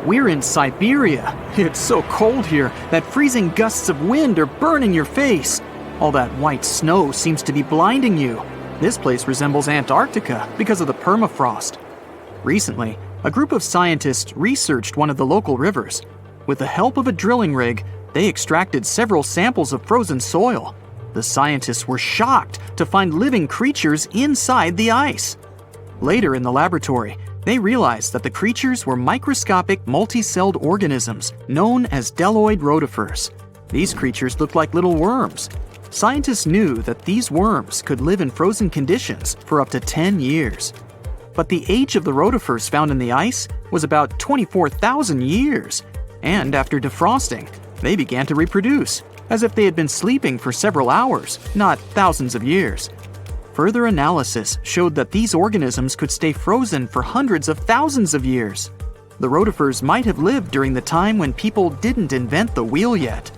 We're in Siberia. It's so cold here that freezing gusts of wind are burning your face. All that white snow seems to be blinding you. This place resembles Antarctica because of the permafrost. Recently, a group of scientists researched one of the local rivers. With the help of a drilling rig, they extracted several samples of frozen soil. The scientists were shocked to find living creatures inside the ice. Later in the laboratory, they realized that the creatures were microscopic multi-celled organisms known as deloid rotifers. These creatures looked like little worms. Scientists knew that these worms could live in frozen conditions for up to 10 years. But the age of the rotifers found in the ice was about 24,000 years. And after defrosting, they began to reproduce, as if they had been sleeping for several hours, not thousands of years. Further analysis showed that these organisms could stay frozen for hundreds of thousands of years. The rotifers might have lived during the time when people didn't invent the wheel yet.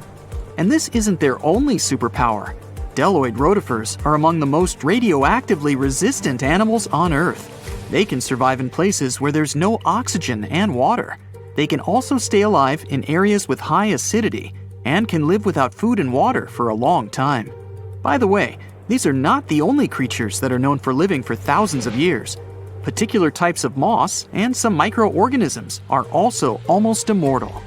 And this isn't their only superpower. Deloid rotifers are among the most radioactively resistant animals on Earth. They can survive in places where there's no oxygen and water. They can also stay alive in areas with high acidity and can live without food and water for a long time. By the way, these are not the only creatures that are known for living for thousands of years. Particular types of moss and some microorganisms are also almost immortal.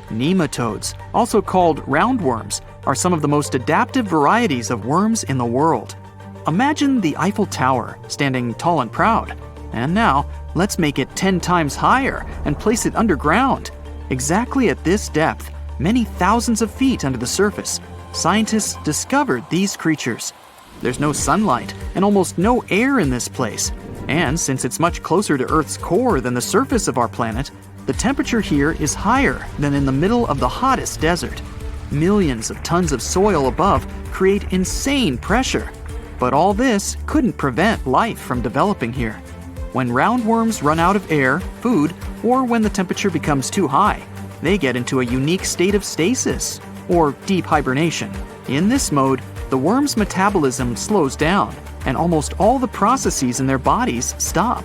Nematodes, also called roundworms, are some of the most adaptive varieties of worms in the world. Imagine the Eiffel Tower standing tall and proud. And now, let's make it 10 times higher and place it underground. Exactly at this depth, many thousands of feet under the surface, scientists discovered these creatures. There's no sunlight and almost no air in this place. And since it's much closer to Earth's core than the surface of our planet, the temperature here is higher than in the middle of the hottest desert. Millions of tons of soil above create insane pressure. But all this couldn't prevent life from developing here. When roundworms run out of air, food, or when the temperature becomes too high, they get into a unique state of stasis, or deep hibernation. In this mode, the worm's metabolism slows down, and almost all the processes in their bodies stop.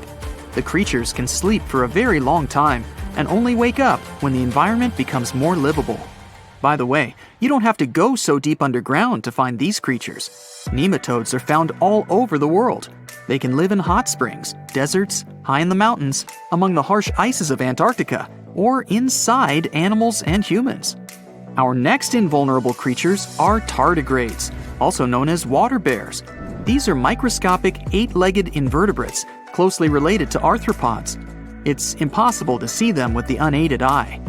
The creatures can sleep for a very long time, and only wake up when the environment becomes more livable. By the way, you don't have to go so deep underground to find these creatures. Nematodes are found all over the world. They can live in hot springs, deserts, high in the mountains, among the harsh ices of Antarctica, or inside animals and humans. Our next invulnerable creatures are tardigrades, also known as water bears. These are microscopic, 8-legged invertebrates closely related to arthropods. It's impossible to see them with the unaided eye.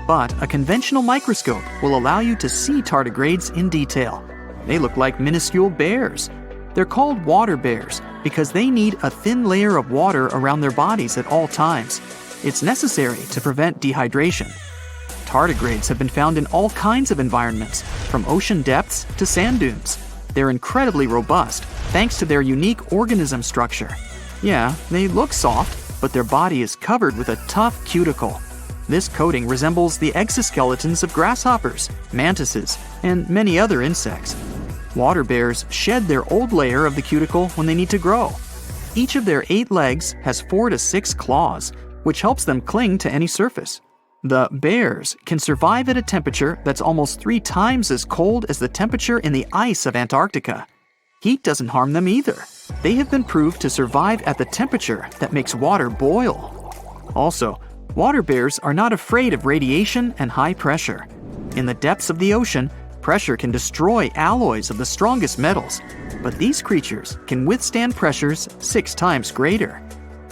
But a conventional microscope will allow you to see tardigrades in detail. They look like minuscule bears. They're called water bears because they need a thin layer of water around their bodies at all times. It's necessary to prevent dehydration. Tardigrades have been found in all kinds of environments, from ocean depths to sand dunes. They're incredibly robust thanks to their unique organism structure. Yeah, they look soft, but their body is covered with a tough cuticle. This coating resembles the exoskeletons of grasshoppers, mantises, and many other insects. Water bears shed their old layer of the cuticle when they need to grow. Each of their 8 legs has 4 to 6 claws, which helps them cling to any surface. The bears can survive at a temperature that's almost 3 times as cold as the temperature in the ice of Antarctica. Heat doesn't harm them either. They have been proved to survive at the temperature that makes water boil. Also, water bears are not afraid of radiation and high pressure. In the depths of the ocean, pressure can destroy alloys of the strongest metals, but these creatures can withstand pressures 6 times greater.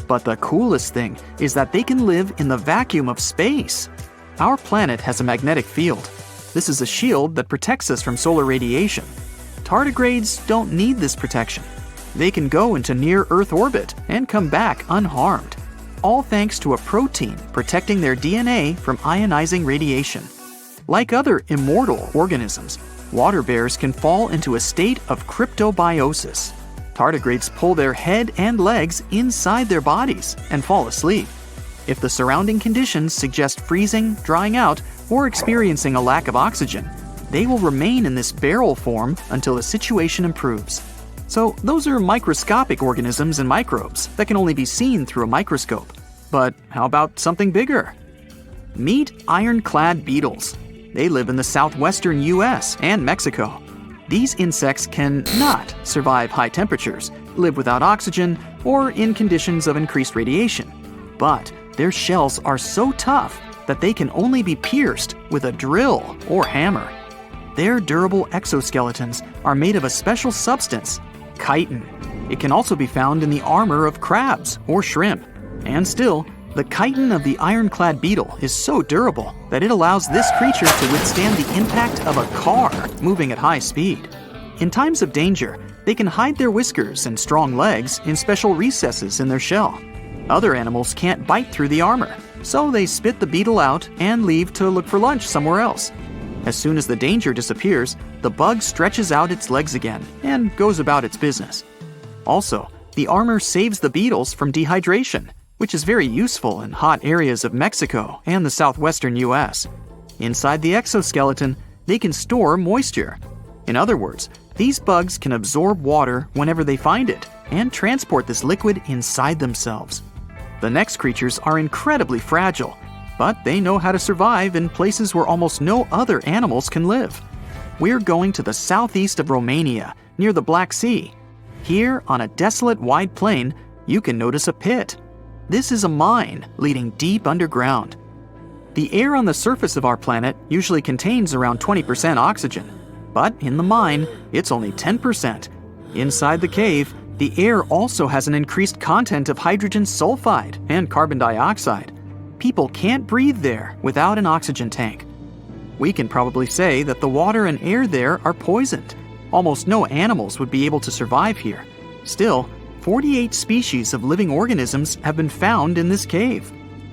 But the coolest thing is that they can live in the vacuum of space. Our planet has a magnetic field. This is a shield that protects us from solar radiation. Tardigrades don't need this protection. They can go into near-Earth orbit and come back unharmed, all thanks to a protein protecting their DNA from ionizing radiation. Like other immortal organisms, water bears can fall into a state of cryptobiosis. Tardigrades pull their head and legs inside their bodies and fall asleep. If the surrounding conditions suggest freezing, drying out, or experiencing a lack of oxygen, they will remain in this barrel form until the situation improves. So those are microscopic organisms and microbes that can only be seen through a microscope. But how about something bigger? Meet ironclad beetles. They live in the southwestern US and Mexico. These insects can not survive high temperatures, live without oxygen, or in conditions of increased radiation. But their shells are so tough that they can only be pierced with a drill or hammer. Their durable exoskeletons are made of a special substance, chitin. It can also be found in the armor of crabs or shrimp. And still, the chitin of the ironclad beetle is so durable that it allows this creature to withstand the impact of a car moving at high speed. In times of danger, they can hide their whiskers and strong legs in special recesses in their shell. Other animals can't bite through the armor, so they spit the beetle out and leave to look for lunch somewhere else. As soon as the danger disappears, the bug stretches out its legs again and goes about its business. Also, the armor saves the beetles from dehydration, which is very useful in hot areas of Mexico and the southwestern US. Inside the exoskeleton, they can store moisture. In other words, these bugs can absorb water whenever they find it and transport this liquid inside themselves. The next creatures are incredibly fragile, but they know how to survive in places where almost no other animals can live. We're going to the southeast of Romania, near the Black Sea. Here, on a desolate wide plain, you can notice a pit. This is a mine leading deep underground. The air on the surface of our planet usually contains around 20% oxygen, but in the mine, it's only 10%. Inside the cave, the air also has an increased content of hydrogen sulfide and carbon dioxide. People can't breathe there without an oxygen tank. We can probably say that the water and air there are poisoned. Almost no animals would be able to survive here. Still, 48 species of living organisms have been found in this cave.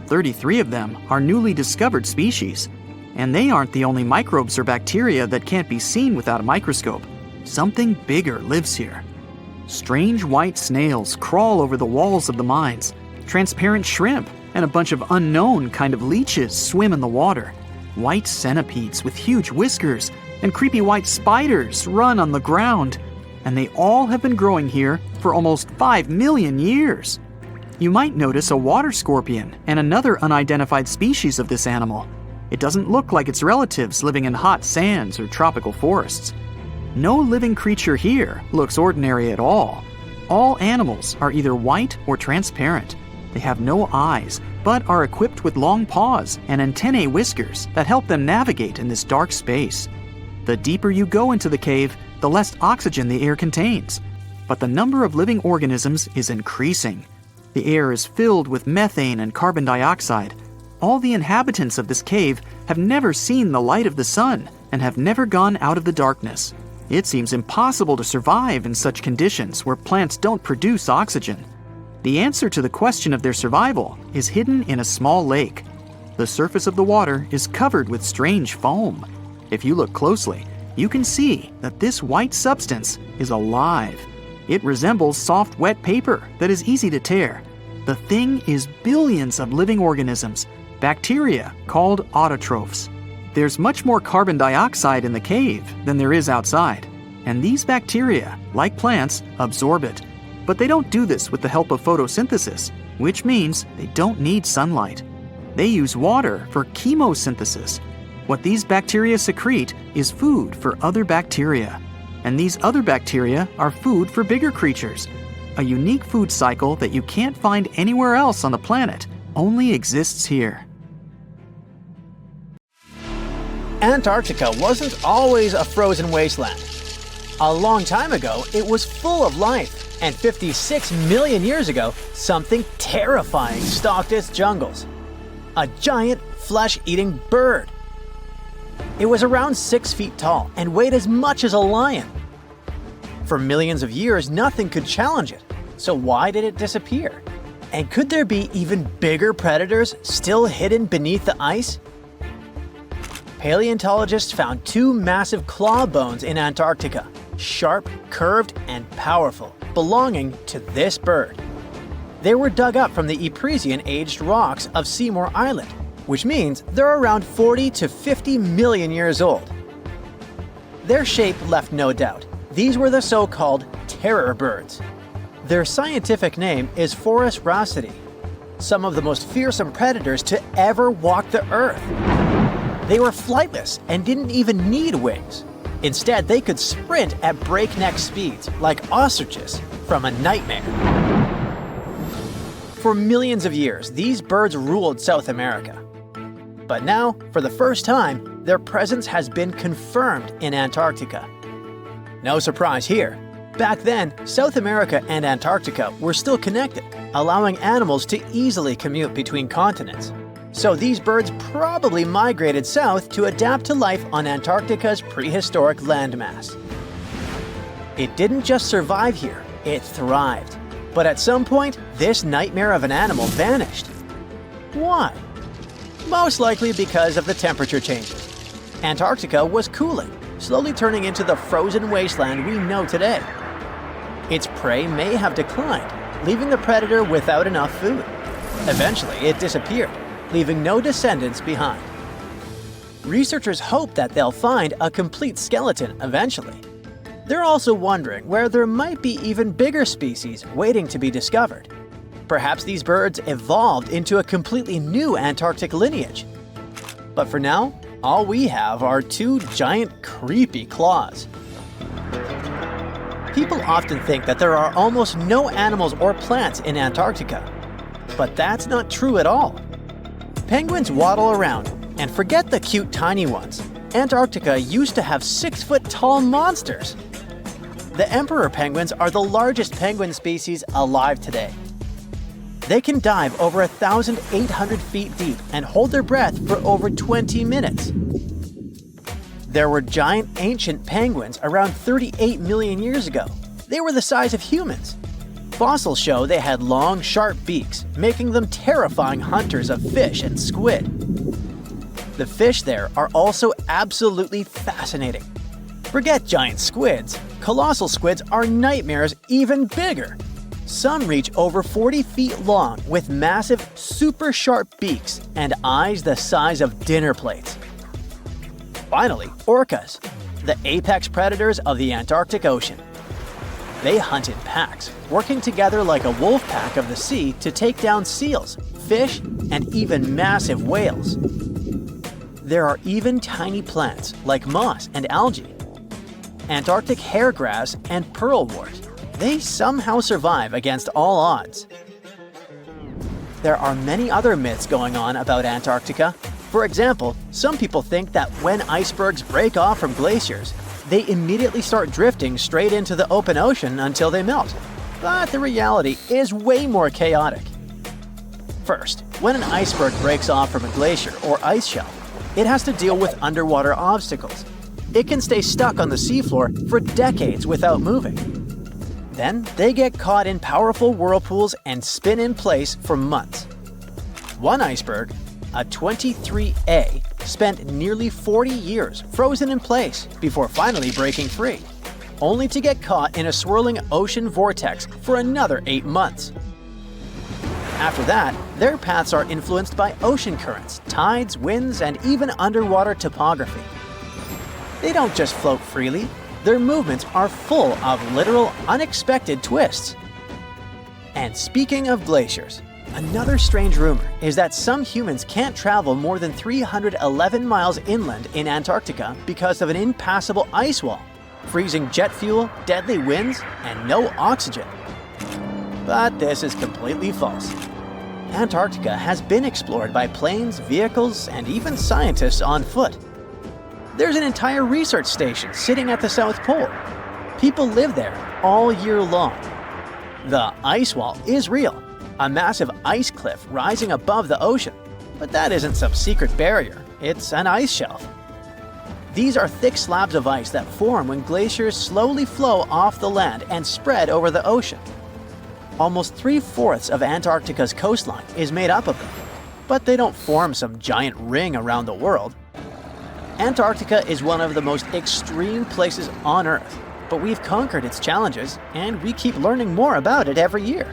33 of them are newly discovered species. And they aren't the only microbes or bacteria that can't be seen without a microscope. Something bigger lives here. Strange white snails crawl over the walls of the mines. Transparent shrimp and a bunch of unknown kind of leeches swim in the water. White centipedes with huge whiskers and creepy white spiders run on the ground. And they all have been growing here for almost 5 million years. You might notice a water scorpion and another unidentified species of this animal. It doesn't look like its relatives living in hot sands or tropical forests. No living creature here looks ordinary at all. All animals are either white or transparent. They have no eyes, but are equipped with long paws and antennae whiskers that help them navigate in this dark space. The deeper you go into the cave, the less oxygen the air contains. But the number of living organisms is increasing. The air is filled with methane and carbon dioxide. All the inhabitants of this cave have never seen the light of the sun and have never gone out of the darkness. It seems impossible to survive in such conditions where plants don't produce oxygen. The answer to the question of their survival is hidden in a small lake. The surface of the water is covered with strange foam. If you look closely, you can see that this white substance is alive. It resembles soft, wet paper that is easy to tear. The thing is billions of living organisms, bacteria called autotrophs. There's much more carbon dioxide in the cave than there is outside, and these bacteria, like plants, absorb it. But they don't do this with the help of photosynthesis, which means they don't need sunlight. They use water for chemosynthesis. What these bacteria secrete is food for other bacteria. And these other bacteria are food for bigger creatures. A unique food cycle that you can't find anywhere else on the planet only exists here. Antarctica wasn't always a frozen wasteland. A long time ago, it was full of life, and 56 million years ago, something terrifying stalked its jungles. A giant flesh-eating bird. It was around 6 feet tall and weighed as much as a lion. For millions of years, nothing could challenge it. So why did it disappear? And could there be even bigger predators still hidden beneath the ice? Paleontologists found 2 massive claw bones in Antarctica, sharp, curved, and powerful, belonging to this bird. They were dug up from the Epresian-aged rocks of Seymour Island, which means they're around 40 to 50 million years old. Their shape left no doubt. These were the so-called terror birds. Their scientific name is Forus raceti. some of the most fearsome predators to ever walk the earth. They were flightless and didn't even need wings. Instead, they could sprint at breakneck speeds, like ostriches from a nightmare. For millions of years, these birds ruled South America. But now, for the first time, their presence has been confirmed in Antarctica. No surprise here. Back then, South America and Antarctica were still connected, allowing animals to easily commute between continents. So these birds probably migrated south to adapt to life on Antarctica's prehistoric landmass. It didn't just survive here, it thrived. But at some point, this nightmare of an animal vanished. Why? Most likely because of the temperature changes. Antarctica was cooling, slowly turning into the frozen wasteland we know today. Its prey may have declined, leaving the predator without enough food. Eventually, it disappeared, leaving no descendants behind. Researchers hope that they'll find a complete skeleton eventually. They're also wondering where there might be even bigger species waiting to be discovered. Perhaps these birds evolved into a completely new Antarctic lineage. But for now, all we have are two giant, creepy claws. People often think that there are almost no animals or plants in Antarctica. But that's not true at all. Penguins waddle around, and forget the cute tiny ones. Antarctica used to have 6-foot-tall monsters. The emperor penguins are the largest penguin species alive today. They can dive over 1,800 feet deep and hold their breath for over 20 minutes. There were giant ancient penguins around 38 million years ago. They were the size of humans. Fossils show they had long, sharp beaks, making them terrifying hunters of fish and squid. The fish there are also absolutely fascinating. Forget giant squids. Colossal squids are nightmares even bigger. Some reach over 40 feet long with massive, super sharp beaks and eyes the size of dinner plates. Finally, orcas, the apex predators of the Antarctic Ocean. They hunt in packs, working together like a wolf pack of the sea to take down seals, fish, and even massive whales. There are even tiny plants like moss and algae. Antarctic hairgrass and pearlwort. They somehow survive against all odds. There are many other myths going on about Antarctica. For example, some people think that when icebergs break off from glaciers, they immediately start drifting straight into the open ocean until they melt. But the reality is way more chaotic. First, when an iceberg breaks off from a glacier or ice shelf, it has to deal with underwater obstacles. It can stay stuck on the seafloor for decades without moving. Then they get caught in powerful whirlpools and spin in place for months. One iceberg, a 23A, spent nearly 40 years frozen in place before finally breaking free, only to get caught in a swirling ocean vortex for another 8 months. After that, their paths are influenced by ocean currents, tides, winds, and even underwater topography. They don't just float freely. Their movements are full of literal, unexpected twists. And speaking of glaciers, another strange rumor is that some humans can't travel more than 311 miles inland in Antarctica because of an impassable ice wall, freezing jet fuel, deadly winds, and no oxygen. But this is completely false. Antarctica has been explored by planes, vehicles, and even scientists on foot. There's an entire research station sitting at the South Pole. People live there all year long. The ice wall is real, a massive ice cliff rising above the ocean. But that isn't some secret barrier, it's an ice shelf. These are thick slabs of ice that form when glaciers slowly flow off the land and spread over the ocean. Almost 3/4 of Antarctica's coastline is made up of them, but they don't form some giant ring around the world. Antarctica is one of the most extreme places on Earth, but we've conquered its challenges, and we keep learning more about it every year.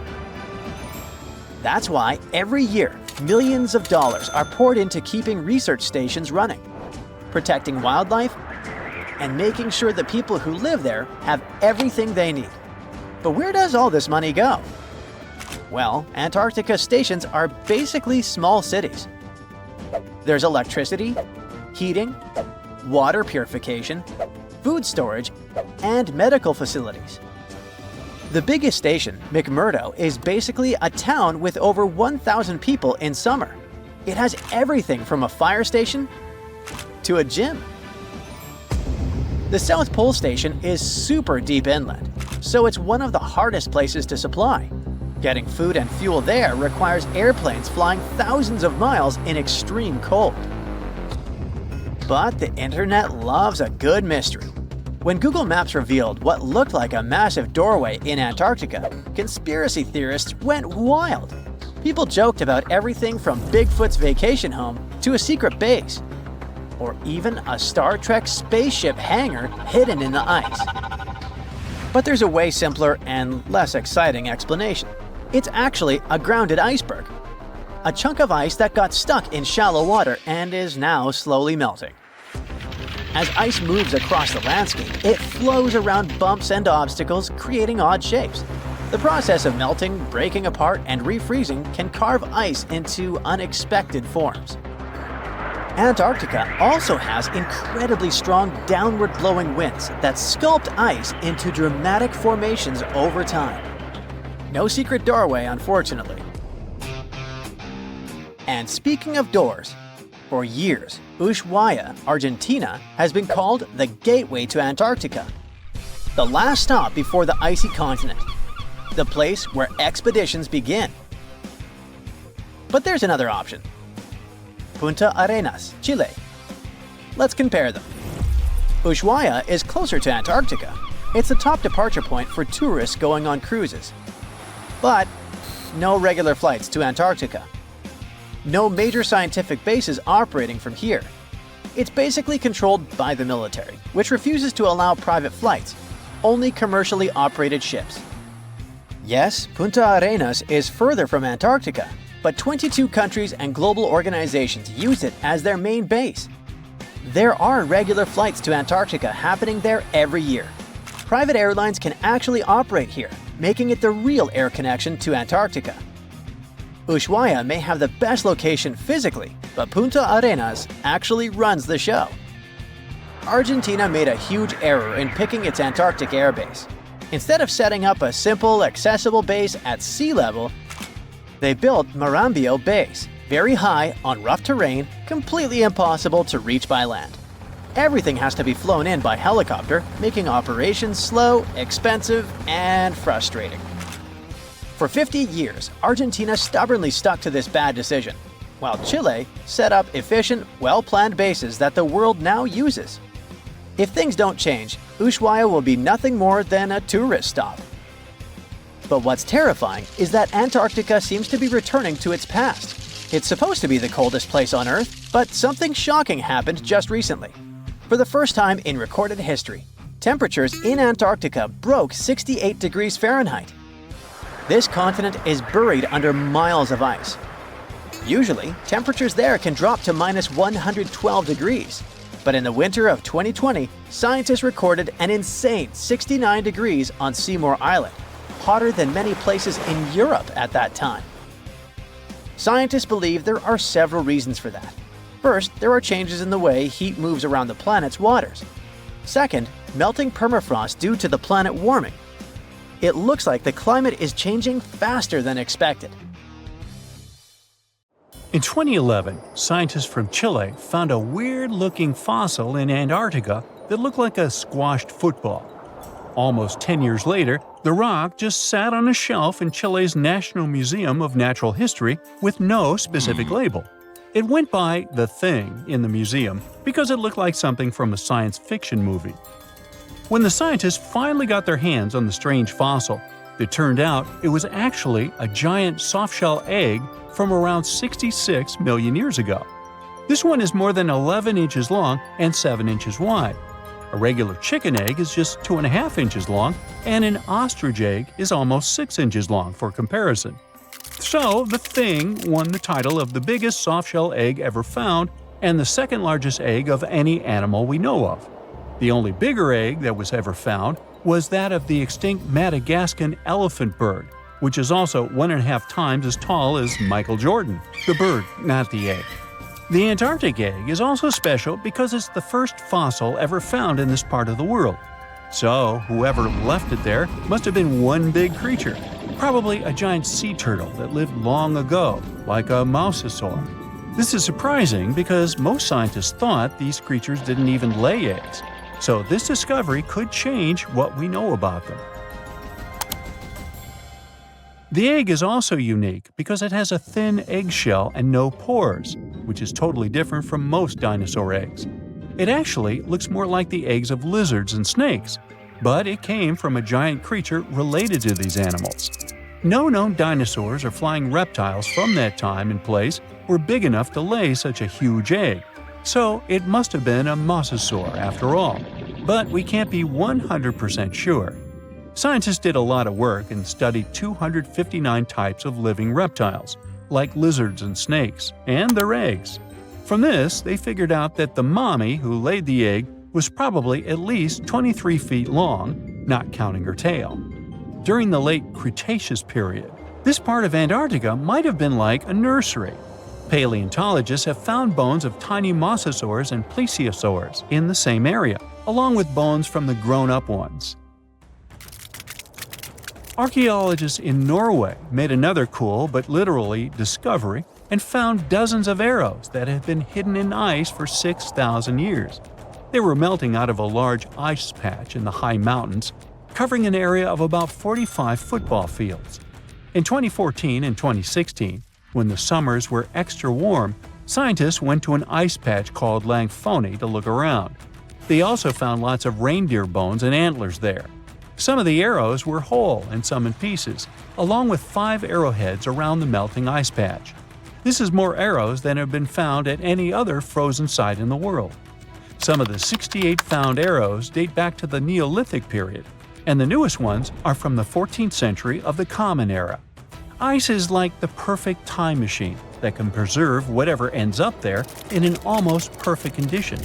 That's why every year, millions of dollars are poured into keeping research stations running, protecting wildlife, and making sure the people who live there have everything they need. But where does all this money go? Well, Antarctica stations are basically small cities. There's electricity, heating, water purification, food storage, and medical facilities. The biggest station, McMurdo, is basically a town with over 1,000 people in summer. It has everything from a fire station to a gym. The South Pole Station is super deep inland, so it's one of the hardest places to supply. Getting food and fuel there requires airplanes flying thousands of miles in extreme cold. But the internet loves a good mystery. When Google Maps revealed what looked like a massive doorway in Antarctica, conspiracy theorists went wild. People joked about everything from Bigfoot's vacation home to a secret base, or even a Star Trek spaceship hangar hidden in the ice. But there's a way simpler and less exciting explanation. It's actually a grounded iceberg, a chunk of ice that got stuck in shallow water and is now slowly melting. As ice moves across the landscape, it flows around bumps and obstacles, creating odd shapes. The process of melting, breaking apart, and refreezing can carve ice into unexpected forms. Antarctica also has incredibly strong downward-blowing winds that sculpt ice into dramatic formations over time. No secret doorway, unfortunately. And speaking of doors, for years, Ushuaia, Argentina, has been called the gateway to Antarctica, the last stop before the icy continent, the place where expeditions begin. But there's another option. Punta Arenas, Chile. Let's compare them. Ushuaia is closer to Antarctica. It's the top departure point for tourists going on cruises. But no regular flights to Antarctica. No major scientific bases operating from here. It's basically controlled by the military, which refuses to allow private flights, only commercially operated ships. Yes, Punta Arenas is further from Antarctica, but 22 countries and global organizations use it as their main base. There are regular flights to Antarctica happening there every year. Private airlines can actually operate here, making it the real air connection to Antarctica. Ushuaia may have the best location physically, but Punta Arenas actually runs the show. Argentina made a huge error in picking its Antarctic airbase. Instead of setting up a simple, accessible base at sea level, they built Marambio Base, very high on rough terrain, completely impossible to reach by land. Everything has to be flown in by helicopter, making operations slow, expensive, and frustrating. For 50 years, Argentina stubbornly stuck to this bad decision, while Chile set up efficient, well-planned bases that the world now uses. If things don't change, Ushuaia will be nothing more than a tourist stop. But what's terrifying is that Antarctica seems to be returning to its past. It's supposed to be the coldest place on Earth, but something shocking happened just recently. For the first time in recorded history, temperatures in Antarctica broke 68 degrees Fahrenheit. This continent is buried under miles of ice. Usually, temperatures there can drop to minus 112 degrees. But in the winter of 2020, scientists recorded an insane 69 degrees on Seymour Island, hotter than many places in Europe at that time. Scientists believe there are several reasons for that. First, there are changes in the way heat moves around the planet's waters. Second, melting permafrost due to the planet warming. It looks like the climate is changing faster than expected. In 2011, scientists from Chile found a weird-looking fossil in Antarctica that looked like a squashed football. Almost 10 years later, the rock just sat on a shelf in Chile's National Museum of Natural History with no specific label. It went by The Thing in the museum because it looked like something from a science fiction movie. When the scientists finally got their hands on the strange fossil, it turned out it was actually a giant softshell egg from around 66 million years ago. This one is more than 11 inches long and 7 inches wide. A regular chicken egg is just 2.5 inches long, and an ostrich egg is almost 6 inches long for comparison. So, the Thing won the title of the biggest softshell egg ever found and the second largest egg of any animal we know of. The only bigger egg that was ever found was that of the extinct Madagascan elephant bird, which is also 1.5 times as tall as Michael Jordan, the bird, not the egg. The Antarctic egg is also special because it's the first fossil ever found in this part of the world. So, whoever left it there must have been one big creature, probably a giant sea turtle that lived long ago, like a mosasaur. This is surprising because most scientists thought these creatures didn't even lay eggs, so this discovery could change what we know about them. The egg is also unique because it has a thin eggshell and no pores, which is totally different from most dinosaur eggs. It actually looks more like the eggs of lizards and snakes, but it came from a giant creature related to these animals. No known dinosaurs or flying reptiles from that time and place were big enough to lay such a huge egg, so it must have been a mosasaur after all. But we can't be 100% sure. Scientists did a lot of work and studied 259 types of living reptiles, like lizards and snakes, and their eggs. From this, they figured out that the mommy who laid the egg was probably at least 23 feet long, not counting her tail. During the late Cretaceous period, this part of Antarctica might have been like a nursery. Paleontologists have found bones of tiny mosasaurs and plesiosaurs in the same area, along with bones from the grown-up ones. Archaeologists in Norway made another cool but literally discovery and found dozens of arrows that had been hidden in ice for 6,000 years. They were melting out of a large ice patch in the high mountains, covering an area of about 45 football fields. In 2014 and 2016, when the summers were extra warm, scientists went to an ice patch called Langfoni to look around. They also found lots of reindeer bones and antlers there. Some of the arrows were whole and some in pieces, along with 5 arrowheads around the melting ice patch. This is more arrows than have been found at any other frozen site in the world. Some of the 68 found arrows date back to the Neolithic period, and the newest ones are from the 14th century of the Common Era. Ice is like the perfect time machine that can preserve whatever ends up there in an almost perfect condition.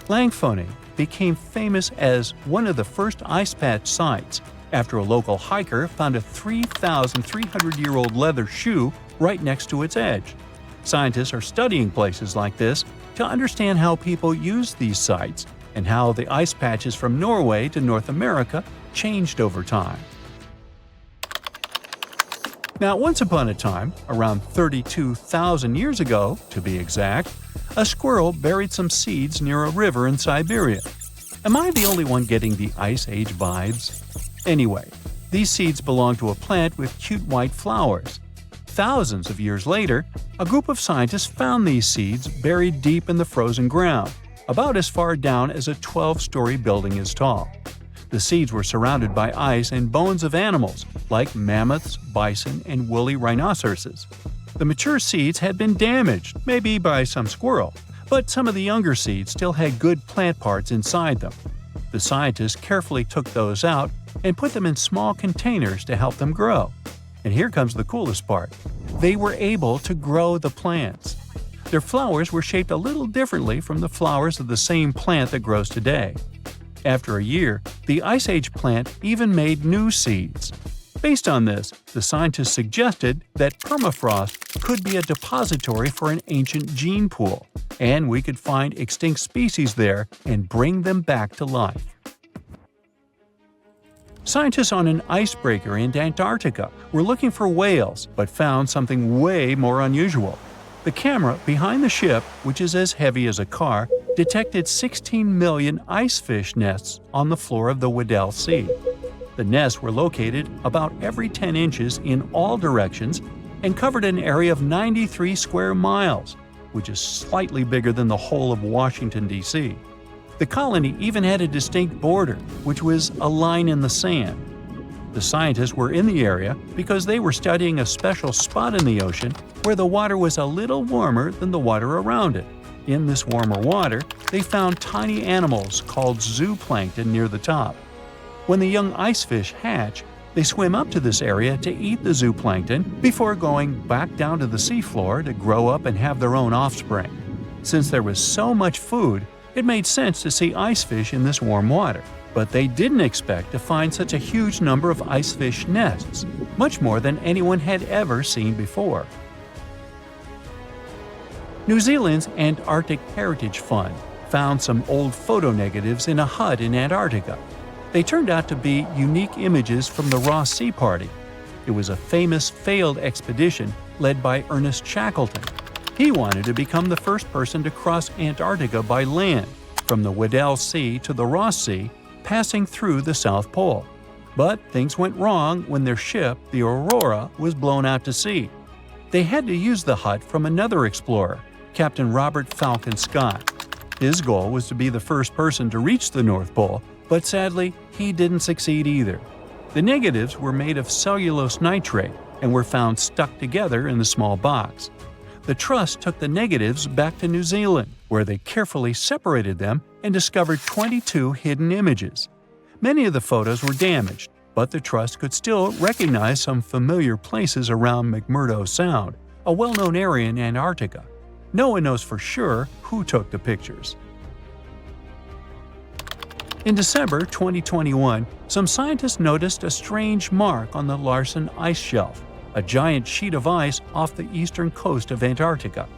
Langfoni became famous as one of the first ice patch sites after a local hiker found a 3,300-year-old leather shoe right next to its edge. Scientists are studying places like this to understand how people use these sites and how the ice patches from Norway to North America changed over time. Now, once upon a time, around 32,000 years ago, to be exact, a squirrel buried some seeds near a river in Siberia. Am I the only one getting the Ice Age vibes? Anyway, these seeds belong to a plant with cute white flowers. Thousands of years later, a group of scientists found these seeds buried deep in the frozen ground, about as far down as a 12-story building is tall. The seeds were surrounded by ice and bones of animals, like mammoths, bison, and woolly rhinoceroses. The mature seeds had been damaged, maybe by some squirrel, but some of the younger seeds still had good plant parts inside them. The scientists carefully took those out and put them in small containers to help them grow. And here comes the coolest part. They were able to grow the plants. Their flowers were shaped a little differently from the flowers of the same plant that grows today. After a year, the Ice Age plant even made new seeds. Based on this, the scientists suggested that permafrost could be a depository for an ancient gene pool, and we could find extinct species there and bring them back to life. Scientists on an icebreaker in Antarctica were looking for whales, but found something way more unusual. The camera behind the ship, which is as heavy as a car, detected 16 million icefish nests on the floor of the Weddell Sea. The nests were located about every 10 inches in all directions and covered an area of 93 square miles, which is slightly bigger than the whole of Washington, D.C. The colony even had a distinct border, which was a line in the sand. The scientists were in the area because they were studying a special spot in the ocean where the water was a little warmer than the water around it. In this warmer water, they found tiny animals called zooplankton near the top. When the young icefish hatch, they swim up to this area to eat the zooplankton before going back down to the seafloor to grow up and have their own offspring. Since there was so much food, it made sense to see icefish in this warm water, But they didn't expect to find such a huge number of icefish nests, much more than anyone had ever seen before. New Zealand's Antarctic Heritage Fund found some old photo negatives in a hut in Antarctica. They turned out to be unique images from the Ross Sea Party. It was a famous failed expedition led by Ernest Shackleton. He wanted to become the first person to cross Antarctica by land, from the Weddell Sea to the Ross Sea, passing through the South Pole. But things went wrong when their ship, the Aurora, was blown out to sea. They had to use the hut from another explorer, Captain Robert Falcon Scott. His goal was to be the first person to reach the North Pole, but sadly, he didn't succeed either. The negatives were made of cellulose nitrate and were found stuck together in the small box. The Trust took the negatives back to New Zealand, where they carefully separated them and discovered 22 hidden images. Many of the photos were damaged, but the Trust could still recognize some familiar places around McMurdo Sound, a well-known area in Antarctica. No one knows for sure who took the pictures. In December 2021, some scientists noticed a strange mark on the Larsen ice shelf, a giant sheet of ice off the eastern coast of Antarctica.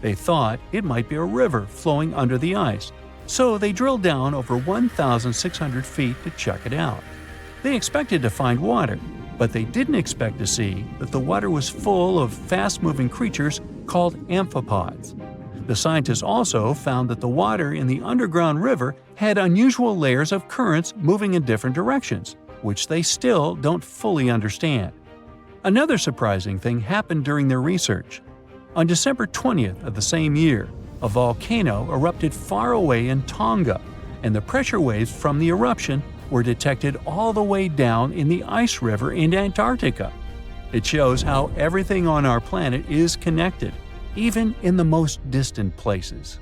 They thought it might be a river flowing under the ice, so they drilled down over 1,600 feet to check it out. They expected to find water, but they didn't expect to see that the water was full of fast-moving creatures called amphipods. The scientists also found that the water in the underground river had unusual layers of currents moving in different directions, which they still don't fully understand. Another surprising thing happened during their research. On December 20th of the same year, a volcano erupted far away in Tonga, and the pressure waves from the eruption were detected all the way down in the ice river in Antarctica. It shows how everything on our planet is connected, even in the most distant places.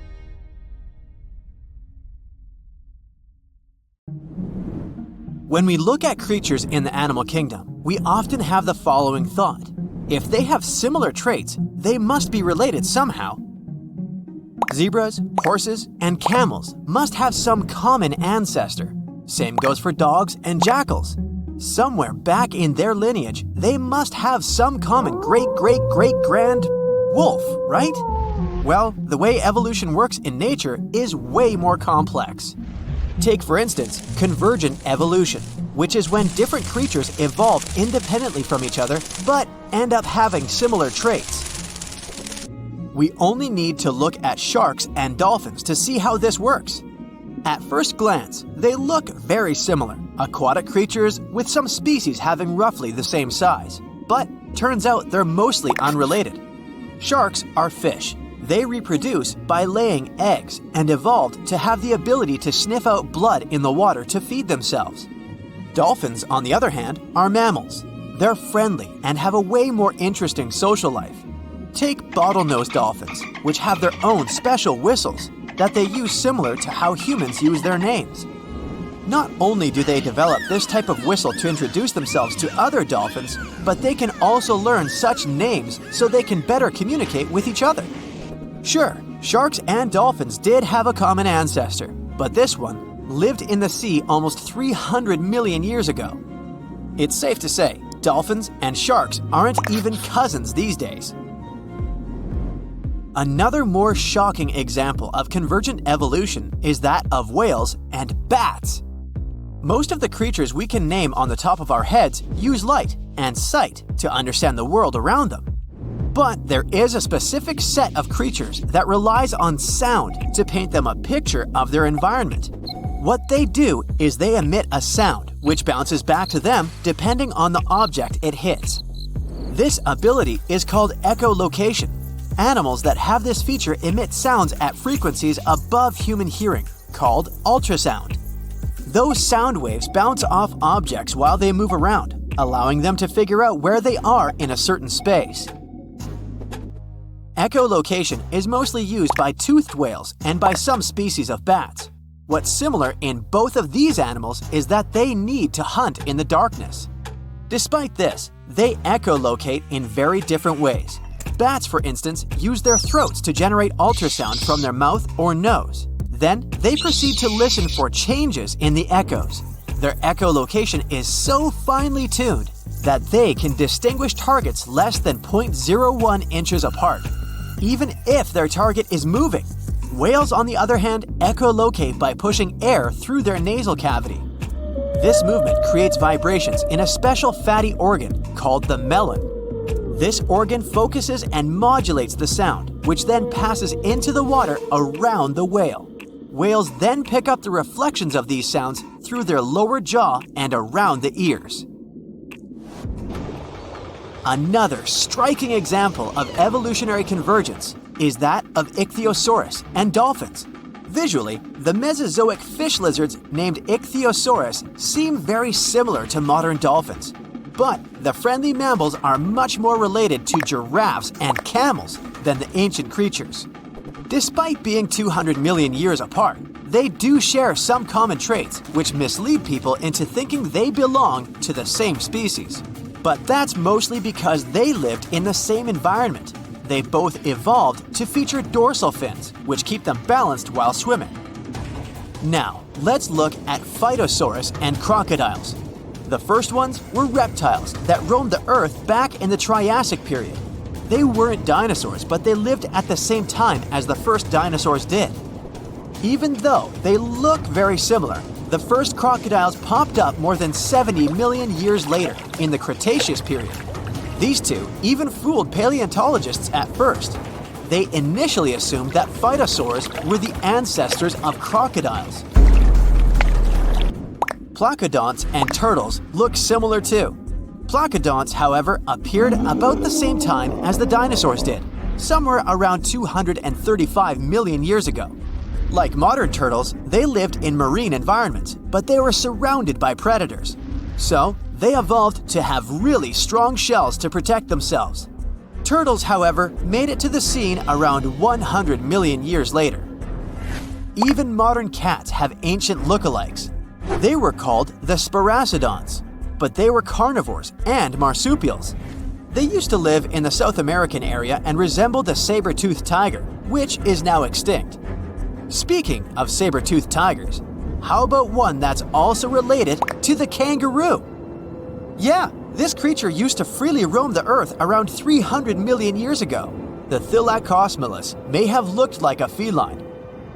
When we look at creatures in the animal kingdom, we often have the following thought. If they have similar traits, they must be related somehow. Zebras, horses, and camels must have some common ancestor. Same goes for dogs and jackals. Somewhere back in their lineage, they must have some common great-great-great-grand wolf, right? Well, the way evolution works in nature is way more complex. Take, for instance, convergent evolution, which is when different creatures evolve independently from each other but end up having similar traits. We only need to look at sharks and dolphins to see how this works. At first glance, they look very similar, aquatic creatures with some species having roughly the same size. But turns out they're mostly unrelated. Sharks are fish. They reproduce by laying eggs and evolved to have the ability to sniff out blood in the water to feed themselves. Dolphins, on the other hand, are mammals. They're friendly and have a way more interesting social life. Take bottlenose dolphins, which have their own special whistles that they use similar to how humans use their names. Not only do they develop this type of whistle to introduce themselves to other dolphins, but they can also learn such names so they can better communicate with each other. Sure, sharks and dolphins did have a common ancestor, but this one lived in the sea almost 300 million years ago. It's safe to say, dolphins and sharks aren't even cousins these days. Another more shocking example of convergent evolution is that of whales and bats. Most of the creatures we can name on the top of our heads use light and sight to understand the world around them. But there is a specific set of creatures that relies on sound to paint them a picture of their environment. What they do is they emit a sound which bounces back to them depending on the object it hits. This ability is called echolocation. Animals that have this feature emit sounds at frequencies above human hearing, called ultrasound. Those sound waves bounce off objects while they move around, allowing them to figure out where they are in a certain space. Echolocation is mostly used by toothed whales and by some species of bats. What's similar in both of these animals is that they need to hunt in the darkness. Despite this, they echolocate in very different ways. Bats, for instance, use their throats to generate ultrasound from their mouth or nose. Then they proceed to listen for changes in the echoes. Their echolocation is so finely tuned that they can distinguish targets less than 0.01 inches apart, even if their target is moving. Whales, on the other hand, echolocate by pushing air through their nasal cavity. This movement creates vibrations in a special fatty organ called the melon. This organ focuses and modulates the sound, which then passes into the water around the whale. Whales then pick up the reflections of these sounds through their lower jaw and around the ears. Another striking example of evolutionary convergence is that of Ichthyosaurus and dolphins. Visually, the Mesozoic fish lizards named Ichthyosaurus seem very similar to modern dolphins. But the friendly mammals are much more related to giraffes and camels than the ancient creatures. Despite being 200 million years apart, they do share some common traits which mislead people into thinking they belong to the same species. But that's mostly because they lived in the same environment. They both evolved to feature dorsal fins, which keep them balanced while swimming. Now, let's look at Phytosaurus and crocodiles. The first ones were reptiles that roamed the Earth back in the Triassic period. They weren't dinosaurs, but they lived at the same time as the first dinosaurs did. Even though they look very similar, the first crocodiles popped up more than 70 million years later in the Cretaceous period. These two even fooled paleontologists at first. They initially assumed that phytosaurs were the ancestors of crocodiles. Placodonts and turtles look similar too. Placodonts, however, appeared about the same time as the dinosaurs did, somewhere around 235 million years ago. Like modern turtles, they lived in marine environments, but they were surrounded by predators. So, they evolved to have really strong shells to protect themselves. Turtles, however, made it to the scene around 100 million years later. Even modern cats have ancient lookalikes. They were called the Sparacidons, but they were carnivores and marsupials. They used to live in the South American area and resembled the saber-toothed tiger, which is now extinct. Speaking of saber-toothed tigers, how about one that's also related to the kangaroo? Yeah, this creature used to freely roam the Earth around 300 million years ago. The Thylacosmilus may have looked like a feline,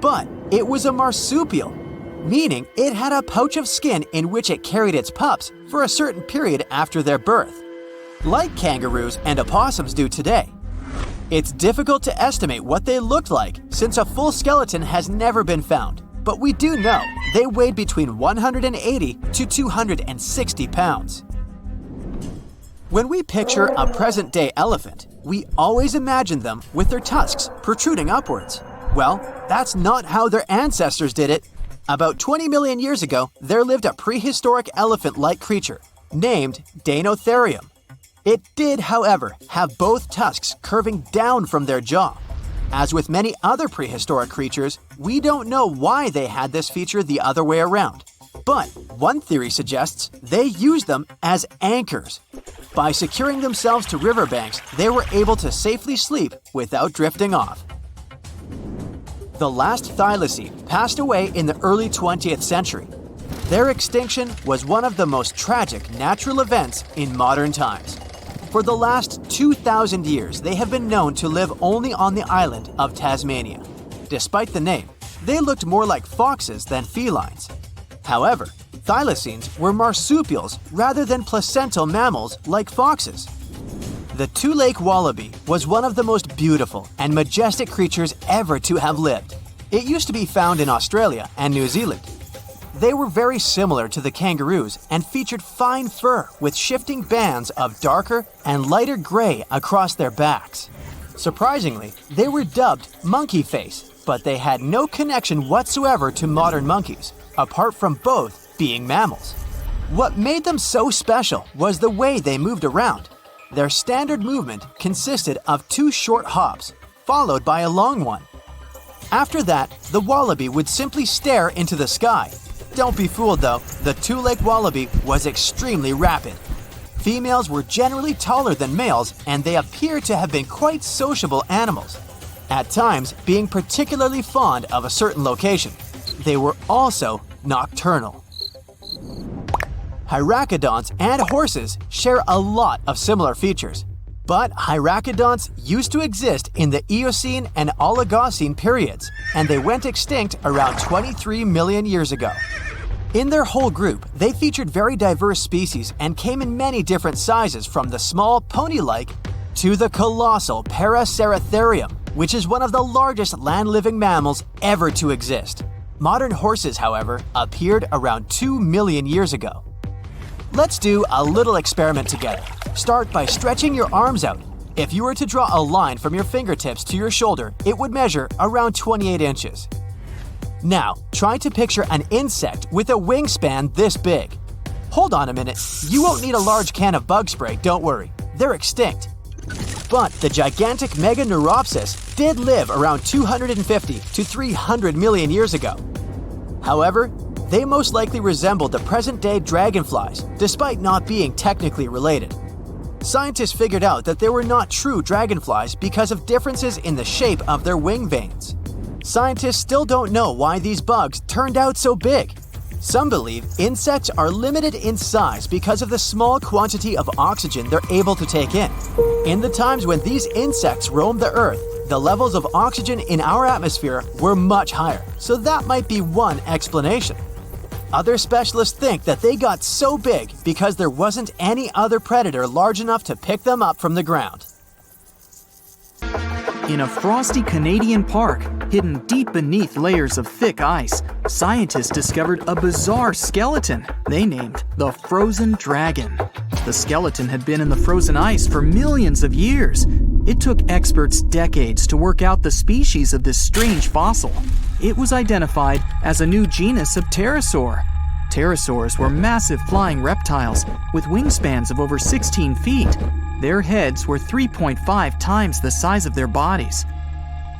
but it was a marsupial, meaning it had a pouch of skin in which it carried its pups for a certain period after their birth, like kangaroos and opossums do today. It's difficult to estimate what they looked like since a full skeleton has never been found, but we do know they weighed between 180 to 260 pounds. When we picture a present-day elephant, we always imagine them with their tusks protruding upwards. Well, that's not how their ancestors did it. About 20 million years ago, there lived a prehistoric elephant-like creature named Deinotherium. It did, however, have both tusks curving down from their jaw. As with many other prehistoric creatures, we don't know why they had this feature the other way around. But one theory suggests they used them as anchors. By securing themselves to riverbanks, they were able to safely sleep without drifting off. The last thylacine passed away in the early 20th century. Their extinction was one of the most tragic natural events in modern times. For the last 2,000 years, they have been known to live only on the island of Tasmania. Despite the name, they looked more like foxes than felines. However, thylacines were marsupials rather than placental mammals like foxes. The two-lake wallaby was one of the most beautiful and majestic creatures ever to have lived. It used to be found in Australia and New Zealand. They were very similar to the kangaroos and featured fine fur with shifting bands of darker and lighter gray across their backs. Surprisingly, they were dubbed monkey face, but they had no connection whatsoever to modern monkeys, apart from both being mammals. What made them so special was the way they moved around. Their standard movement consisted of 2 short hops, followed by a long one. After that, the wallaby would simply stare into the sky. Don't be fooled though, the two-legged wallaby was extremely rapid. Females were generally taller than males, and they appear to have been quite sociable animals. at times being particularly fond of a certain location. They were also nocturnal. Hyracoodonts and horses share a lot of similar features, but hyracoodonts used to exist in the Eocene and Oligocene periods, and they went extinct around 23 million years ago. In their whole group, they featured very diverse species and came in many different sizes, from the small pony-like to the colossal Paraceratherium, which is one of the largest land-living mammals ever to exist. Modern horses, however, appeared around 2 million years ago. Let's do a little experiment together. Start by stretching your arms out. If you were to draw a line from your fingertips to your shoulder, it would measure around 28 inches. Now, try to picture an insect with a wingspan this big. Hold on a minute. You won't need a large can of bug spray, don't worry. They're extinct. But the gigantic Meganeuropsis did live around 250 to 300 million years ago. However, they most likely resembled the present-day dragonflies, despite not being technically related. Scientists figured out that they were not true dragonflies because of differences in the shape of their wing veins. Scientists still don't know why these bugs turned out so big. Some believe insects are limited in size because of the small quantity of oxygen they're able to take in. In the times when these insects roamed the Earth, the levels of oxygen in our atmosphere were much higher, so that might be one explanation. Other specialists think that they got so big because there wasn't any other predator large enough to pick them up from the ground. In a frosty Canadian park, hidden deep beneath layers of thick ice, scientists discovered a bizarre skeleton they named the frozen dragon. The skeleton had been in the frozen ice for millions of years. It took experts decades to work out the species of this strange fossil. It was identified as a new genus of pterosaur. Pterosaurs were massive flying reptiles with wingspans of over 16 feet. Their heads were 3.5 times the size of their bodies.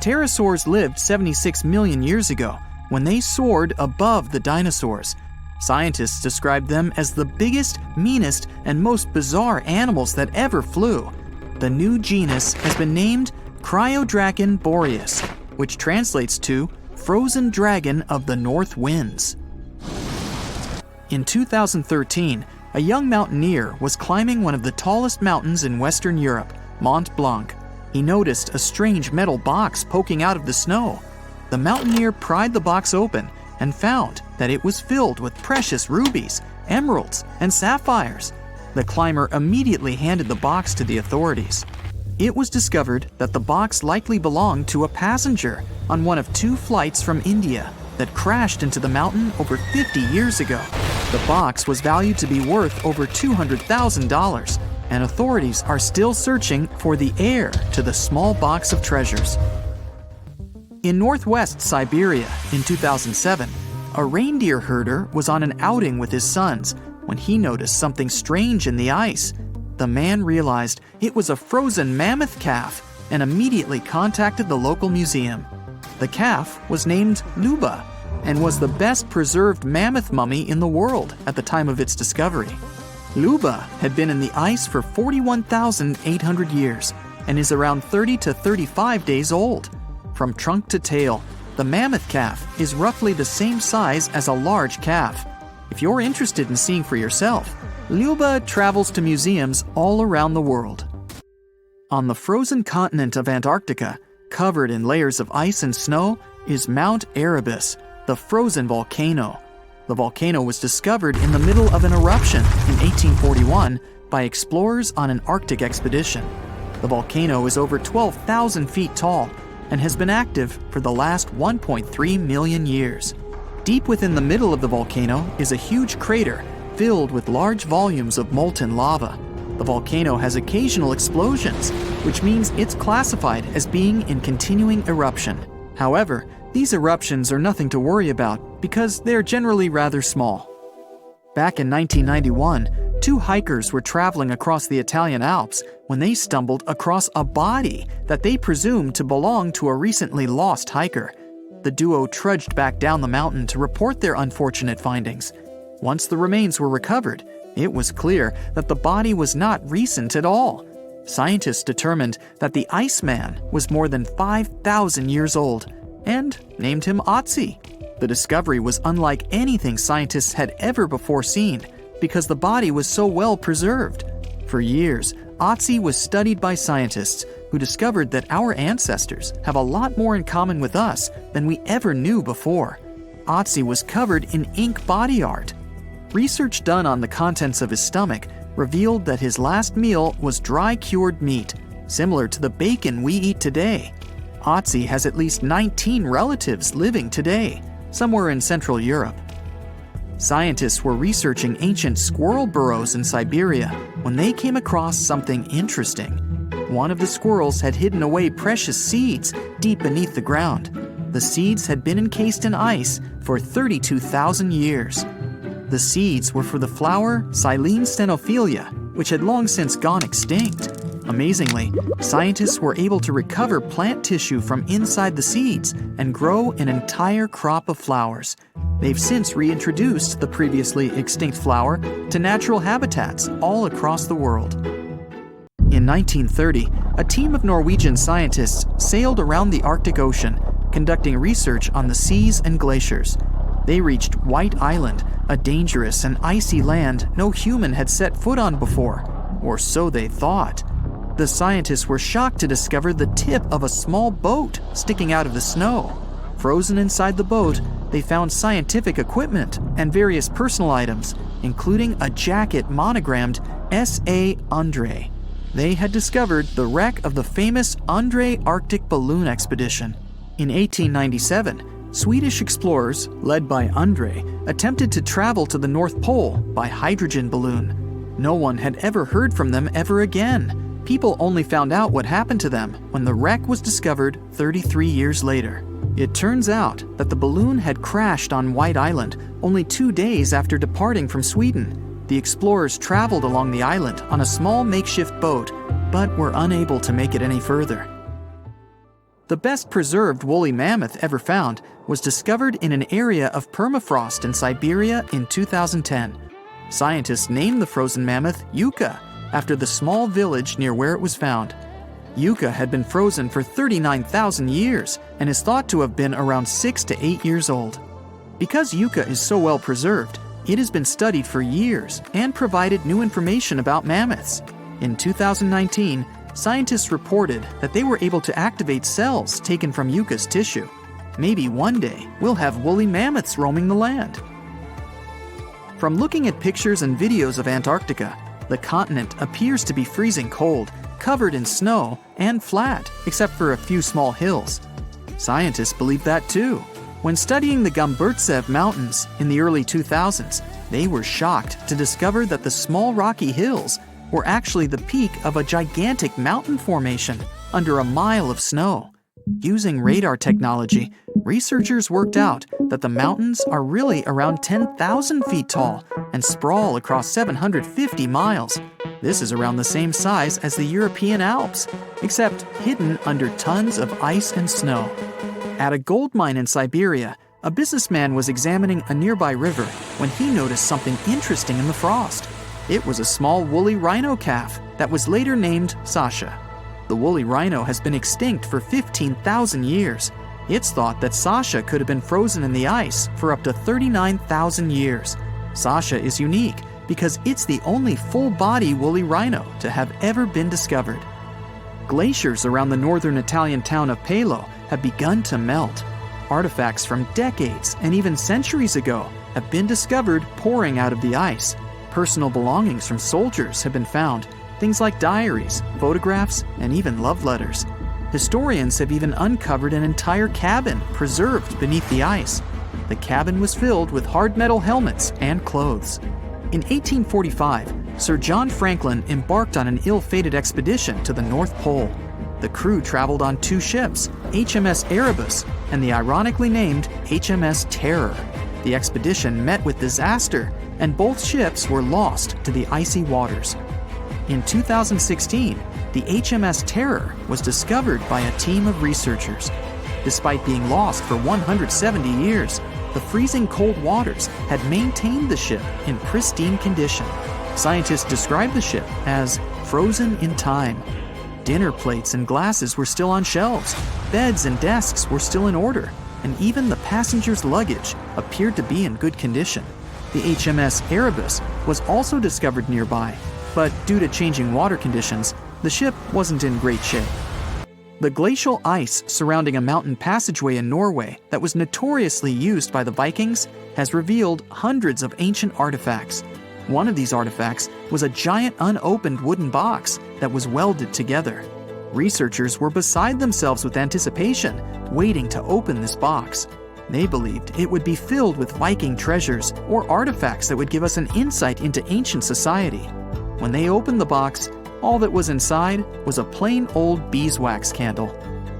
Pterosaurs lived 76 million years ago when they soared above the dinosaurs. Scientists described them as the biggest, meanest, and most bizarre animals that ever flew. The new genus has been named Cryodragon boreas, which translates to frozen dragon of the north winds. In 2013, a young mountaineer was climbing one of the tallest mountains in Western Europe, Mont Blanc. He noticed a strange metal box poking out of the snow. The mountaineer pried the box open and found that it was filled with precious rubies, emeralds, and sapphires. The climber immediately handed the box to the authorities. It was discovered that the box likely belonged to a passenger on one of 2 flights from India that crashed into the mountain over 50 years ago. The box was valued to be worth over $200,000, and authorities are still searching for the heir to the small box of treasures. In northwest Siberia in 2007, a reindeer herder was on an outing with his sons when he noticed something strange in the ice. The man realized it was a frozen mammoth calf and immediately contacted the local museum. The calf was named Luba and was the best preserved mammoth mummy in the world at the time of its discovery. Luba had been in the ice for 41,800 years and is around 30 to 35 days old. From trunk to tail, the mammoth calf is roughly the same size as a large calf. If you're interested in seeing for yourself, Luba travels to museums all around the world. On the frozen continent of Antarctica, covered in layers of ice and snow, is Mount Erebus, the frozen volcano. The volcano was discovered in the middle of an eruption in 1841 by explorers on an Arctic expedition. The volcano is over 12,000 feet tall and has been active for the last 1.3 million years. Deep within the middle of the volcano is a huge crater filled with large volumes of molten lava. The volcano has occasional explosions, which means it's classified as being in continuing eruption. However, these eruptions are nothing to worry about because they're generally rather small. Back in 1991, 2 hikers were traveling across the Italian Alps when they stumbled across a body that they presumed to belong to a recently lost hiker. The duo trudged back down the mountain to report their unfortunate findings. Once the remains were recovered, it was clear that the body was not recent at all. Scientists determined that the Iceman was more than 5,000 years old and named him Otzi. The discovery was unlike anything scientists had ever before seen because the body was so well preserved. For years, Otzi was studied by scientists who discovered that our ancestors have a lot more in common with us than we ever knew before. Otzi was covered in ink body art. Research done on the contents of his stomach revealed that his last meal was dry-cured meat, similar to the bacon we eat today. Otzi has at least 19 relatives living today, somewhere in Central Europe. Scientists were researching ancient squirrel burrows in Siberia when they came across something interesting. One of the squirrels had hidden away precious seeds deep beneath the ground. The seeds had been encased in ice for 32,000 years. The seeds were for the flower Silene stenophilia, which had long since gone extinct. Amazingly, scientists were able to recover plant tissue from inside the seeds and grow an entire crop of flowers. They've since reintroduced the previously extinct flower to natural habitats all across the world. In 1930, a team of Norwegian scientists sailed around the Arctic Ocean, conducting research on the seas and glaciers. They reached White Island, a dangerous and icy land no human had set foot on before, or so they thought. The scientists were shocked to discover the tip of a small boat sticking out of the snow. Frozen inside the boat, they found scientific equipment and various personal items, including a jacket monogrammed S.A. Andre. They had discovered the wreck of the famous Andre Arctic balloon expedition. In 1897, Swedish explorers, led by Andre, attempted to travel to the North Pole by hydrogen balloon. No one had ever heard from them ever again. People only found out what happened to them when the wreck was discovered 33 years later. It turns out that the balloon had crashed on White Island only 2 days after departing from Sweden. The explorers traveled along the island on a small makeshift boat, but were unable to make it any further. The best preserved woolly mammoth ever found was discovered in an area of permafrost in Siberia in 2010. Scientists named the frozen mammoth Yucca, after the small village near where it was found. Yucca had been frozen for 39,000 years and is thought to have been around 6 to 8 years old. Because Yucca is so well preserved, it has been studied for years and provided new information about mammoths. In 2019, scientists reported that they were able to activate cells taken from Yucca's tissue. Maybe one day we'll have woolly mammoths roaming the land. From looking at pictures and videos of Antarctica, the continent appears to be freezing cold, covered in snow, and flat, except for a few small hills. Scientists believe that too. When studying the Gomburtsev Mountains in the early 2000s, they were shocked to discover that the small rocky hills were actually the peak of a gigantic mountain formation under a mile of snow. Using radar technology, researchers worked out that the mountains are really around 10,000 feet tall and sprawl across 750 miles. This is around the same size as the European Alps, except hidden under tons of ice and snow. At a gold mine in Siberia, a businessman was examining a nearby river when he noticed something interesting in the frost. It was a small woolly rhino calf that was later named Sasha. The woolly rhino has been extinct for 15,000 years. It's thought that Sasha could have been frozen in the ice for up to 39,000 years. Sasha is unique because it's the only full-body woolly rhino to have ever been discovered. Glaciers around the northern Italian town of Pelo have begun to melt. Artifacts from decades and even centuries ago have been discovered pouring out of the ice. Personal belongings from soldiers have been found, things like diaries, photographs, and even love letters. Historians have even uncovered an entire cabin preserved beneath the ice. The cabin was filled with hard metal helmets and clothes. In 1845, Sir John Franklin embarked on an ill-fated expedition to the North Pole. The crew traveled on 2 ships, HMS Erebus and the ironically named HMS Terror. The expedition met with disaster, and both ships were lost to the icy waters. In 2016, the HMS Terror was discovered by a team of researchers. Despite being lost for 170 years, the freezing cold waters had maintained the ship in pristine condition. Scientists describe the ship as frozen in time. Dinner plates and glasses were still on shelves, beds and desks were still in order, and even the passengers' luggage appeared to be in good condition. The HMS Erebus was also discovered nearby, but due to changing water conditions, the ship wasn't in great shape. The glacial ice surrounding a mountain passageway in Norway that was notoriously used by the Vikings has revealed hundreds of ancient artifacts. One of these artifacts was a giant unopened wooden box that was welded together. Researchers were beside themselves with anticipation, waiting to open this box. They believed it would be filled with Viking treasures or artifacts that would give us an insight into ancient society. When they opened the box, all that was inside was a plain old beeswax candle.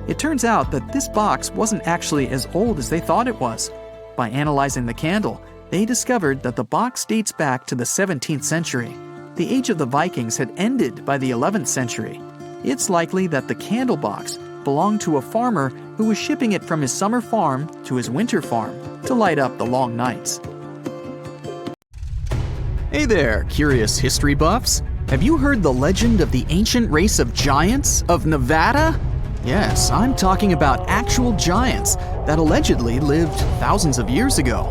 It turns out that this box wasn't actually as old as they thought it was. By analyzing the candle, they discovered that the box dates back to the 17th century. The age of the Vikings had ended by the 11th century. It's likely that the candle box belonged to a farmer who was shipping it from his summer farm to his winter farm to light up the long nights. Hey there, curious history buffs! Have you heard the legend of the ancient race of giants of Nevada? Yes, I'm talking about actual giants that allegedly lived thousands of years ago.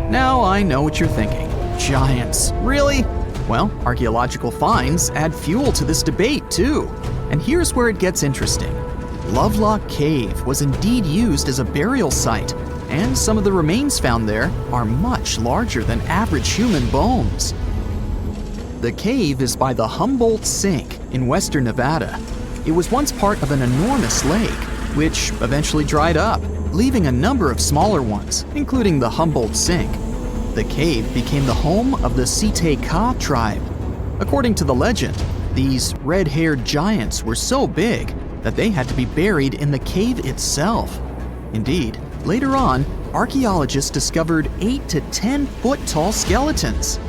Now I know what you're thinking. Giants, really? Well, archaeological finds add fuel to this debate too. And here's where it gets interesting. Lovelock Cave was indeed used as a burial site, and some of the remains found there are much larger than average human bones. The cave is by the Humboldt Sink in western Nevada. It was once part of an enormous lake, which eventually dried up, leaving a number of smaller ones, including the Humboldt Sink. The cave became the home of the Site-Ka tribe. According to the legend, these red-haired giants were so big that they had to be buried in the cave itself. Indeed, later on, archaeologists discovered 8 to 10 foot tall skeletons.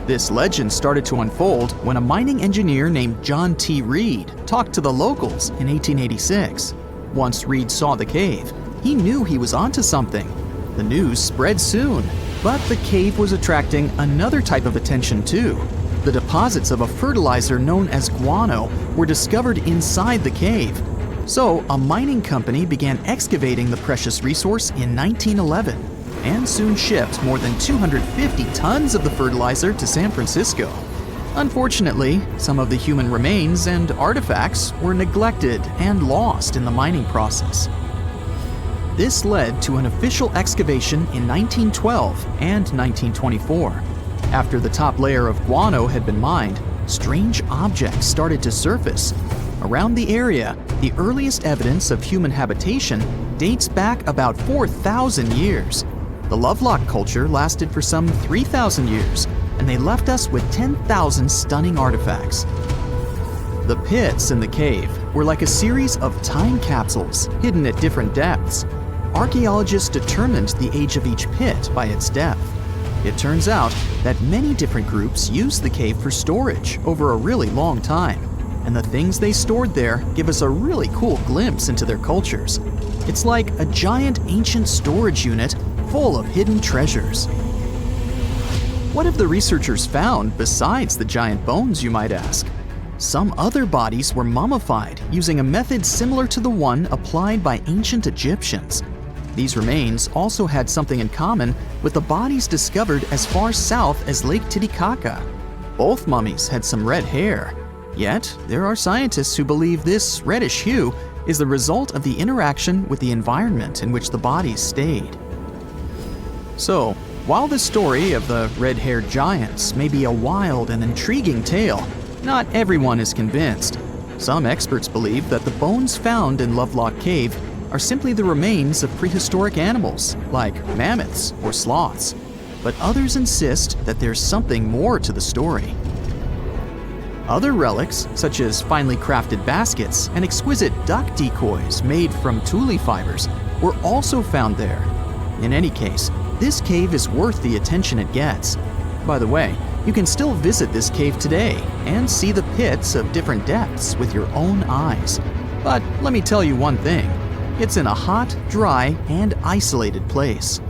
This legend started to unfold when a mining engineer named John T. Reed talked to the locals in 1886. Once Reed saw the cave, he knew he was onto something. The news spread soon, but the cave was attracting another type of attention too. The deposits of a fertilizer known as guano were discovered inside the cave. So a mining company began excavating the precious resource in 1911 and soon shipped more than 250 tons of the fertilizer to San Francisco. Unfortunately, some of the human remains and artifacts were neglected and lost in the mining process. This led to an official excavation in 1912 and 1924. After the top layer of guano had been mined, strange objects started to surface. Around the area, the earliest evidence of human habitation dates back about 4,000 years. The Lovelock culture lasted for some 3,000 years, and they left us with 10,000 stunning artifacts. The pits in the cave were like a series of time capsules hidden at different depths. Archaeologists determined the age of each pit by its depth. It turns out that many different groups used the cave for storage over a really long time, and the things they stored there give us a really cool glimpse into their cultures. It's like a giant ancient storage unit full of hidden treasures. What have the researchers found besides the giant bones, you might ask? Some other bodies were mummified using a method similar to the one applied by ancient Egyptians. These remains also had something in common with the bodies discovered as far south as Lake Titicaca. Both mummies had some red hair. Yet, there are scientists who believe this reddish hue is the result of the interaction with the environment in which the bodies stayed. So, while the story of the red-haired giants may be a wild and intriguing tale, not everyone is convinced. Some experts believe that the bones found in Lovelock Cave are simply the remains of prehistoric animals, like mammoths or sloths. But others insist that there's something more to the story. Other relics, such as finely crafted baskets and exquisite duck decoys made from tule fibers, were also found there. In any case, this cave is worth the attention it gets. By the way, you can still visit this cave today and see the pits of different depths with your own eyes. But let me tell you one thing. It's in a hot, dry, and isolated place.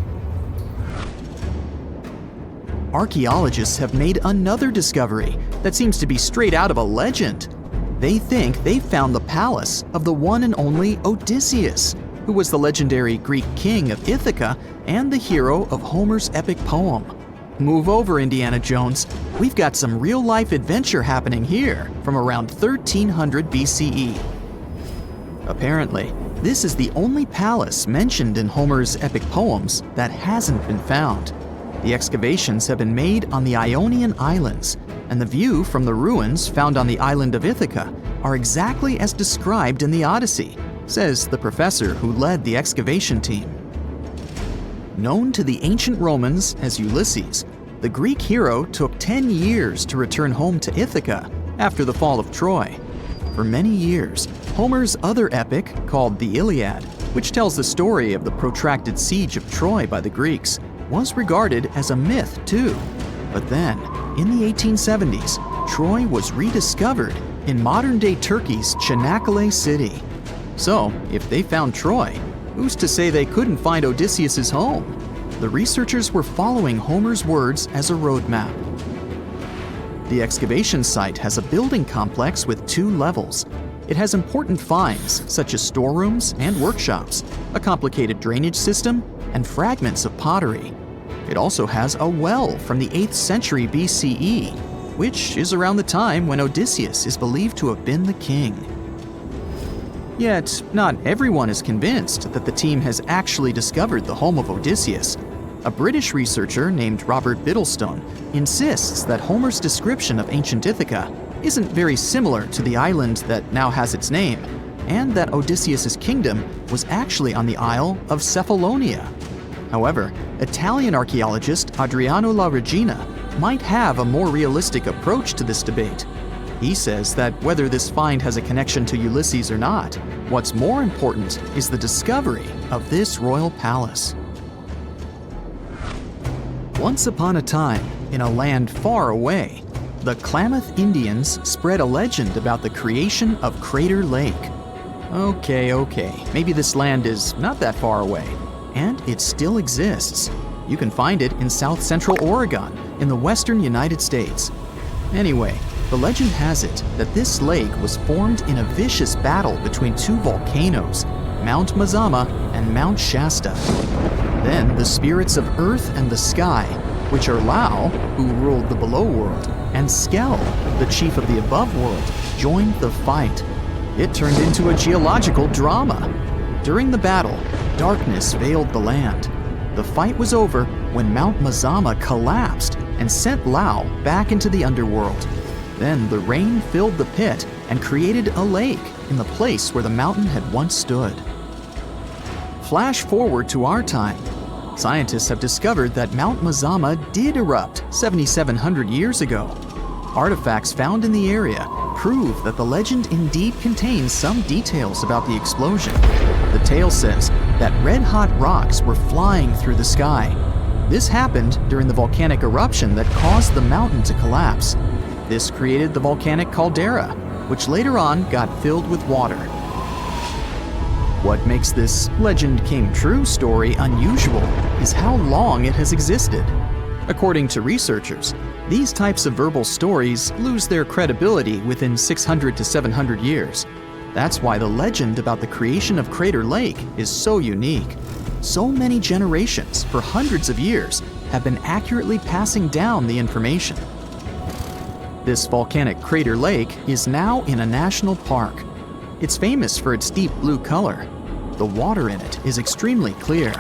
Archaeologists have made another discovery that seems to be straight out of a legend. They think they found the palace of the one and only Odysseus, who was the legendary Greek king of Ithaca and the hero of Homer's epic poem. Move over, Indiana Jones. We've got some real-life adventure happening here from around 1300 BCE. Apparently, this is the only palace mentioned in Homer's epic poems that hasn't been found. The excavations have been made on the Ionian Islands, and the view from the ruins found on the island of Ithaca are exactly as described in the Odyssey, says the professor who led the excavation team. Known to the ancient Romans as Ulysses, the Greek hero took 10 years to return home to Ithaca after the fall of Troy. For many years, Homer's other epic, called the Iliad, which tells the story of the protracted siege of Troy by the Greeks, was regarded as a myth too. But then, in the 1870s, Troy was rediscovered in modern-day Turkey's Çanakkale city. So, if they found Troy, who's to say they couldn't find Odysseus's home? The researchers were following Homer's words as a roadmap. The excavation site has a building complex with 2 levels. It has important finds, such as storerooms and workshops, a complicated drainage system, and fragments of pottery. It also has a well from the 8th century BCE, which is around the time when Odysseus is believed to have been the king. Yet, not everyone is convinced that the team has actually discovered the home of Odysseus. A British researcher named Robert Biddlestone insists that Homer's description of ancient Ithaca isn't very similar to the island that now has its name, and that Odysseus's kingdom was actually on the Isle of Cephalonia. However, Italian archaeologist Adriano La Regina might have a more realistic approach to this debate. He says that whether this find has a connection to Ulysses or not, what's more important is the discovery of this royal palace. Once upon a time, in a land far away, the Klamath Indians spread a legend about the creation of Crater Lake. Okay, maybe this land is not that far away, and it still exists. You can find it in south central Oregon, in the western United States. Anyway, the legend has it that this lake was formed in a vicious battle between 2 volcanoes, Mount Mazama and Mount Shasta. Then the spirits of Earth and the Sky, which are Lao, who ruled the below world, and Skel, the chief of the above world, joined the fight. It turned into a geological drama. During the battle, darkness veiled the land. The fight was over when Mount Mazama collapsed and sent Lao back into the underworld. Then the rain filled the pit and created a lake in the place where the mountain had once stood. Flash forward to our time. Scientists have discovered that Mount Mazama did erupt 7,700 years ago. Artifacts found in the area prove that the legend indeed contains some details about the explosion. The tale says that red-hot rocks were flying through the sky. This happened during the volcanic eruption that caused the mountain to collapse. This created the volcanic caldera, which later on got filled with water. What makes this legend came true story unusual is how long it has existed. According to researchers, these types of verbal stories lose their credibility within 600 to 700 years. That's why the legend about the creation of Crater Lake is so unique. So many generations, for hundreds of years, have been accurately passing down the information. This volcanic crater lake is now in a national park. It's famous for its deep blue color. The water in it is extremely clear.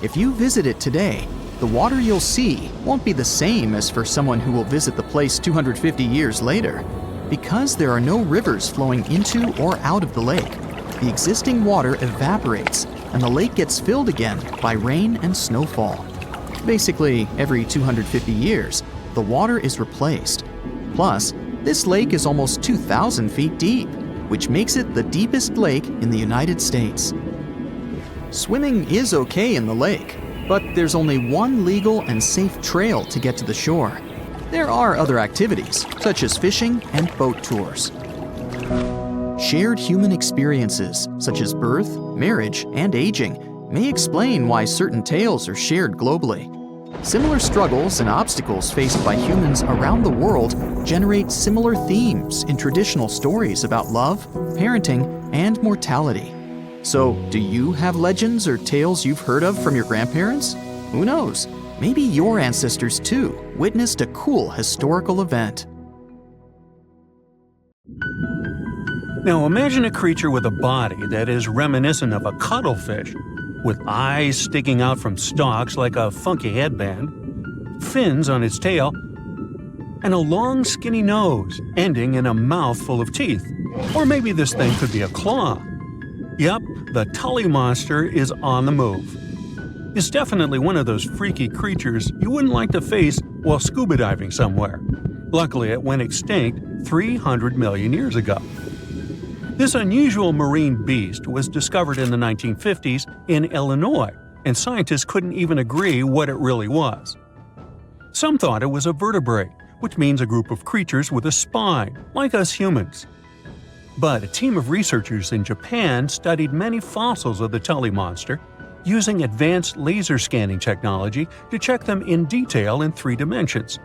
If you visit it today, the water you'll see won't be the same as for someone who will visit the place 250 years later. Because there are no rivers flowing into or out of the lake, the existing water evaporates and the lake gets filled again by rain and snowfall. Basically, every 250 years, the water is replaced. Plus, this lake is almost 2,000 feet deep, which makes it the deepest lake in the United States. Swimming is okay in the lake, but there's only one legal and safe trail to get to the shore. There are other activities, such as fishing and boat tours. Shared human experiences, such as birth, marriage, and aging, may explain why certain tales are shared globally. Similar struggles and obstacles faced by humans around the world generate similar themes in traditional stories about love, parenting, and mortality. So, do you have legends or tales you've heard of from your grandparents? Who knows? Maybe your ancestors too witnessed a cool historical event. Now imagine a creature with a body that is reminiscent of a cuttlefish, with eyes sticking out from stalks like a funky headband, fins on its tail, and a long skinny nose ending in a mouth full of teeth. Or maybe this thing could be a claw. Yep, the Tully monster is on the move. It's definitely one of those freaky creatures you wouldn't like to face while scuba diving somewhere. Luckily, it went extinct 300 million years ago. This unusual marine beast was discovered in the 1950s in Illinois, and scientists couldn't even agree what it really was. Some thought it was a vertebrate, which means a group of creatures with a spine, like us humans. But a team of researchers in Japan studied many fossils of the Tully monster, using advanced laser scanning technology to check them in detail in 3 dimensions.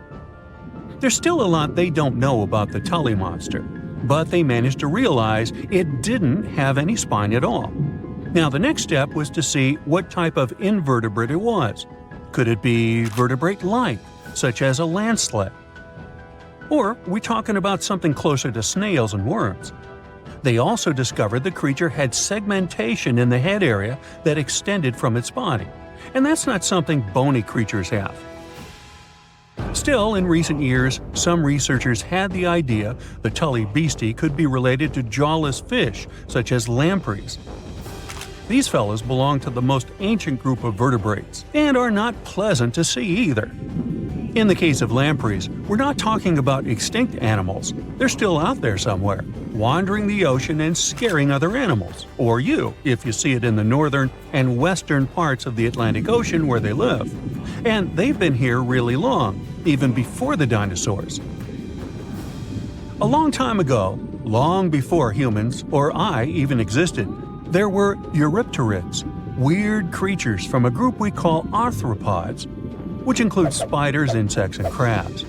There's still a lot they don't know about the Tully monster, but they managed to realize it didn't have any spine at all. Now the next step was to see what type of invertebrate it was. Could it be vertebrate-like, such as a land sled? Or are we talking about something closer to snails and worms? They also discovered the creature had segmentation in the head area that extended from its body, and that's not something bony creatures have. Still, in recent years, some researchers had the idea the Tully beastie could be related to jawless fish, such as lampreys. These fellows belong to the most ancient group of vertebrates, and are not pleasant to see either. In the case of lampreys, we're not talking about extinct animals. They're still out there somewhere, wandering the ocean and scaring other animals, or you, if you see it in the northern and western parts of the Atlantic Ocean where they live. And they've been here really long, even before the dinosaurs. A long time ago, long before humans or I even existed, there were eurypterids, weird creatures from a group we call arthropods, which includes spiders, insects, and crabs.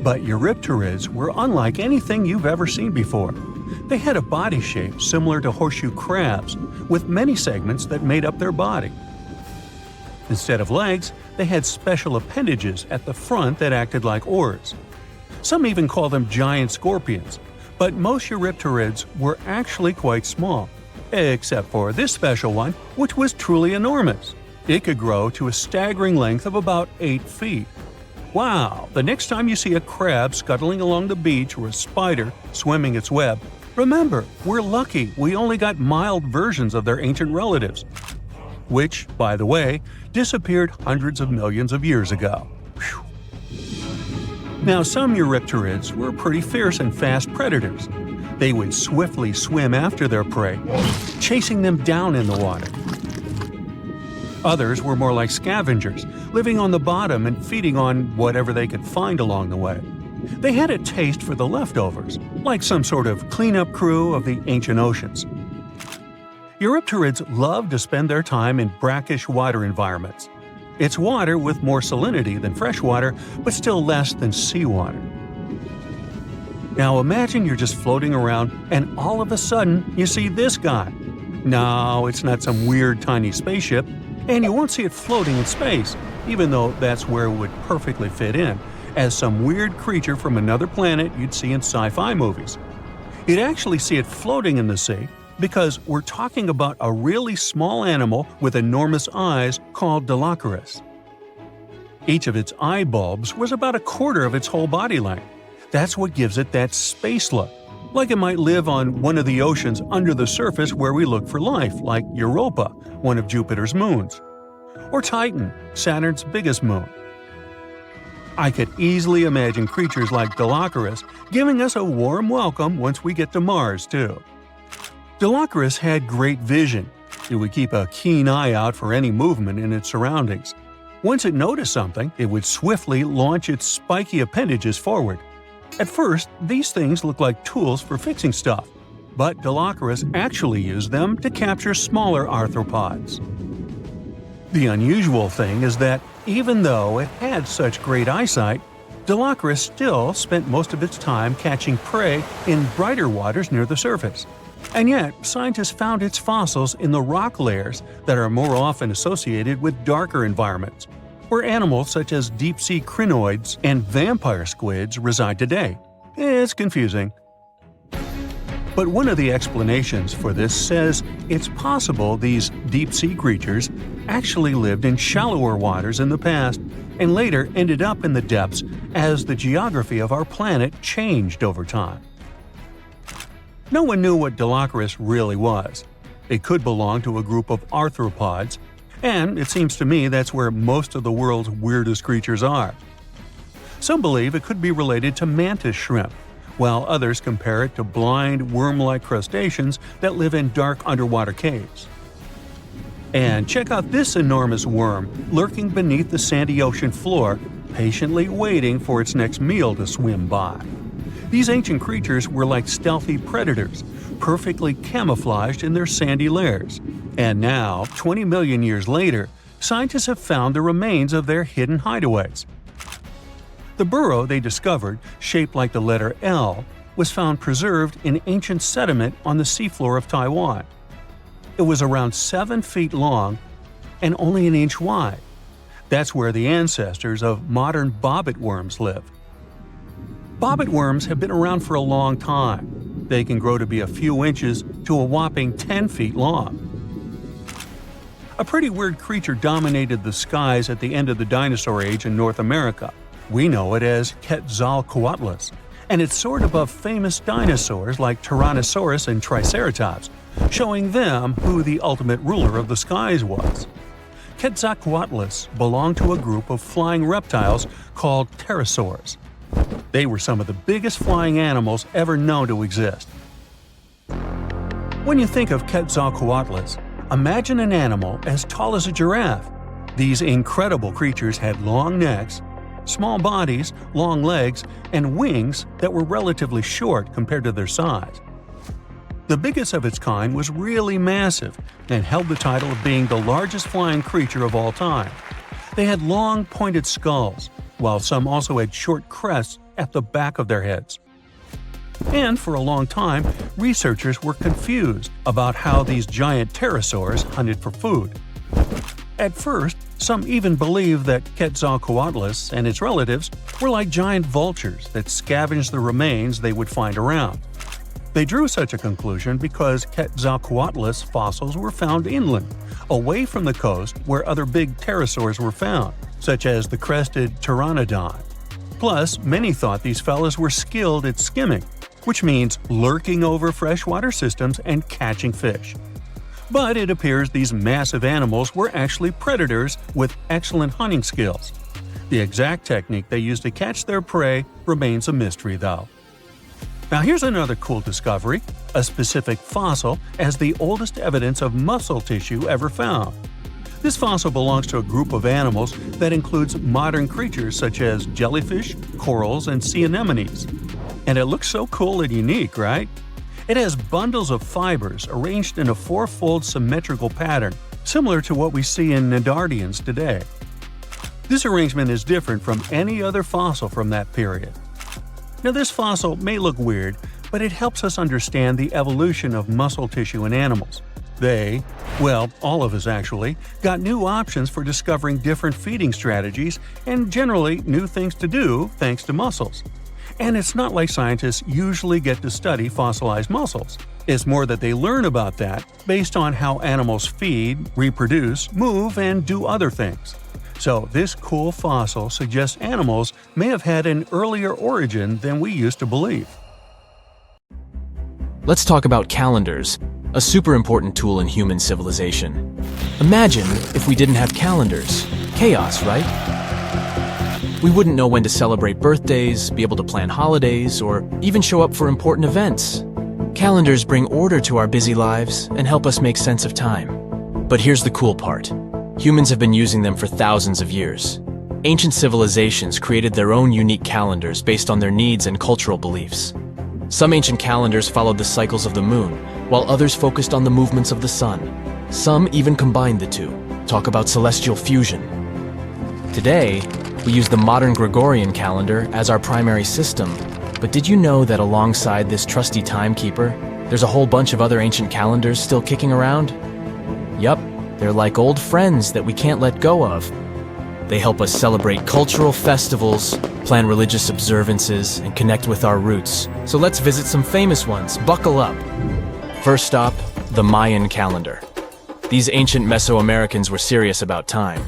But eurypterids were unlike anything you've ever seen before. They had a body shape similar to horseshoe crabs, with many segments that made up their body. Instead of legs, they had special appendages at the front that acted like oars. Some even call them giant scorpions, but most eurypterids were actually quite small, except for this special one, which was truly enormous. It could grow to a staggering length of about 8 feet. Wow! The next time you see a crab scuttling along the beach or a spider swimming its web, remember, we're lucky we only got mild versions of their ancient relatives, which, by the way, disappeared hundreds of millions of years ago. Whew. Now, some eurypterids were pretty fierce and fast predators. They would swiftly swim after their prey, chasing them down in the water. Others were more like scavengers, living on the bottom and feeding on whatever they could find along the way. They had a taste for the leftovers, like some sort of cleanup crew of the ancient oceans. Eurypterids loved to spend their time in brackish water environments. It's water with more salinity than fresh water, but still less than seawater. Now imagine you're just floating around and all of a sudden you see this guy. No, it's not some weird tiny spaceship, and you won't see it floating in space, even though that's where it would perfectly fit in, as some weird creature from another planet you'd see in sci-fi movies. You'd actually see it floating in the sea because we're talking about a really small animal with enormous eyes called Dilophosaurus. Each of its eye bulbs was about a quarter of its whole body length. That's what gives it that space look, like it might live on one of the oceans under the surface where we look for life, like Europa, one of Jupiter's moons, or Titan, Saturn's biggest moon. I could easily imagine creatures like Dilophosaurus giving us a warm welcome once we get to Mars, too. Dilophosaurus had great vision. It would keep a keen eye out for any movement in its surroundings. Once it noticed something, it would swiftly launch its spiky appendages forward. At first, these things looked like tools for fixing stuff, but Dilophosaurus actually used them to capture smaller arthropods. The unusual thing is that even though it had such great eyesight, Dilocris still spent most of its time catching prey in brighter waters near the surface. And yet, scientists found its fossils in the rock layers that are more often associated with darker environments, where animals such as deep-sea crinoids and vampire squids reside today. It's confusing. But one of the explanations for this says it's possible these deep-sea creatures actually lived in shallower waters in the past and later ended up in the depths as the geography of our planet changed over time. No one knew what Dilocris really was. It could belong to a group of arthropods, and it seems to me that's where most of the world's weirdest creatures are. Some believe it could be related to mantis shrimp, while others compare it to blind, worm-like crustaceans that live in dark underwater caves. And check out this enormous worm lurking beneath the sandy ocean floor, patiently waiting for its next meal to swim by. These ancient creatures were like stealthy predators, perfectly camouflaged in their sandy lairs. And now, 20 million years later, scientists have found the remains of their hidden hideaways. The burrow they discovered, shaped like the letter L, was found preserved in ancient sediment on the seafloor of Taiwan. It was around 7 feet long and only an inch wide. That's where the ancestors of modern bobbit worms live. Bobbit worms have been around for a long time. They can grow to be a few inches to a whopping 10 feet long. A pretty weird creature dominated the skies at the end of the dinosaur age in North America. We know it as Quetzalcoatlus, and it soared above famous dinosaurs like Tyrannosaurus and Triceratops, showing them who the ultimate ruler of the skies was. Quetzalcoatlus belonged to a group of flying reptiles called pterosaurs. They were some of the biggest flying animals ever known to exist. When you think of Quetzalcoatlus, imagine an animal as tall as a giraffe. These incredible creatures had long necks, small bodies, long legs, and wings that were relatively short compared to their size. The biggest of its kind was really massive and held the title of being the largest flying creature of all time. They had long, pointed skulls, while some also had short crests at the back of their heads. And for a long time, researchers were confused about how these giant pterosaurs hunted for food. At first, some even believed that Quetzalcoatlus and its relatives were like giant vultures that scavenged the remains they would find around. They drew such a conclusion because Quetzalcoatlus fossils were found inland, away from the coast where other big pterosaurs were found, such as the crested pteranodon. Plus, many thought these fellas were skilled at skimming, which means lurking over freshwater systems and catching fish. But it appears these massive animals were actually predators with excellent hunting skills. The exact technique they used to catch their prey remains a mystery, though. Now here's another cool discovery, a specific fossil as the oldest evidence of muscle tissue ever found. This fossil belongs to a group of animals that includes modern creatures such as jellyfish, corals, and sea anemones. And it looks so cool and unique, right? It has bundles of fibers arranged in a four-fold symmetrical pattern, similar to what we see in Nedardians today. This arrangement is different from any other fossil from that period. Now, this fossil may look weird, but it helps us understand the evolution of muscle tissue in animals. They, well, all of us actually, got new options for discovering different feeding strategies and generally new things to do thanks to muscles. And it's not like scientists usually get to study fossilized muscles. It's more that they learn about that based on how animals feed, reproduce, move, and do other things. So this cool fossil suggests animals may have had an earlier origin than we used to believe. Let's talk about calendars, a super important tool in human civilization. Imagine if we didn't have calendars. Chaos, right? We wouldn't know when to celebrate birthdays, be able to plan holidays, or even show up for important events. Calendars bring order to our busy lives and help us make sense of time. But here's the cool part. Humans have been using them for thousands of years. Ancient civilizations created their own unique calendars based on their needs and cultural beliefs. Some ancient calendars followed the cycles of the moon, while others focused on the movements of the sun. Some even combined the two, talk about celestial fusion. Today, We use the modern Gregorian calendar as our primary system. But did you know that alongside this trusty timekeeper, there's a whole bunch of other ancient calendars still kicking around? Yup, they're like old friends that we can't let go of. They help us celebrate cultural festivals, plan religious observances, and connect with our roots. So let's visit some famous ones. Buckle up. First stop, the Mayan calendar. These ancient Mesoamericans were serious about time.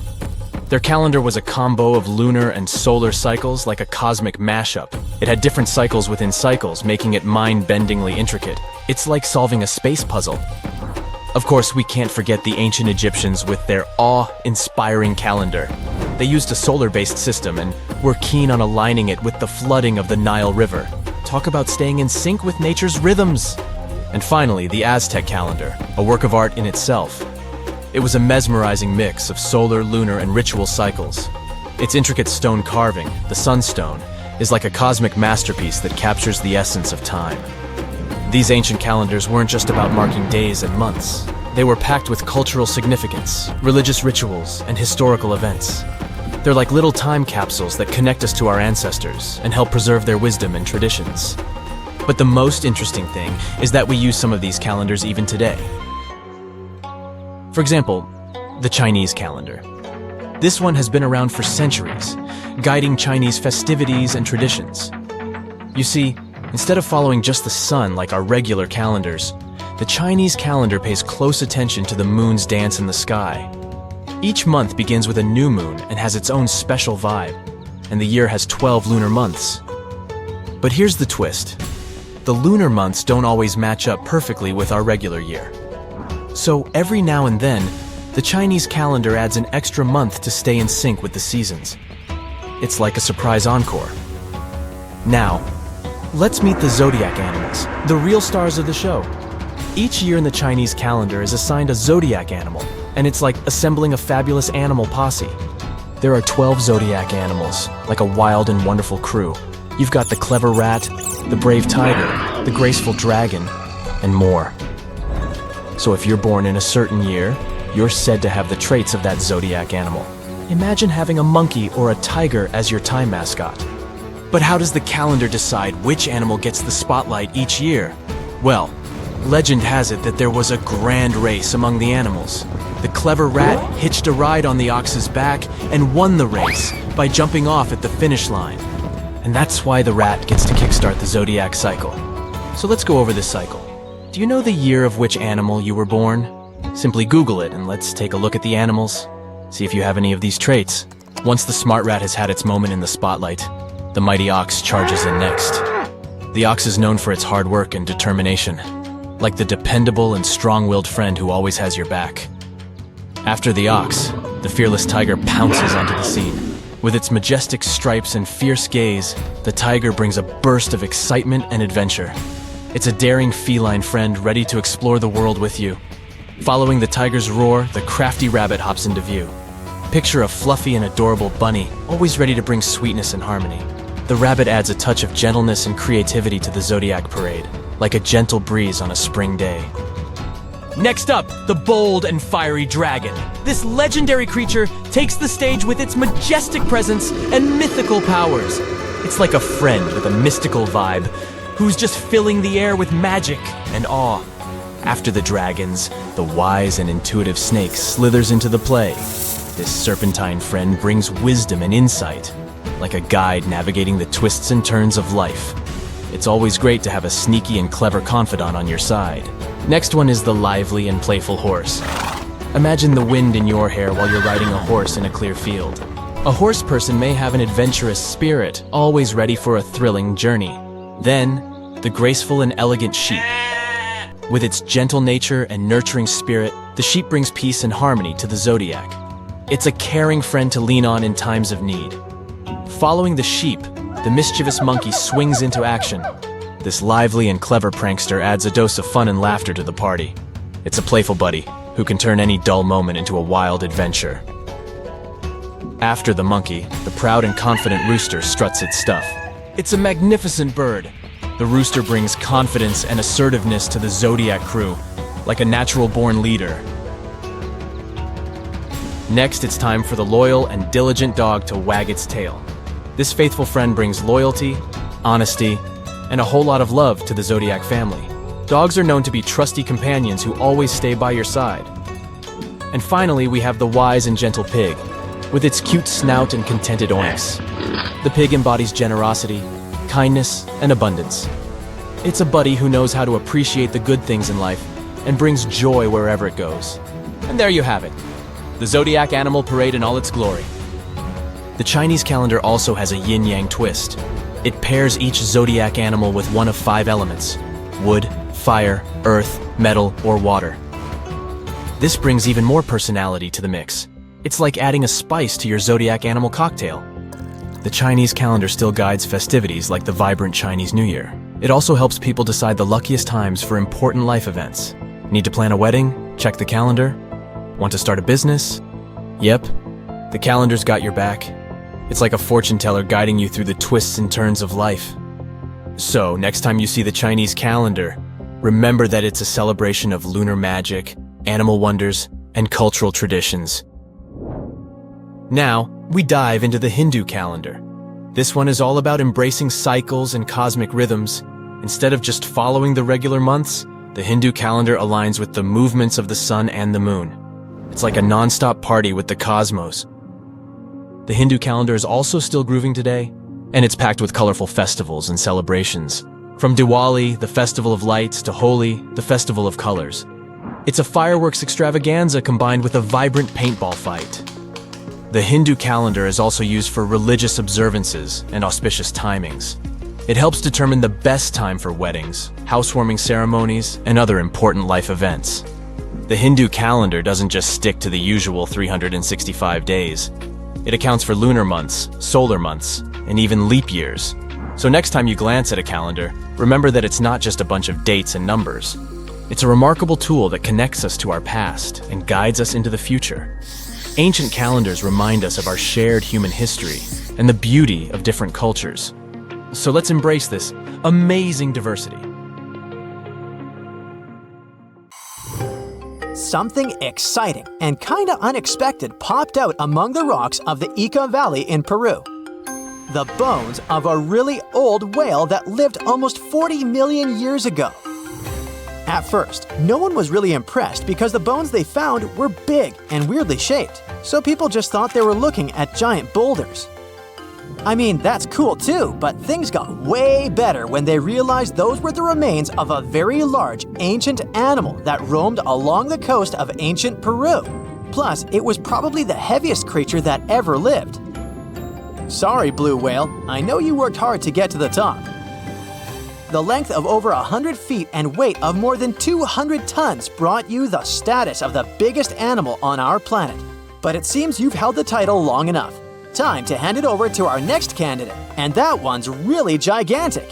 Their calendar was a combo of lunar and solar cycles, like a cosmic mashup. It had different cycles within cycles, making it mind-bendingly intricate. It's like solving a space puzzle. Of course, we can't forget the ancient Egyptians with their awe-inspiring calendar. They used a solar-based system and were keen on aligning it with the flooding of the Nile River. Talk about staying in sync with nature's rhythms. And finally, the Aztec calendar, a work of art in itself. It was a mesmerizing mix of solar, lunar, and ritual cycles. Its intricate stone carving, the sunstone, is like a cosmic masterpiece that captures the essence of time. These ancient calendars weren't just about marking days and months. They were packed with cultural significance, religious rituals, and historical events. They're like little time capsules that connect us to our ancestors and help preserve their wisdom and traditions. But the most interesting thing is that we use some of these calendars even today. For example, the Chinese calendar. This one has been around for centuries, guiding Chinese festivities and traditions. You see, instead of following just the sun like our regular calendars, the Chinese calendar pays close attention to the moon's dance in the sky. Each month begins with a new moon and has its own special vibe, and the year has 12 lunar months. But here's the twist. The lunar months don't always match up perfectly with our regular year. So every now and then, the Chinese calendar adds an extra month to stay in sync with the seasons. It's like a surprise encore. Now, let's meet the zodiac animals, the real stars of the show. Each year in the Chinese calendar is assigned a zodiac animal, and it's like assembling a fabulous animal posse. There are 12 zodiac animals, like a wild and wonderful crew. You've got the clever rat, the brave tiger, the graceful dragon, and more. So if you're born in a certain year, you're said to have the traits of that zodiac animal. Imagine having a monkey or a tiger as your time mascot. But how does the calendar decide which animal gets the spotlight each year? Well, legend has it that there was a grand race among the animals. The clever rat hitched a ride on the ox's back and won the race by jumping off at the finish line. And that's why the rat gets to kickstart the zodiac cycle. So let's go over this cycle. Do you know the year of which animal you were born? Simply Google it and let's take a look at the animals. See if you have any of these traits. Once the smart rat has had its moment in the spotlight, the mighty ox charges in next. The ox is known for its hard work and determination, like the dependable and strong-willed friend who always has your back. After the ox, the fearless tiger pounces onto the scene. With its majestic stripes and fierce gaze, the tiger brings a burst of excitement and adventure. It's a daring feline friend ready to explore the world with you. Following the tiger's roar, the crafty rabbit hops into view. Picture a fluffy and adorable bunny, always ready to bring sweetness and harmony. The rabbit adds a touch of gentleness and creativity to the zodiac parade, like a gentle breeze on a spring day. Next up, the bold and fiery dragon. This legendary creature takes the stage with its majestic presence and mythical powers. It's like a friend with a mystical vibe, who's just filling the air with magic and awe. After the dragons, the wise and intuitive snake slithers into the play. This serpentine friend brings wisdom and insight, like a guide navigating the twists and turns of life. It's always great to have a sneaky and clever confidant on your side. Next one is the lively and playful horse. Imagine the wind in your hair while you're riding a horse in a clear field. A horse person may have an adventurous spirit, always ready for a thrilling journey. Then, the graceful and elegant sheep. With its gentle nature and nurturing spirit, the sheep brings peace and harmony to the zodiac. It's a caring friend to lean on in times of need. Following the sheep, the mischievous monkey swings into action. This lively and clever prankster adds a dose of fun and laughter to the party. It's a playful buddy who can turn any dull moment into a wild adventure. After the monkey, the proud and confident rooster struts its stuff. It's a magnificent bird. The rooster brings confidence and assertiveness to the zodiac crew, like a natural-born leader. Next, it's time for the loyal and diligent dog to wag its tail. This faithful friend brings loyalty, honesty, and a whole lot of love to the Zodiac family. Dogs are known to be trusty companions who always stay by your side. And finally, we have the wise and gentle pig, with its cute snout and contented oinks. The pig embodies generosity, kindness, and abundance. It's a buddy who knows how to appreciate the good things in life and brings joy wherever it goes. And there you have it, the Zodiac Animal Parade in all its glory. The Chinese calendar also has a yin-yang twist. It pairs each zodiac animal with one of 5 elements: wood, fire, earth, metal, or water. This brings even more personality to the mix. It's like adding a spice to your zodiac animal cocktail. The Chinese calendar still guides festivities like the vibrant Chinese New Year. It also helps people decide the luckiest times for important life events. Need to plan a wedding? Check the calendar. Want to start a business? Yep, the calendar's got your back. It's like a fortune teller guiding you through the twists and turns of life. So, next time you see the Chinese calendar, remember that it's a celebration of lunar magic, animal wonders, and cultural traditions. Now, we dive into the Hindu calendar. This one is all about embracing cycles and cosmic rhythms. Instead of just following the regular months, the Hindu calendar aligns with the movements of the sun and the moon. It's like a non-stop party with the cosmos. The Hindu calendar is also still grooving today, and it's packed with colorful festivals and celebrations. From Diwali, the Festival of Lights, to Holi, the Festival of Colors. It's a fireworks extravaganza combined with a vibrant paintball fight. The Hindu calendar is also used for religious observances and auspicious timings. It helps determine the best time for weddings, housewarming ceremonies, and other important life events. The Hindu calendar doesn't just stick to the usual 365 days. It accounts for lunar months, solar months, and even leap years. So next time you glance at a calendar, remember that it's not just a bunch of dates and numbers. It's a remarkable tool that connects us to our past and guides us into the future. Ancient calendars remind us of our shared human history and the beauty of different cultures. So let's embrace this amazing diversity. Something exciting and kinda unexpected popped out among the rocks of the Ica Valley in Peru. The bones of a really old whale that lived almost 40 million years ago. At first, no one was really impressed because the bones they found were big and weirdly shaped, so people just thought they were looking at giant boulders. I mean, that's cool too, but things got way better when they realized those were the remains of a very large ancient animal that roamed along the coast of ancient Peru. Plus, it was probably the heaviest creature that ever lived. Sorry, blue whale, I know you worked hard to get to the top. The length of over 100 feet and weight of more than 200 tons brought you the status of the biggest animal on our planet. But it seems you've held the title long enough. Time to hand it over to our next candidate, and that one's really gigantic.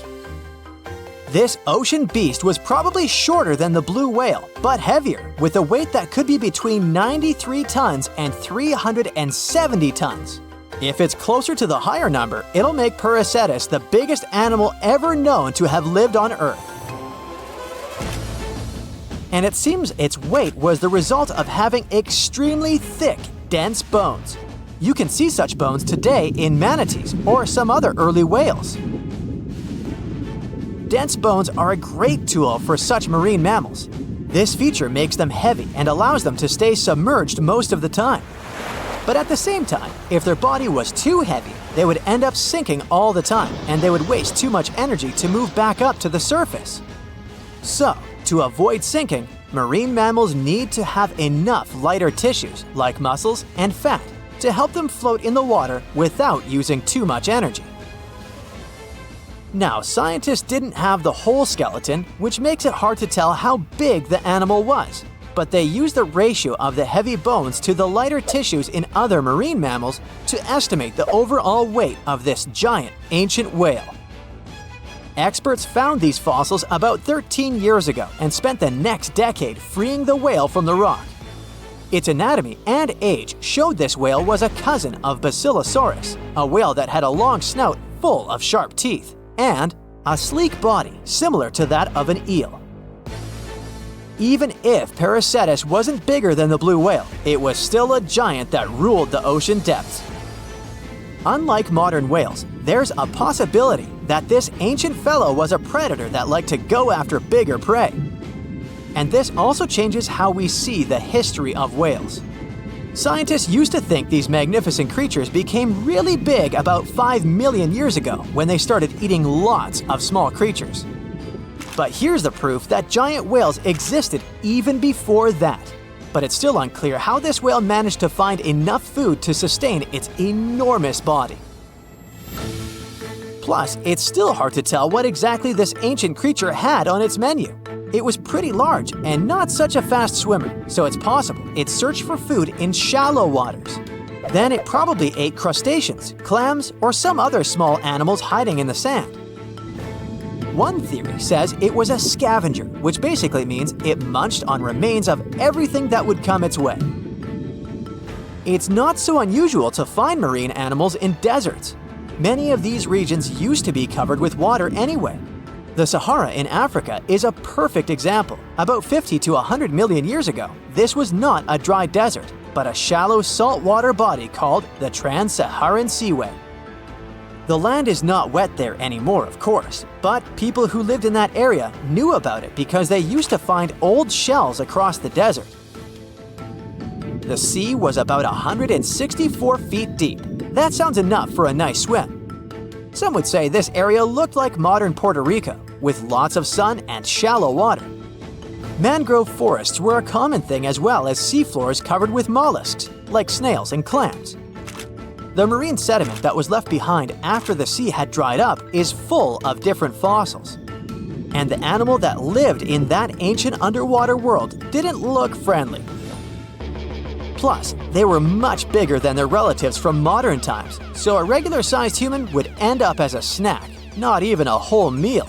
This ocean beast was probably shorter than the blue whale, but heavier, with a weight that could be between 93 tons and 370 tons. If it's closer to the higher number, it'll make Prehistoric the biggest animal ever known to have lived on Earth. And it seems its weight was the result of having extremely thick, dense bones. You can see such bones today in manatees or some other early whales. Dense bones are a great tool for such marine mammals. This feature makes them heavy and allows them to stay submerged most of the time. But at the same time, if their body was too heavy, they would end up sinking all the time, and they would waste too much energy to move back up to the surface. So, to avoid sinking, marine mammals need to have enough lighter tissues, like muscles and fat, to help them float in the water without using too much energy. Now, scientists didn't have the whole skeleton, which makes it hard to tell how big the animal was. But they used the ratio of the heavy bones to the lighter tissues in other marine mammals to estimate the overall weight of this giant ancient whale. Experts found these fossils about 13 years ago and spent the next decade freeing the whale from the rock. Its anatomy and age showed this whale was a cousin of Basilosaurus, a whale that had a long snout full of sharp teeth, and a sleek body similar to that of an eel. Even if Pericetus wasn't bigger than the blue whale, it was still a giant that ruled the ocean depths. Unlike modern whales, there's a possibility that this ancient fellow was a predator that liked to go after bigger prey. And this also changes how we see the history of whales. Scientists used to think these magnificent creatures became really big about 5 million years ago when they started eating lots of small creatures. But here's the proof that giant whales existed even before that. But it's still unclear how this whale managed to find enough food to sustain its enormous body. Plus, it's still hard to tell what exactly this ancient creature had on its menu. It was pretty large and not such a fast swimmer, so it's possible it searched for food in shallow waters. Then it probably ate crustaceans, clams, or some other small animals hiding in the sand. One theory says it was a scavenger, which basically means it munched on remains of everything that would come its way. It's not so unusual to find marine animals in deserts. Many of these regions used to be covered with water anyway. The Sahara in Africa is a perfect example. About 50 to 100 million years ago, this was not a dry desert, but a shallow saltwater body called the Trans-Saharan Seaway. The land is not wet there anymore, of course, but people who lived in that area knew about it because they used to find old shells across the desert. The sea was about 164 feet deep. That sounds enough for a nice swim. Some would say this area looked like modern Puerto Rico, with lots of sun and shallow water. Mangrove forests were a common thing as well as seafloors covered with mollusks, like snails and clams. The marine sediment that was left behind after the sea had dried up is full of different fossils. And the animal that lived in that ancient underwater world didn't look friendly. Plus, they were much bigger than their relatives from modern times, so a regular-sized human would end up as a snack, not even a whole meal.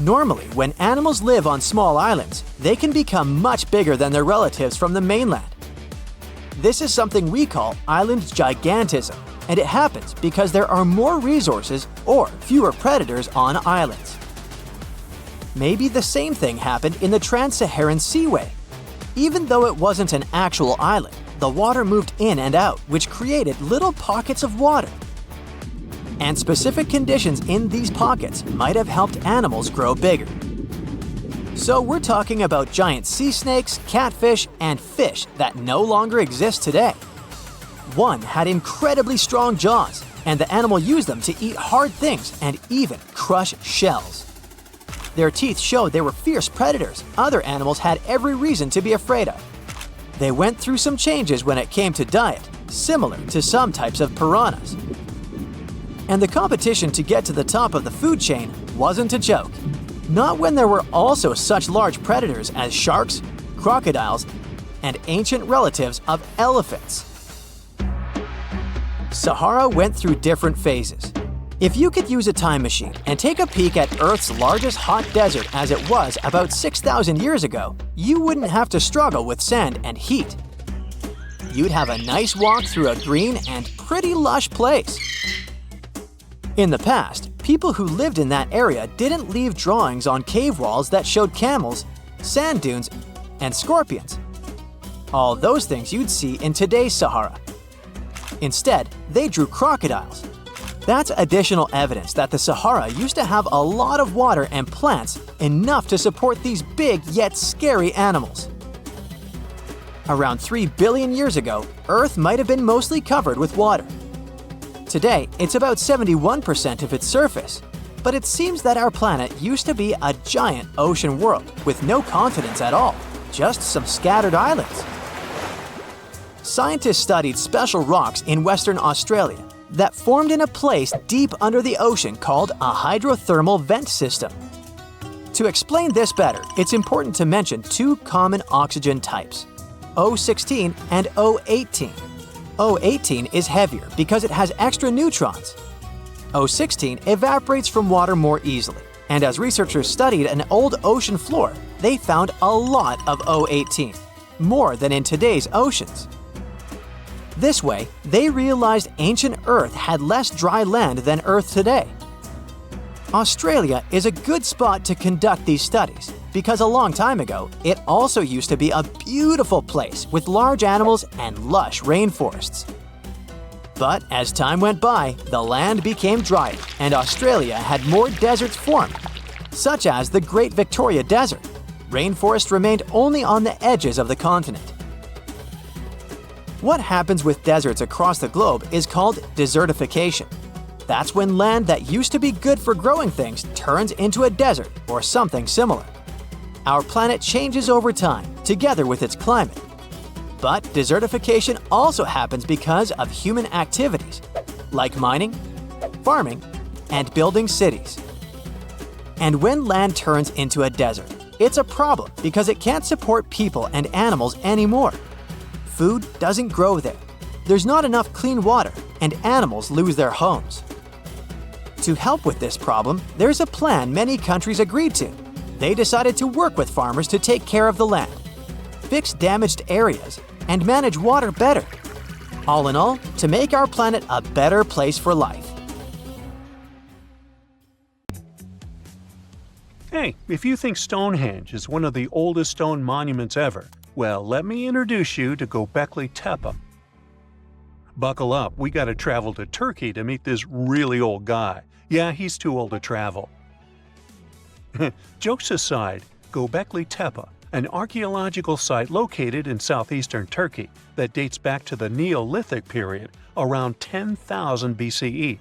Normally, when animals live on small islands, they can become much bigger than their relatives from the mainland. This is something we call island gigantism, and it happens because there are more resources or fewer predators on islands. Maybe the same thing happened in the Trans-Saharan Seaway. Even though it wasn't an actual island, the water moved in and out, which created little pockets of water. And specific conditions in these pockets might have helped animals grow bigger. So we're talking about giant sea snakes, catfish, and fish that no longer exist today. One had incredibly strong jaws, and the animal used them to eat hard things and even crush shells. Their teeth showed they were fierce predators other animals had every reason to be afraid of. They went through some changes when it came to diet, similar to some types of piranhas. And the competition to get to the top of the food chain wasn't a joke. Not when there were also such large predators as sharks, crocodiles, and ancient relatives of elephants. Sahara went through different phases. If you could use a time machine and take a peek at Earth's largest hot desert as it was about 6,000 years ago, you wouldn't have to struggle with sand and heat. You'd have a nice walk through a green and pretty lush place. In the past, people who lived in that area didn't leave drawings on cave walls that showed camels, sand dunes, and scorpions. All those things you'd see in today's Sahara. Instead, they drew crocodiles. That's additional evidence that the Sahara used to have a lot of water and plants enough to support these big yet scary animals. Around 3 billion years ago, Earth might have been mostly covered with water. Today, it's about 71% of its surface, but it seems that our planet used to be a giant ocean world with no continents at all, just some scattered islands. Scientists studied special rocks in Western Australia that formed in a place deep under the ocean called a hydrothermal vent system. To explain this better, it's important to mention two common oxygen types, O16 and O18. O18 is heavier because it has extra neutrons. O16 evaporates from water more easily, and as researchers studied an old ocean floor, they found a lot of O18, more than in today's oceans. This way, they realized ancient Earth had less dry land than Earth today. Australia is a good spot to conduct these studies because a long time ago, it also used to be a beautiful place with large animals and lush rainforests. But as time went by, the land became drier and Australia had more deserts formed, such as the Great Victoria Desert. Rainforest remained only on the edges of the continent. What happens with deserts across the globe is called desertification. That's when land that used to be good for growing things turns into a desert or something similar. Our planet changes over time, together with its climate. But desertification also happens because of human activities, like mining, farming, and building cities. And when land turns into a desert, it's a problem because it can't support people and animals anymore. Food doesn't grow there. There's not enough clean water, and animals lose their homes. To help with this problem, there's a plan many countries agreed to. They decided to work with farmers to take care of the land, fix damaged areas, and manage water better. All in all, to make our planet a better place for life. Hey, if you think Stonehenge is one of the oldest stone monuments ever, well, let me introduce you to Göbekli Tepe. Buckle up, we gotta travel to Turkey to meet this really old guy. Yeah, he's too old to travel. Jokes aside, Göbekli Tepe, an archaeological site located in southeastern Turkey that dates back to the Neolithic period around 10,000 BCE.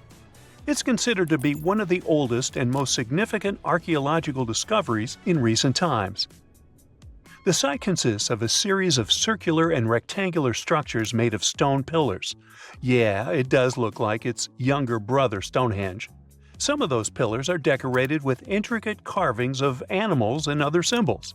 It's considered to be one of the oldest and most significant archaeological discoveries in recent times. The site consists of a series of circular and rectangular structures made of stone pillars. Yeah, it does look like its younger brother Stonehenge. Some of those pillars are decorated with intricate carvings of animals and other symbols.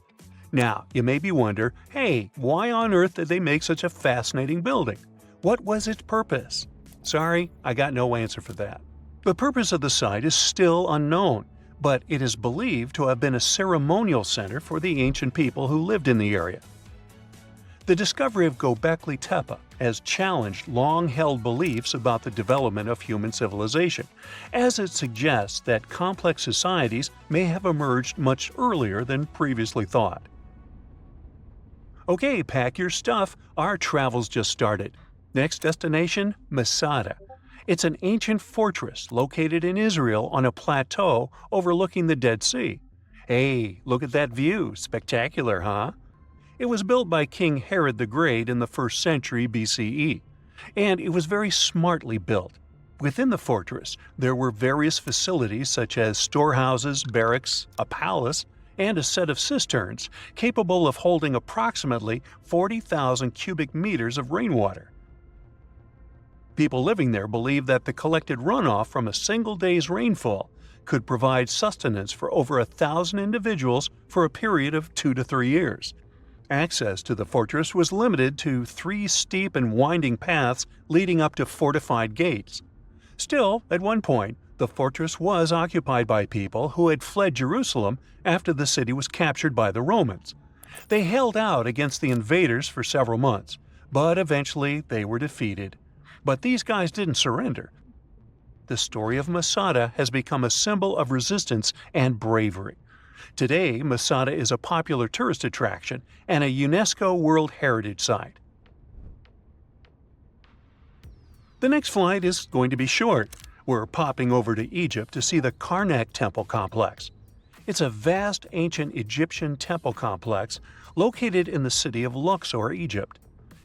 Now, you maybe wonder, hey, why on earth did they make such a fascinating building? What was its purpose? Sorry, I got no answer for that. The purpose of the site is still unknown, but it is believed to have been a ceremonial center for the ancient people who lived in the area. The discovery of Göbekli Tepe has challenged long-held beliefs about the development of human civilization, as it suggests that complex societies may have emerged much earlier than previously thought. Okay, pack your stuff, our travel's just started. Next destination, Masada. It's an ancient fortress located in Israel on a plateau overlooking the Dead Sea. Hey, look at that view, spectacular, huh? It was built by King Herod the Great in the 1st century BCE, and it was very smartly built. Within the fortress, there were various facilities such as storehouses, barracks, a palace, and a set of cisterns capable of holding approximately 40,000 cubic meters of rainwater. People living there believed that the collected runoff from a single day's rainfall could provide sustenance for over 1,000 individuals for a period of 2 to 3 years. Access to the fortress was limited to 3 steep and winding paths leading up to fortified gates. Still, at one point, the fortress was occupied by people who had fled Jerusalem after the city was captured by the Romans. They held out against the invaders for several months, but eventually they were defeated. But these guys didn't surrender. The story of Masada has become a symbol of resistance and bravery. Today, Masada is a popular tourist attraction and a UNESCO World Heritage Site. The next flight is going to be short. We're popping over to Egypt to see the Karnak Temple Complex. It's a vast ancient Egyptian temple complex located in the city of Luxor, Egypt.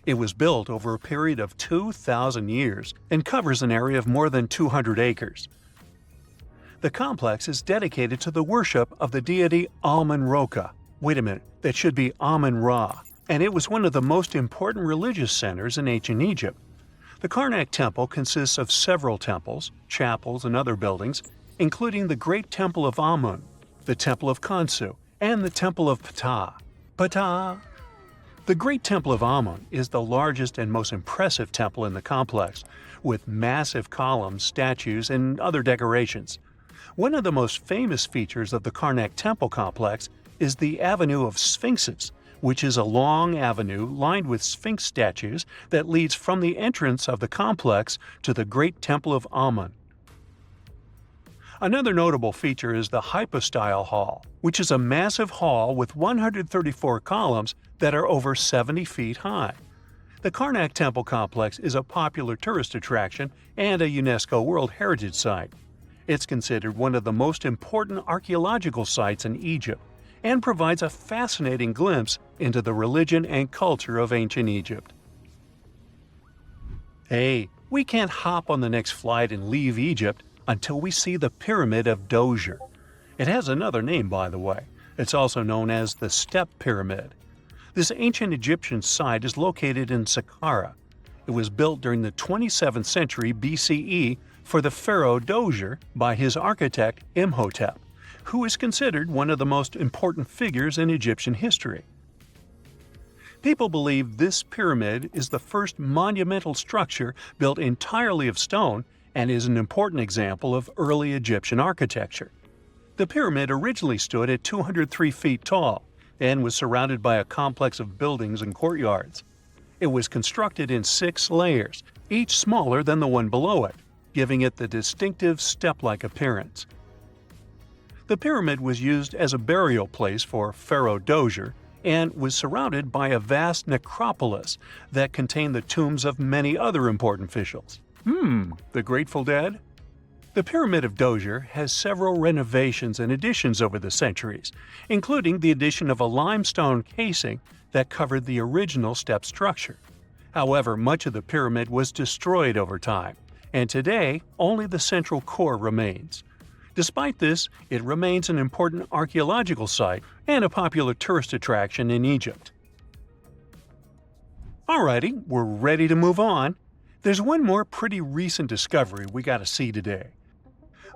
It was built over a period of 2,000 years and covers an area of more than 200 acres. The complex is dedicated to the worship of the deity Amun-Ra. Wait a minute, that should be Amun-Ra, and it was one of the most important religious centers in ancient Egypt. The Karnak Temple consists of several temples, chapels, and other buildings, including the Great Temple of Amun, the Temple of Khonsu, and the Temple of Ptah. Ptah! The Great Temple of Amun is the largest and most impressive temple in the complex, with massive columns, statues, and other decorations. One of the most famous features of the Karnak Temple complex is the Avenue of Sphinxes, which is a long avenue lined with Sphinx statues that leads from the entrance of the complex to the Great Temple of Amun. Another notable feature is the hypostyle hall, which is a massive hall with 134 columns that are over 70 feet high. The Karnak Temple complex is a popular tourist attraction and a UNESCO World Heritage Site. It's considered one of the most important archaeological sites in Egypt and provides a fascinating glimpse into the religion and culture of ancient Egypt. Hey, we can't hop on the next flight and leave Egypt until we see the Pyramid of Djoser. It has another name, by the way. It's also known as the Step Pyramid. This ancient Egyptian site is located in Saqqara. It was built during the 27th century BCE for the pharaoh Djoser by his architect Imhotep, who is considered one of the most important figures in Egyptian history. People believe this pyramid is the first monumental structure built entirely of stone and is an important example of early Egyptian architecture. The pyramid originally stood at 203 feet tall and was surrounded by a complex of buildings and courtyards. It was constructed in 6 layers, each smaller than the one below it, giving it the distinctive step-like appearance. The pyramid was used as a burial place for Pharaoh Djoser and was surrounded by a vast necropolis that contained the tombs of many other important officials. The Grateful Dead? The Pyramid of Djoser has several renovations and additions over the centuries, including the addition of a limestone casing that covered the original step structure. However, much of the pyramid was destroyed over time, and today only the central core remains. Despite this, it remains an important archaeological site and a popular tourist attraction in Egypt. Alrighty, we're ready to move on. There's one more pretty recent discovery we gotta see today.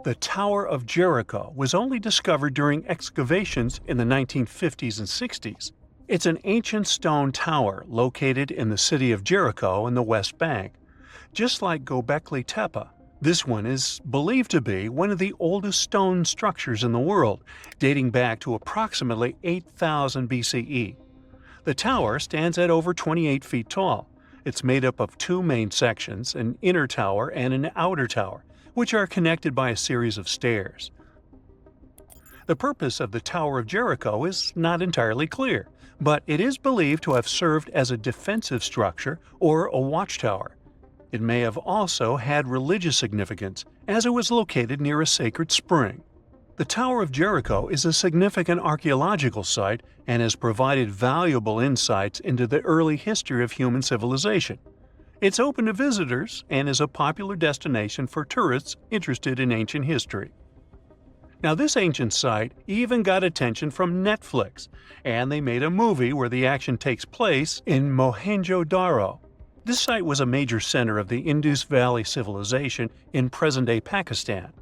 The Tower of Jericho was only discovered during excavations in the 1950s and 60s. It's an ancient stone tower located in the city of Jericho in the West Bank. Just like Göbekli Tepe, this one is believed to be one of the oldest stone structures in the world, dating back to approximately 8000 BCE. The tower stands at over 28 feet tall. It's made up of 2 main sections, an inner tower and an outer tower, which are connected by a series of stairs. The purpose of the Tower of Jericho is not entirely clear, but it is believed to have served as a defensive structure or a watchtower. It may have also had religious significance, as it was located near a sacred spring. The Tower of Jericho is a significant archaeological site and has provided valuable insights into the early history of human civilization. It's open to visitors and is a popular destination for tourists interested in ancient history. Now, this ancient site even got attention from Netflix, and they made a movie where the action takes place in Mohenjo-Daro. This site was a major center of the Indus Valley civilization in present-day Pakistan.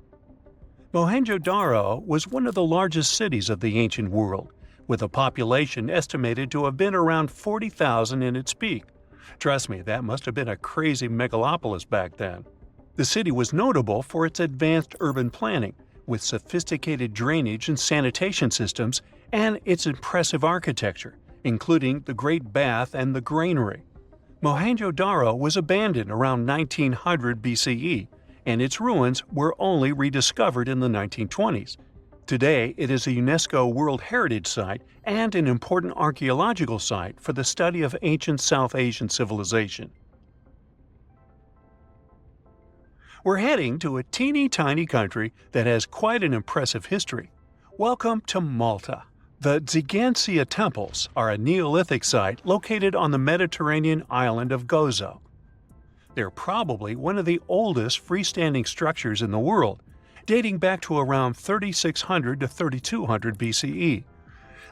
Mohenjo-Daro was one of the largest cities of the ancient world, with a population estimated to have been around 40,000 in its peak. Trust me, that must have been a crazy megalopolis back then. The city was notable for its advanced urban planning, with sophisticated drainage and sanitation systems, and its impressive architecture, including the Great Bath and the Granary. Mohenjo-Daro was abandoned around 1900 BCE, and its ruins were only rediscovered in the 1920s. Today, it is a UNESCO World Heritage Site and an important archaeological site for the study of ancient South Asian civilization. We're heading to a teeny-tiny country that has quite an impressive history. Welcome to Malta. The Tsigantia Temples are a Neolithic site located on the Mediterranean island of Gozo. They're probably one of the oldest freestanding structures in the world, dating back to around 3600 to 3200 BCE.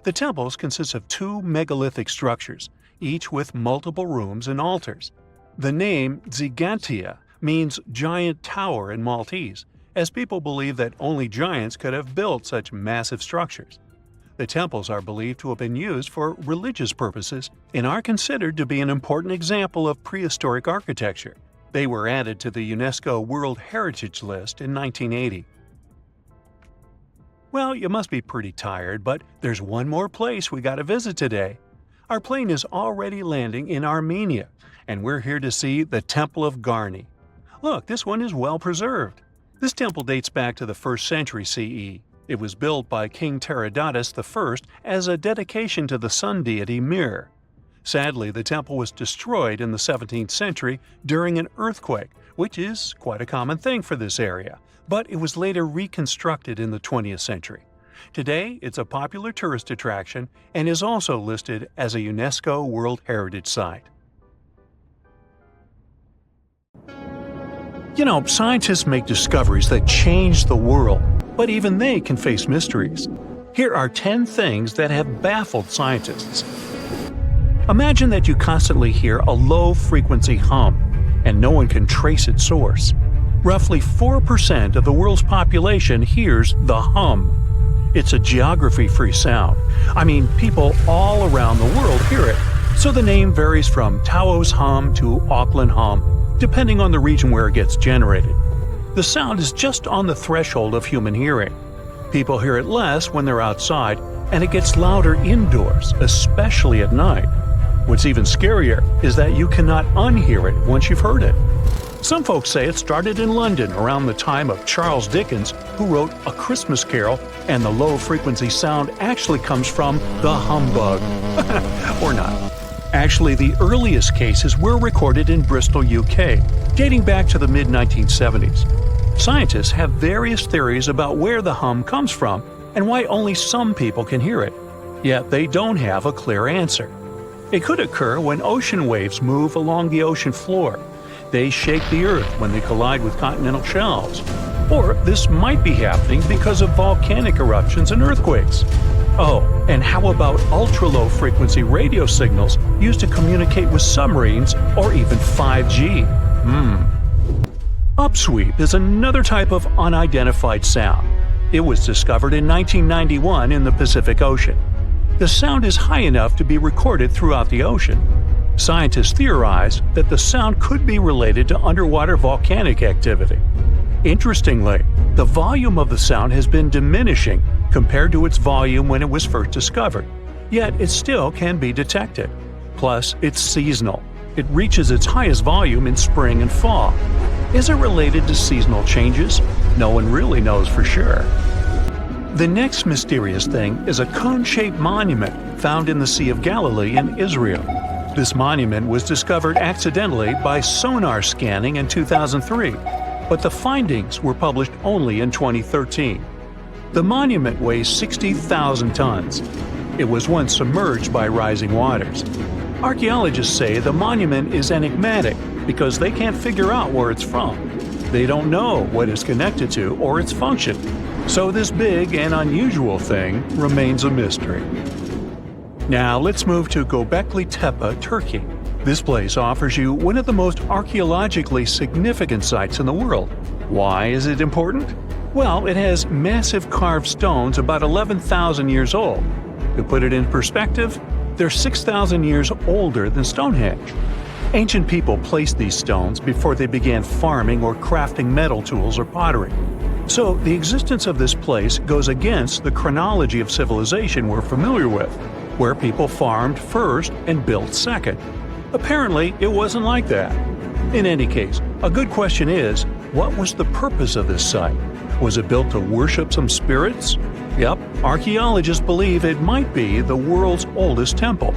The temples consist of 2 megalithic structures, each with multiple rooms and altars. The name Tsigantia means giant tower in Maltese, as people believe that only giants could have built such massive structures. The temples are believed to have been used for religious purposes and are considered to be an important example of prehistoric architecture. They were added to the UNESCO World Heritage List in 1980. Well, you must be pretty tired, but there's one more place we gotta visit today. Our plane is already landing in Armenia, and we're here to see the Temple of Garni. Look, this one is well preserved. This temple dates back to the 1st century CE. It was built by King Tiridates I as a dedication to the sun deity Mir. Sadly, the temple was destroyed in the 17th century during an earthquake, which is quite a common thing for this area, but it was later reconstructed in the 20th century. Today, it's a popular tourist attraction and is also listed as a UNESCO World Heritage Site. You know, scientists make discoveries that change the world, but even they can face mysteries. Here are 10 things that have baffled scientists. Imagine that you constantly hear a low-frequency hum, and no one can trace its source. Roughly 4% of the world's population hears the hum. It's a geography-free sound. I mean, people all around the world hear it, so the name varies from Tao's hum to Auckland hum, depending on the region where it gets generated. The sound is just on the threshold of human hearing. People hear it less when they're outside, and it gets louder indoors, especially at night. What's even scarier is that you cannot unhear it once you've heard it. Some folks say it started in London around the time of Charles Dickens, who wrote A Christmas Carol, and the low-frequency sound actually comes from the humbug. Or not. Actually, the earliest cases were recorded in Bristol, UK, dating back to the mid-1970s. Scientists have various theories about where the hum comes from and why only some people can hear it, yet they don't have a clear answer. It could occur when ocean waves move along the ocean floor. They shake the Earth when they collide with continental shelves. Or this might be happening because of volcanic eruptions and earthquakes. Oh, and how about ultra-low frequency radio signals used to communicate with submarines or even 5G? Upsweep is another type of unidentified sound. It was discovered in 1991 in the Pacific Ocean. The sound is high enough to be recorded throughout the ocean. Scientists theorize that the sound could be related to underwater volcanic activity. Interestingly, the volume of the sound has been diminishing compared to its volume when it was first discovered, yet it still can be detected. Plus, it's seasonal. It reaches its highest volume in spring and fall. Is it related to seasonal changes? No one really knows for sure. The next mysterious thing is a cone-shaped monument found in the Sea of Galilee in Israel. This monument was discovered accidentally by sonar scanning in 2003, but the findings were published only in 2013. The monument weighs 60,000 tons. It was once submerged by rising waters. Archaeologists say the monument is enigmatic because they can't figure out where it's from. They don't know what it's connected to or its function. So this big and unusual thing remains a mystery. Now let's move to Göbekli Tepe, Turkey. This place offers you one of the most archaeologically significant sites in the world. Why is it important? Well, it has massive carved stones about 11,000 years old. To put it in perspective, they're 6,000 years older than Stonehenge. Ancient people placed these stones before they began farming or crafting metal tools or pottery. So the existence of this place goes against the chronology of civilization we're familiar with, where people farmed first and built second. Apparently, it wasn't like that. In any case, a good question is, what was the purpose of this site? Was it built to worship some spirits? Yep, archaeologists believe it might be the world's oldest temple.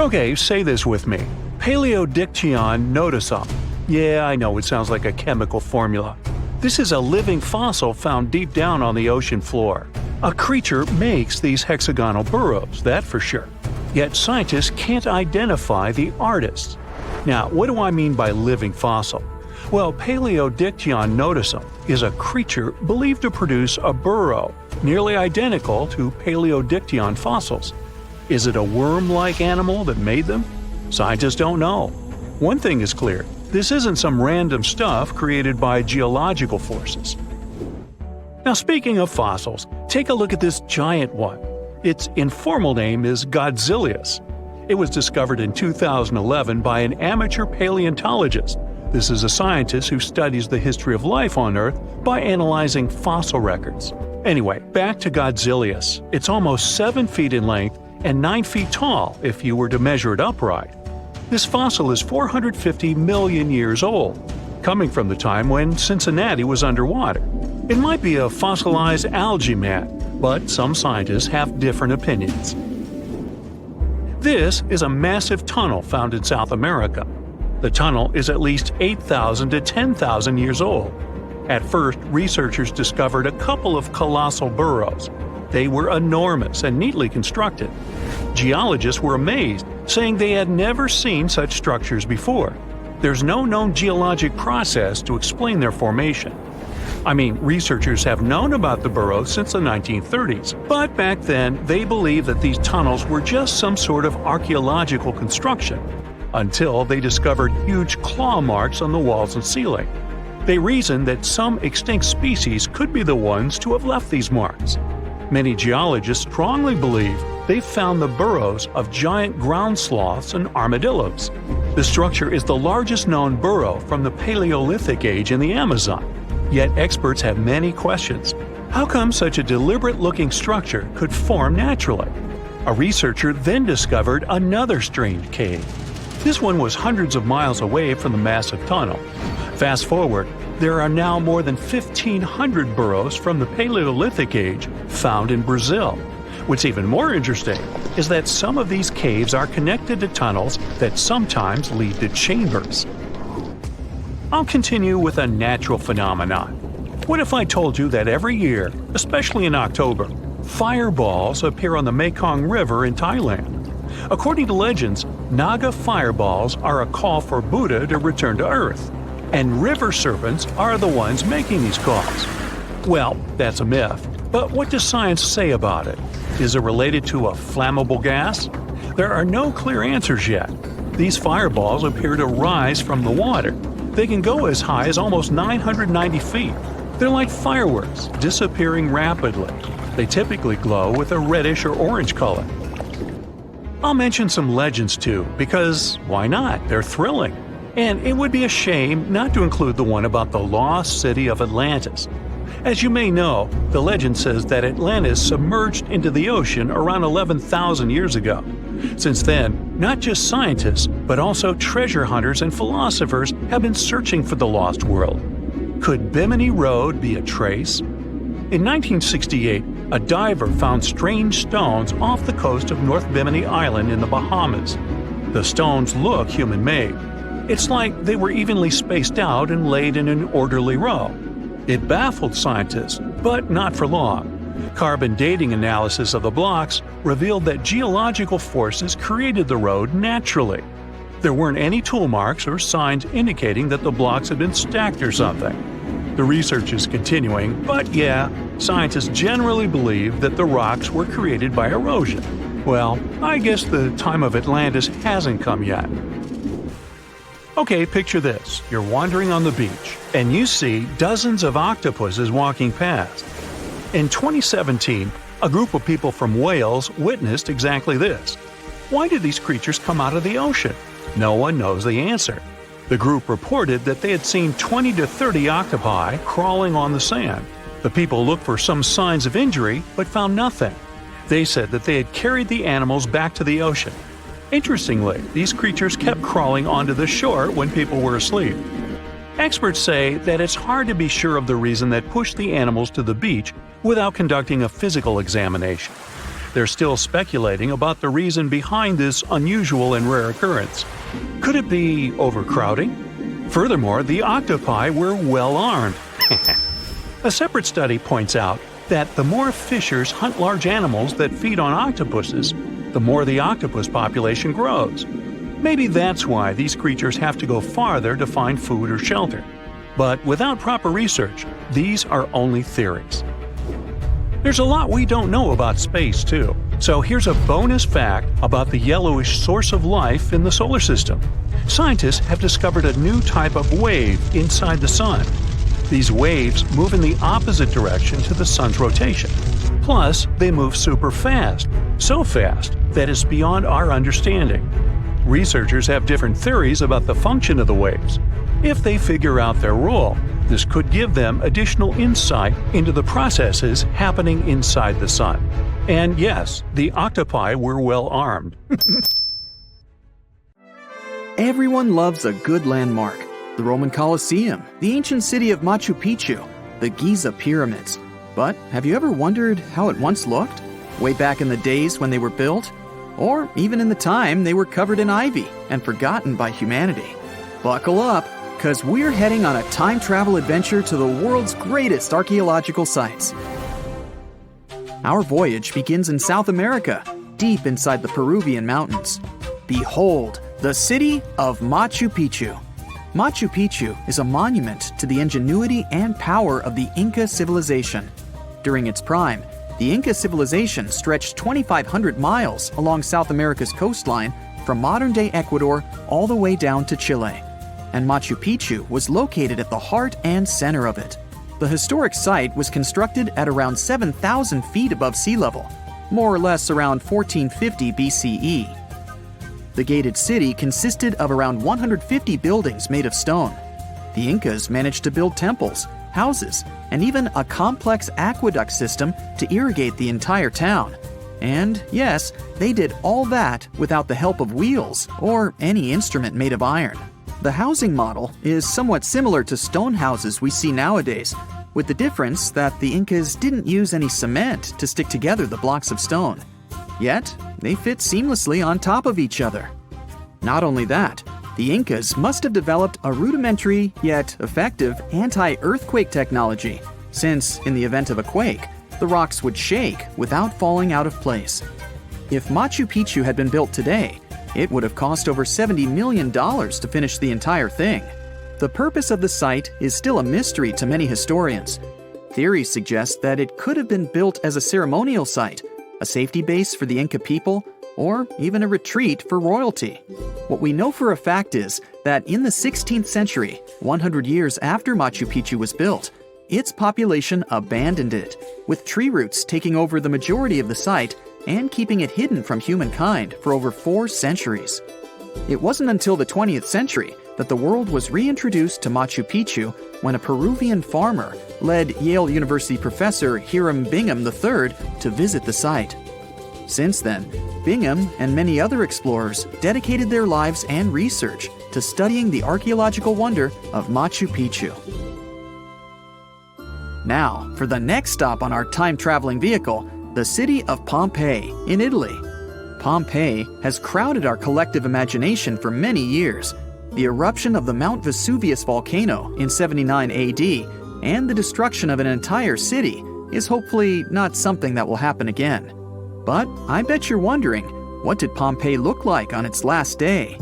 Okay, say this with me. Paleodictyon notusum. Yeah, I know it sounds like a chemical formula. This is a living fossil found deep down on the ocean floor. A creature makes these hexagonal burrows, that for sure. Yet scientists can't identify the artist. Now, what do I mean by living fossil? Well, Paleodictyon notusum is a creature believed to produce a burrow nearly identical to Paleodictyon fossils. Is it a worm-like animal that made them? Scientists don't know. One thing is clear. This isn't some random stuff created by geological forces. Now, speaking of fossils, take a look at this giant one. Its informal name is Godzilius. It was discovered in 2011 by an amateur paleontologist. This is a scientist who studies the history of life on Earth by analyzing fossil records. Anyway, back to Godzilius. It's almost 7 feet in length and 9 feet tall if you were to measure it upright. This fossil is 450 million years old. coming from the time when Cincinnati was underwater. It might be a fossilized algae mat, but some scientists have different opinions. This is a massive tunnel found in South America. The tunnel is at least 8,000 to 10,000 years old. At first, researchers discovered a couple of colossal burrows. They were enormous and neatly constructed. Geologists were amazed, saying they had never seen such structures before. There's no known geologic process to explain their formation. Researchers have known about the burrows since the 1930s, but back then they believed that these tunnels were just some sort of archaeological construction, until they discovered huge claw marks on the walls and ceiling. They reasoned that some extinct species could be the ones to have left these marks. Many geologists strongly believe they found the burrows of giant ground sloths and armadillos. The structure is the largest known burrow from the Paleolithic age in the Amazon. Yet experts have many questions. How come such a deliberate-looking structure could form naturally? A researcher then discovered another strange cave. This one was hundreds of miles away from the massive tunnel. Fast forward, there are now more than 1,500 burrows from the Paleolithic age found in Brazil. What's even more interesting is that some of these caves are connected to tunnels that sometimes lead to chambers. I'll continue with a natural phenomenon. What if I told you that every year, especially in October, fireballs appear on the Mekong River in Thailand? According to legends, Naga fireballs are a call for Buddha to return to Earth, and river serpents are the ones making these calls. Well, that's a myth, but what does science say about it? Is it related to a flammable gas? There are no clear answers yet. These fireballs appear to rise from the water. They can go as high as almost 990 feet. They're like fireworks, disappearing rapidly. They typically glow with a reddish or orange color. I'll mention some legends too, because why not? They're thrilling. And it would be a shame not to include the one about the lost city of Atlantis. As you may know, the legend says that Atlantis submerged into the ocean around 11,000 years ago. Since then, not just scientists, but also treasure hunters and philosophers have been searching for the lost world. Could Bimini Road be a trace? In 1968, a diver found strange stones off the coast of North Bimini Island in the Bahamas. The stones look human-made. It's like they were evenly spaced out and laid in an orderly row. It baffled scientists, but not for long. Carbon dating analysis of the blocks revealed that geological forces created the road naturally. There weren't any tool marks or signs indicating that the blocks had been stacked or something. The research is continuing, but yeah, scientists generally believe that the rocks were created by erosion. Well, I guess the time of Atlantis hasn't come yet. Okay, picture this. You're wandering on the beach, and you see dozens of octopuses walking past. In 2017, a group of people from Wales witnessed exactly this. Why did these creatures come out of the ocean? No one knows the answer. The group reported that they had seen 20 to 30 octopi crawling on the sand. The people looked for some signs of injury, but found nothing. They said that they had carried the animals back to the ocean. Interestingly, these creatures kept crawling onto the shore when people were asleep. Experts say that it's hard to be sure of the reason that pushed the animals to the beach without conducting a physical examination. They're still speculating about the reason behind this unusual and rare occurrence. Could it be overcrowding? Furthermore, the octopi were well armed. A separate study points out that the more fishers hunt large animals that feed on octopuses, the more the octopus population grows. Maybe that's why these creatures have to go farther to find food or shelter. But without proper research, these are only theories. There's a lot we don't know about space, too. So here's a bonus fact about the yellowish source of life in the solar system. Scientists have discovered a new type of wave inside the sun. These waves move in the opposite direction to the sun's rotation. Plus, they move super fast, so fast that it's beyond our understanding. Researchers have different theories about the function of the waves. If they figure out their role, this could give them additional insight into the processes happening inside the sun. And yes, the octopi were well armed. Everyone loves a good landmark. the Roman Colosseum, the ancient city of Machu Picchu, the Giza pyramids. But have you ever wondered how it once looked? Way back in the days when they were built? Or even in the time they were covered in ivy and forgotten by humanity? Buckle up, because we're heading on a time travel adventure to the world's greatest archaeological sites. Our voyage begins in South America, deep inside the Peruvian mountains. Behold, the city of Machu Picchu. Machu Picchu is a monument to the ingenuity and power of the Inca civilization. During its prime, the Inca civilization stretched 2,500 miles along South America's coastline from modern-day Ecuador all the way down to Chile. And Machu Picchu was located at the heart and center of it. The historic site was constructed at around 7,000 feet above sea level, more or less around 1450 BCE. The gated city consisted of around 150 buildings made of stone. The Incas managed to build temples, houses, and even a complex aqueduct system to irrigate the entire town. And yes, they did all that without the help of wheels or any instrument made of iron. The housing model is somewhat similar to stone houses we see nowadays, with the difference that the Incas didn't use any cement to stick together the blocks of stone. Yet, they fit seamlessly on top of each other. Not only that, the Incas must have developed a rudimentary yet effective anti-earthquake technology, since in the event of a quake, the rocks would shake without falling out of place. If Machu Picchu had been built today, it would have cost over $70 million to finish the entire thing. The purpose of the site is still a mystery to many historians. Theories suggest that it could have been built as a ceremonial site, a safety base for the Inca people, or even a retreat for royalty. What we know for a fact is that in the 16th century, 100 years after Machu Picchu was built, its population abandoned it, with tree roots taking over the majority of the site and keeping it hidden from humankind for over 4 centuries. It wasn't until the 20th century that the world was reintroduced to Machu Picchu when a Peruvian farmer led Yale University professor Hiram Bingham III to visit the site. Since then, Bingham and many other explorers dedicated their lives and research to studying the archaeological wonder of Machu Picchu. Now, for the next stop on our time-traveling vehicle, the city of Pompeii in Italy. Pompeii has crowded our collective imagination for many years. The eruption of the Mount Vesuvius volcano in 79 AD and the destruction of an entire city is hopefully not something that will happen again. But I bet you're wondering, what did Pompeii look like on its last day?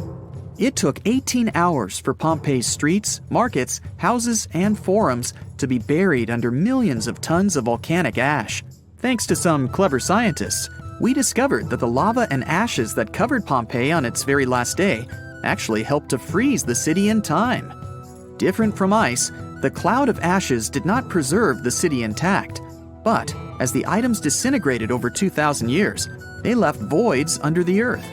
It took 18 hours for Pompeii's streets, markets, houses, and forums to be buried under millions of tons of volcanic ash. Thanks to some clever scientists, we discovered that the lava and ashes that covered Pompeii on its very last day actually helped to freeze the city in time. Different from ice, the cloud of ashes did not preserve the city intact, but as the items disintegrated over 2,000 years, they left voids under the earth.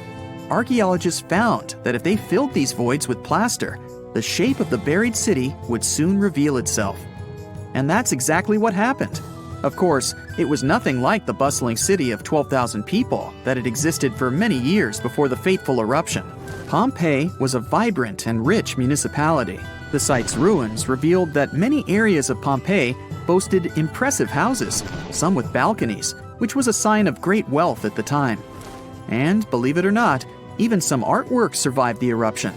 Archaeologists found that if they filled these voids with plaster, the shape of the buried city would soon reveal itself. And that's exactly what happened. Of course, it was nothing like the bustling city of 12,000 people that had existed for many years before the fateful eruption. Pompeii was a vibrant and rich municipality. The site's ruins revealed that many areas of Pompeii boasted impressive houses, some with balconies, which was a sign of great wealth at the time. And believe it or not, even some artwork survived the eruption.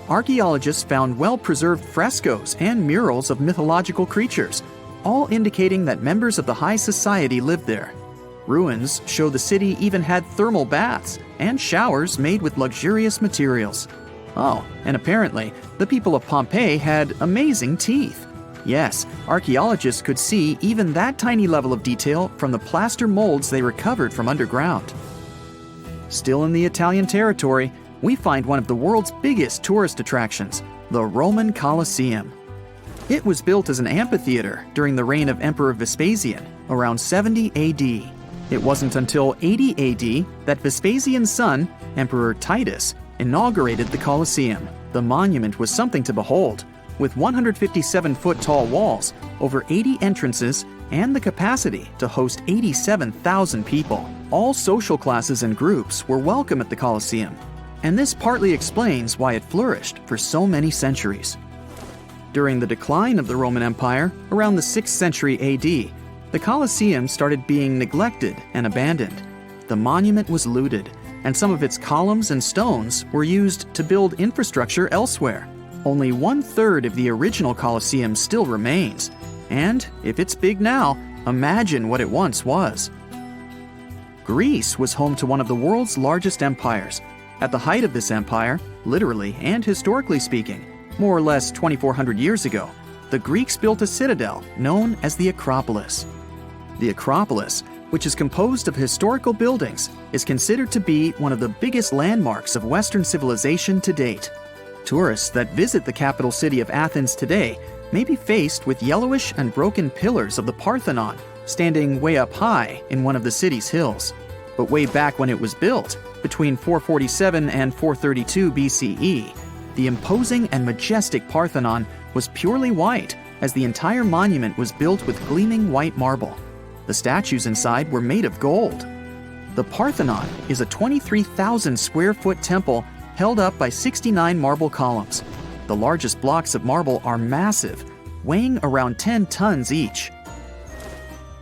Archaeologists found well-preserved frescoes and murals of mythological creatures, all indicating that members of the high society lived there. Ruins show the city even had thermal baths and showers made with luxurious materials. Oh, and apparently, the people of Pompeii had amazing teeth. Yes, archaeologists could see even that tiny level of detail from the plaster molds they recovered from underground. Still in the Italian territory, we find one of the world's biggest tourist attractions, the Roman Colosseum. It was built as an amphitheater during the reign of Emperor Vespasian, around 70 AD. It wasn't until 80 AD that Vespasian's son, Emperor Titus, inaugurated the Colosseum. The monument was something to behold, with 157-foot-tall walls, over 80 entrances, and the capacity to host 87,000 people. All social classes and groups were welcome at the Colosseum, and this partly explains why it flourished for so many centuries. During the decline of the Roman Empire, around the 6th century AD, the Colosseum started being neglected and abandoned. The monument was looted, and some of its columns and stones were used to build infrastructure elsewhere. Only 1/3 of the original Colosseum still remains, and if it's big now, imagine what it once was. Greece was home to one of the world's largest empires. At the height of this empire, literally and historically speaking, more or less 2,400 years ago, the Greeks built a citadel known as the Acropolis. The Acropolis, which is composed of historical buildings, is considered to be one of the biggest landmarks of Western civilization to date. Tourists that visit the capital city of Athens today may be faced with yellowish and broken pillars of the Parthenon standing way up high in one of the city's hills. But way back when it was built, between 447 and 432 BCE, the imposing and majestic Parthenon was purely white, as the entire monument was built with gleaming white marble. The statues inside were made of gold. The Parthenon is a 23,000 square foot temple held up by 69 marble columns. The largest blocks of marble are massive, weighing around 10 tons each.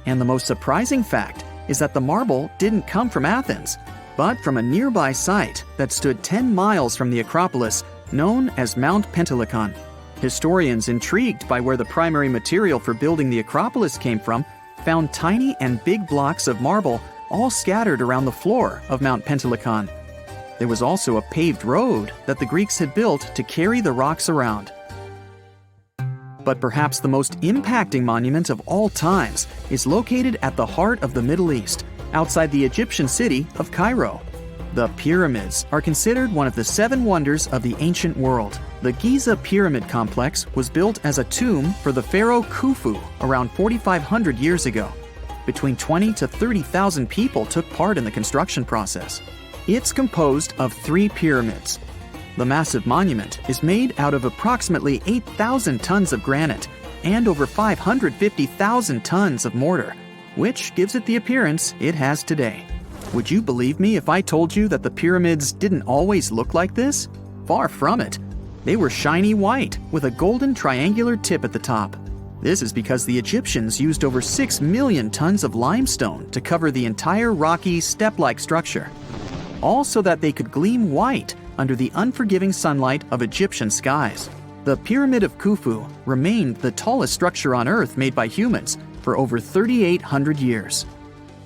And the most surprising fact is that the marble didn't come from Athens, but from a nearby site that stood 10 miles from the Acropolis, known as Mount Pentelicon. Historians intrigued by where the primary material for building the Acropolis came from found tiny and big blocks of marble all scattered around the floor of Mount Pentelicon. There was also a paved road that the Greeks had built to carry the rocks around. But perhaps the most impacting monument of all times is located at the heart of the Middle East, outside the Egyptian city of Cairo. The pyramids are considered one of the 7 wonders of the ancient world. The Giza Pyramid Complex was built as a tomb for the pharaoh Khufu around 4,500 years ago. Between 20 to 30,000 people took part in the construction process. It's composed of 3 pyramids. The massive monument is made out of approximately 8,000 tons of granite and over 550,000 tons of mortar, which gives it the appearance it has today. Would you believe me if I told you that the pyramids didn't always look like this? Far from it. They were shiny white with a golden triangular tip at the top. This is because the Egyptians used over 6 million tons of limestone to cover the entire rocky, step-like structure, all so that they could gleam white under the unforgiving sunlight of Egyptian skies. The Pyramid of Khufu remained the tallest structure on Earth made by humans for over 3,800 years.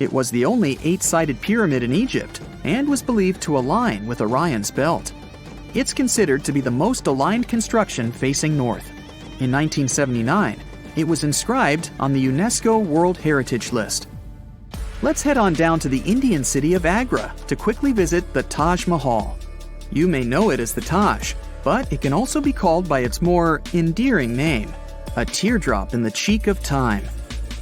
It was the only 8-sided pyramid in Egypt and was believed to align with Orion's belt. It's considered to be the most aligned construction facing north. In 1979, it was inscribed on the UNESCO World Heritage List. Let's head on down to the Indian city of Agra to quickly visit the Taj Mahal. You may know it as the Taj, but it can also be called by its more endearing name, a teardrop in the cheek of time.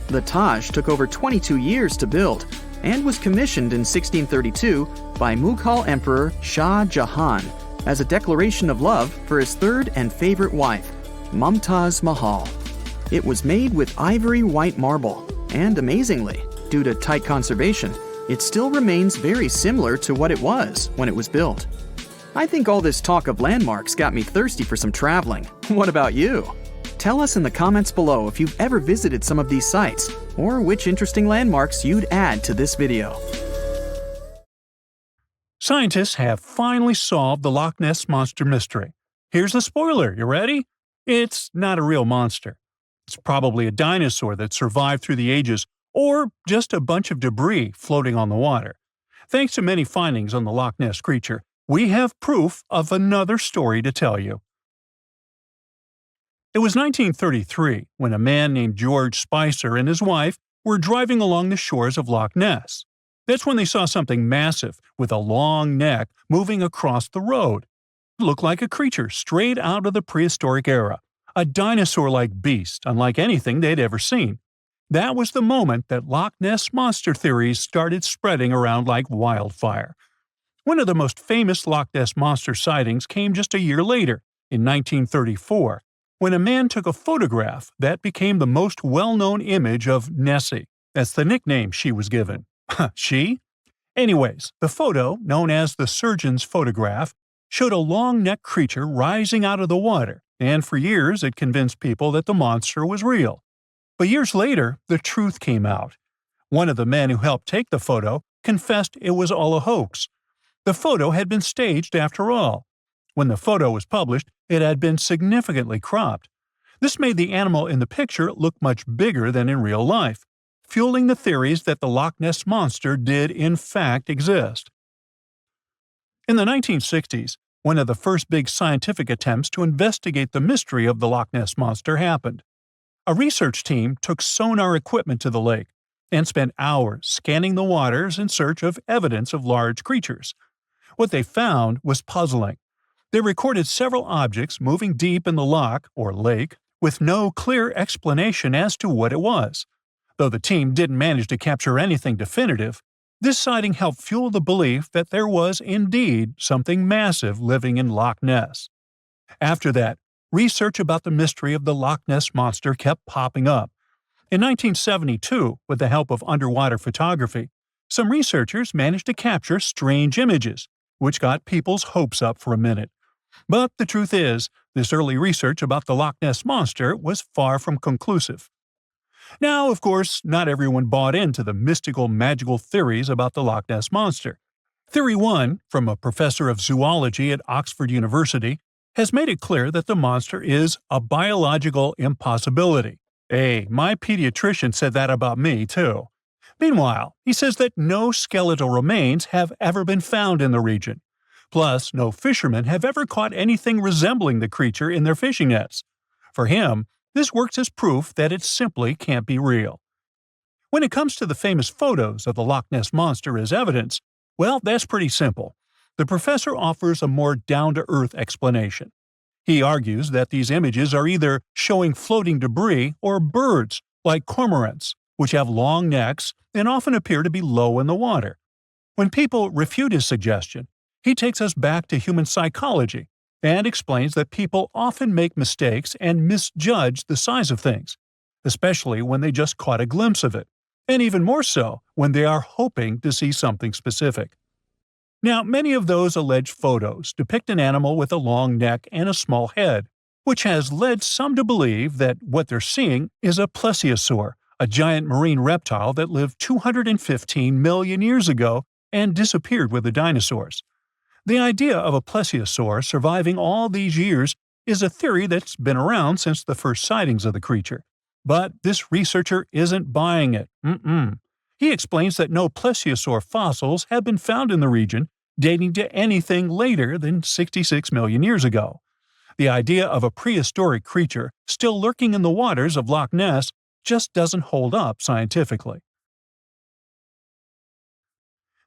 The Taj took over 22 years to build and was commissioned in 1632 by Mughal Emperor Shah Jahan as a declaration of love for his third and favorite wife, Mumtaz Mahal. It was made with ivory white marble, and amazingly, due to tight conservation, it still remains very similar to what it was when it was built. I think all this talk of landmarks got me thirsty for some traveling. What about you? Tell us in the comments below if you've ever visited some of these sites, or which interesting landmarks you'd add to this video. Scientists have finally solved the Loch Ness Monster mystery. Here's the spoiler, you ready? It's not a real monster. It's probably a dinosaur that survived through the ages, or just a bunch of debris floating on the water. Thanks to many findings on the Loch Ness creature, we have proof of another story to tell you. It was 1933 when a man named George Spicer and his wife were driving along the shores of Loch Ness. That's when they saw something massive with a long neck moving across the road. It looked like a creature straight out of the prehistoric era, a dinosaur-like beast unlike anything they'd ever seen. That was the moment that Loch Ness Monster theories started spreading around like wildfire. One of the most famous Loch Ness Monster sightings came just a year later, in 1934, when a man took a photograph that became the most well-known image of Nessie. That's the nickname she was given. She? Anyways, the photo, known as the surgeon's photograph, showed a long-necked creature rising out of the water, and for years it convinced people that the monster was real. But years later, the truth came out. One of the men who helped take the photo confessed it was all a hoax. The photo had been staged after all. When the photo was published, it had been significantly cropped. This made the animal in the picture look much bigger than in real life, fueling the theories that the Loch Ness Monster did in fact exist. In the 1960s, one of the first big scientific attempts to investigate the mystery of the Loch Ness Monster happened. A research team took sonar equipment to the lake and spent hours scanning the waters in search of evidence of large creatures. What they found was puzzling. They recorded several objects moving deep in the loch, or lake, with no clear explanation as to what it was. Though the team didn't manage to capture anything definitive, this sighting helped fuel the belief that there was indeed something massive living in Loch Ness. After that, research about the mystery of the Loch Ness Monster kept popping up. In 1972, with the help of underwater photography, some researchers managed to capture strange images, which got people's hopes up for a minute. But the truth is, this early research about the Loch Ness Monster was far from conclusive. Now, of course, not everyone bought into the mystical, magical theories about the Loch Ness Monster. Theory 1, from a professor of zoology at Oxford University, has made it clear that the monster is a biological impossibility. Hey, my pediatrician said that about me, too. Meanwhile, he says that no skeletal remains have ever been found in the region. Plus, no fishermen have ever caught anything resembling the creature in their fishing nets. For him, this works as proof that it simply can't be real. When it comes to the famous photos of the Loch Ness Monster as evidence, well, that's pretty simple. The professor offers a more down-to-earth explanation. He argues that these images are either showing floating debris or birds, like cormorants, which have long necks and often appear to be low in the water. When people refute his suggestion, he takes us back to human psychology and explains that people often make mistakes and misjudge the size of things, especially when they just caught a glimpse of it, and even more so when they are hoping to see something specific. Now, many of those alleged photos depict an animal with a long neck and a small head, which has led some to believe that what they're seeing is a plesiosaur, a giant marine reptile that lived 215 million years ago and disappeared with the dinosaurs. The idea of a plesiosaur surviving all these years is a theory that's been around since the first sightings of the creature. But this researcher isn't buying it. He explains that no plesiosaur fossils have been found in the region dating to anything later than 66 million years ago. The idea of a prehistoric creature still lurking in the waters of Loch Ness just doesn't hold up scientifically.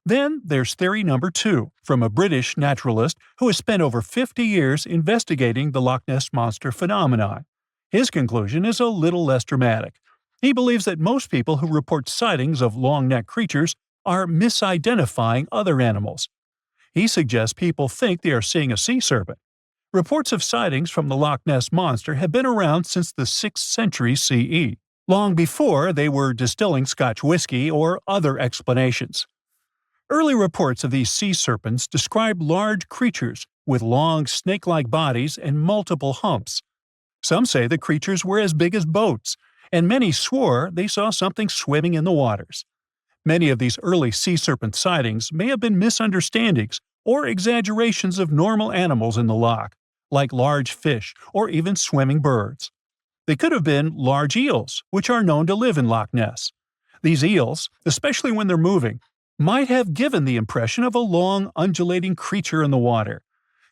Then there's theory number 2, from a British naturalist who has spent over 50 years investigating the Loch Ness Monster phenomenon. His conclusion is a little less dramatic. He believes that most people who report sightings of long-necked creatures are misidentifying other animals. He suggests people think they are seeing a sea serpent. Reports of sightings from the Loch Ness Monster have been around since the 6th century CE, long before they were distilling Scotch whiskey or other explanations. Early reports of these sea serpents describe large creatures with long snake-like bodies and multiple humps. Some say the creatures were as big as boats, and many swore they saw something swimming in the waters. Many of these early sea serpent sightings may have been misunderstandings or exaggerations of normal animals in the loch, like large fish or even swimming birds. They could have been large eels, which are known to live in Loch Ness. These eels, especially when they're moving, might have given the impression of a long, undulating creature in the water.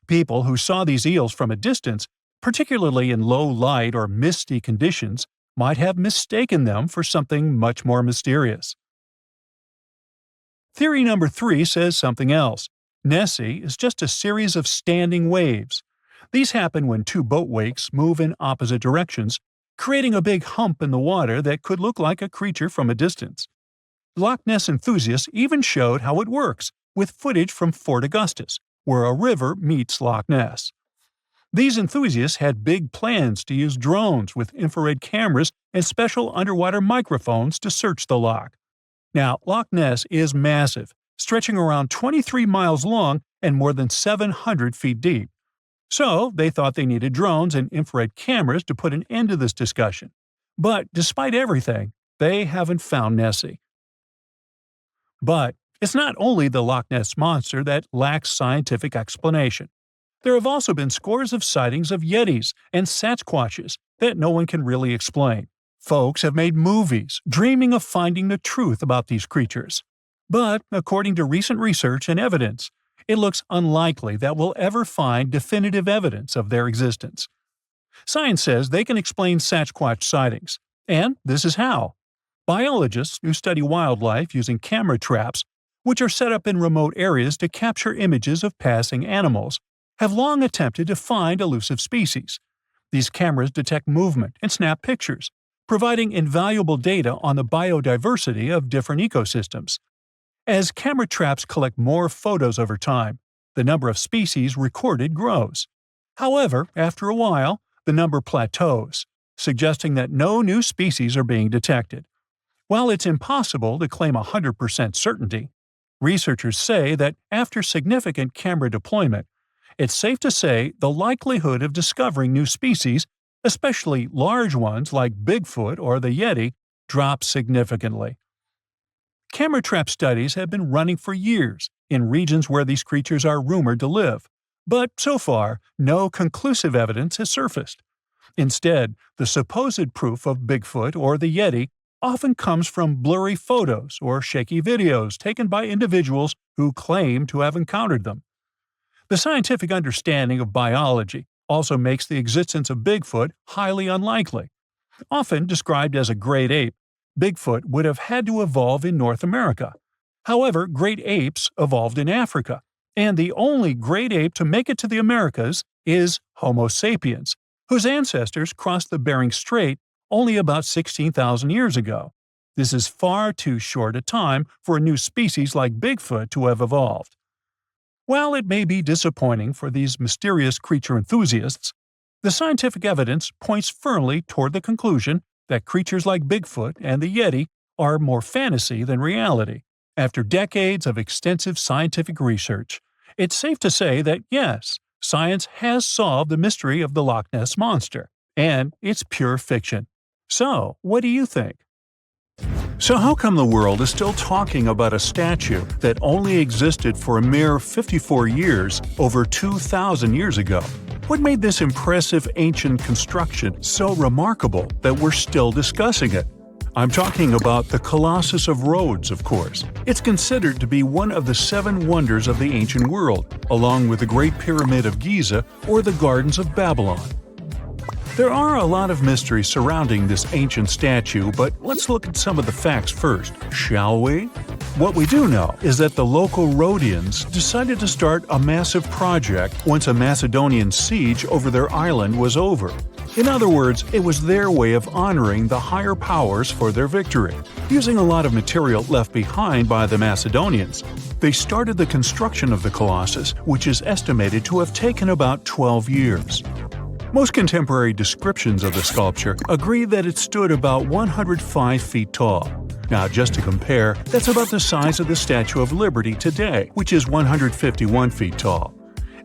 People who saw these eels from a distance, particularly in low light or misty conditions, might have mistaken them for something much more mysterious. Theory number 3 says something else. Nessie is just a series of standing waves. These happen when two boat wakes move in opposite directions, creating a big hump in the water that could look like a creature from a distance. Loch Ness enthusiasts even showed how it works, with footage from Fort Augustus, where a river meets Loch Ness. These enthusiasts had big plans to use drones with infrared cameras and special underwater microphones to search the loch. Now, Loch Ness is massive, stretching around 23 miles long and more than 700 feet deep. So they thought they needed drones and infrared cameras to put an end to this discussion. But despite everything, they haven't found Nessie. But it's not only the Loch Ness Monster that lacks scientific explanation. There have also been scores of sightings of Yetis and Sasquatches that no one can really explain. Folks have made movies, dreaming of finding the truth about these creatures. But, according to recent research and evidence, it looks unlikely that we'll ever find definitive evidence of their existence. Science says they can explain Sasquatch sightings, and this is how. Biologists who study wildlife using camera traps, which are set up in remote areas to capture images of passing animals, have long attempted to find elusive species. These cameras detect movement and snap pictures, providing invaluable data on the biodiversity of different ecosystems. As camera traps collect more photos over time, the number of species recorded grows. However, after a while, the number plateaus, suggesting that no new species are being detected. While it's impossible to claim 100% certainty, researchers say that after significant camera deployment, it's safe to say the likelihood of discovering new species, especially large ones like Bigfoot or the Yeti, drops significantly. Camera trap studies have been running for years in regions where these creatures are rumored to live, but so far, no conclusive evidence has surfaced. Instead, the supposed proof of Bigfoot or the Yeti often comes from blurry photos or shaky videos taken by individuals who claim to have encountered them. The scientific understanding of biology also makes the existence of Bigfoot highly unlikely. Often described as a great ape, Bigfoot would have had to evolve in North America. However, great apes evolved in Africa, and the only great ape to make it to the Americas is Homo sapiens, whose ancestors crossed the Bering Strait only about 16,000 years ago. This is far too short a time for a new species like Bigfoot to have evolved. While it may be disappointing for these mysterious creature enthusiasts, the scientific evidence points firmly toward the conclusion that creatures like Bigfoot and the Yeti are more fantasy than reality. After decades of extensive scientific research, it's safe to say that yes, science has solved the mystery of the Loch Ness Monster, and it's pure fiction. So, what do you think? So how come the world is still talking about a statue that only existed for a mere 54 years over 2,000 years ago? What made this impressive ancient construction so remarkable that we're still discussing it? I'm talking about the Colossus of Rhodes, of course. It's considered to be one of the 7 wonders of the ancient world, along with the Great Pyramid of Giza or the Gardens of Babylon. There are a lot of mysteries surrounding this ancient statue, but let's look at some of the facts first, shall we? What we do know is that the local Rhodians decided to start a massive project once a Macedonian siege over their island was over. In other words, it was their way of honoring the higher powers for their victory. Using a lot of material left behind by the Macedonians, they started the construction of the Colossus, which is estimated to have taken about 12 years. Most contemporary descriptions of the sculpture agree that it stood about 105 feet tall. Now, just to compare, that's about the size of the Statue of Liberty today, which is 151 feet tall.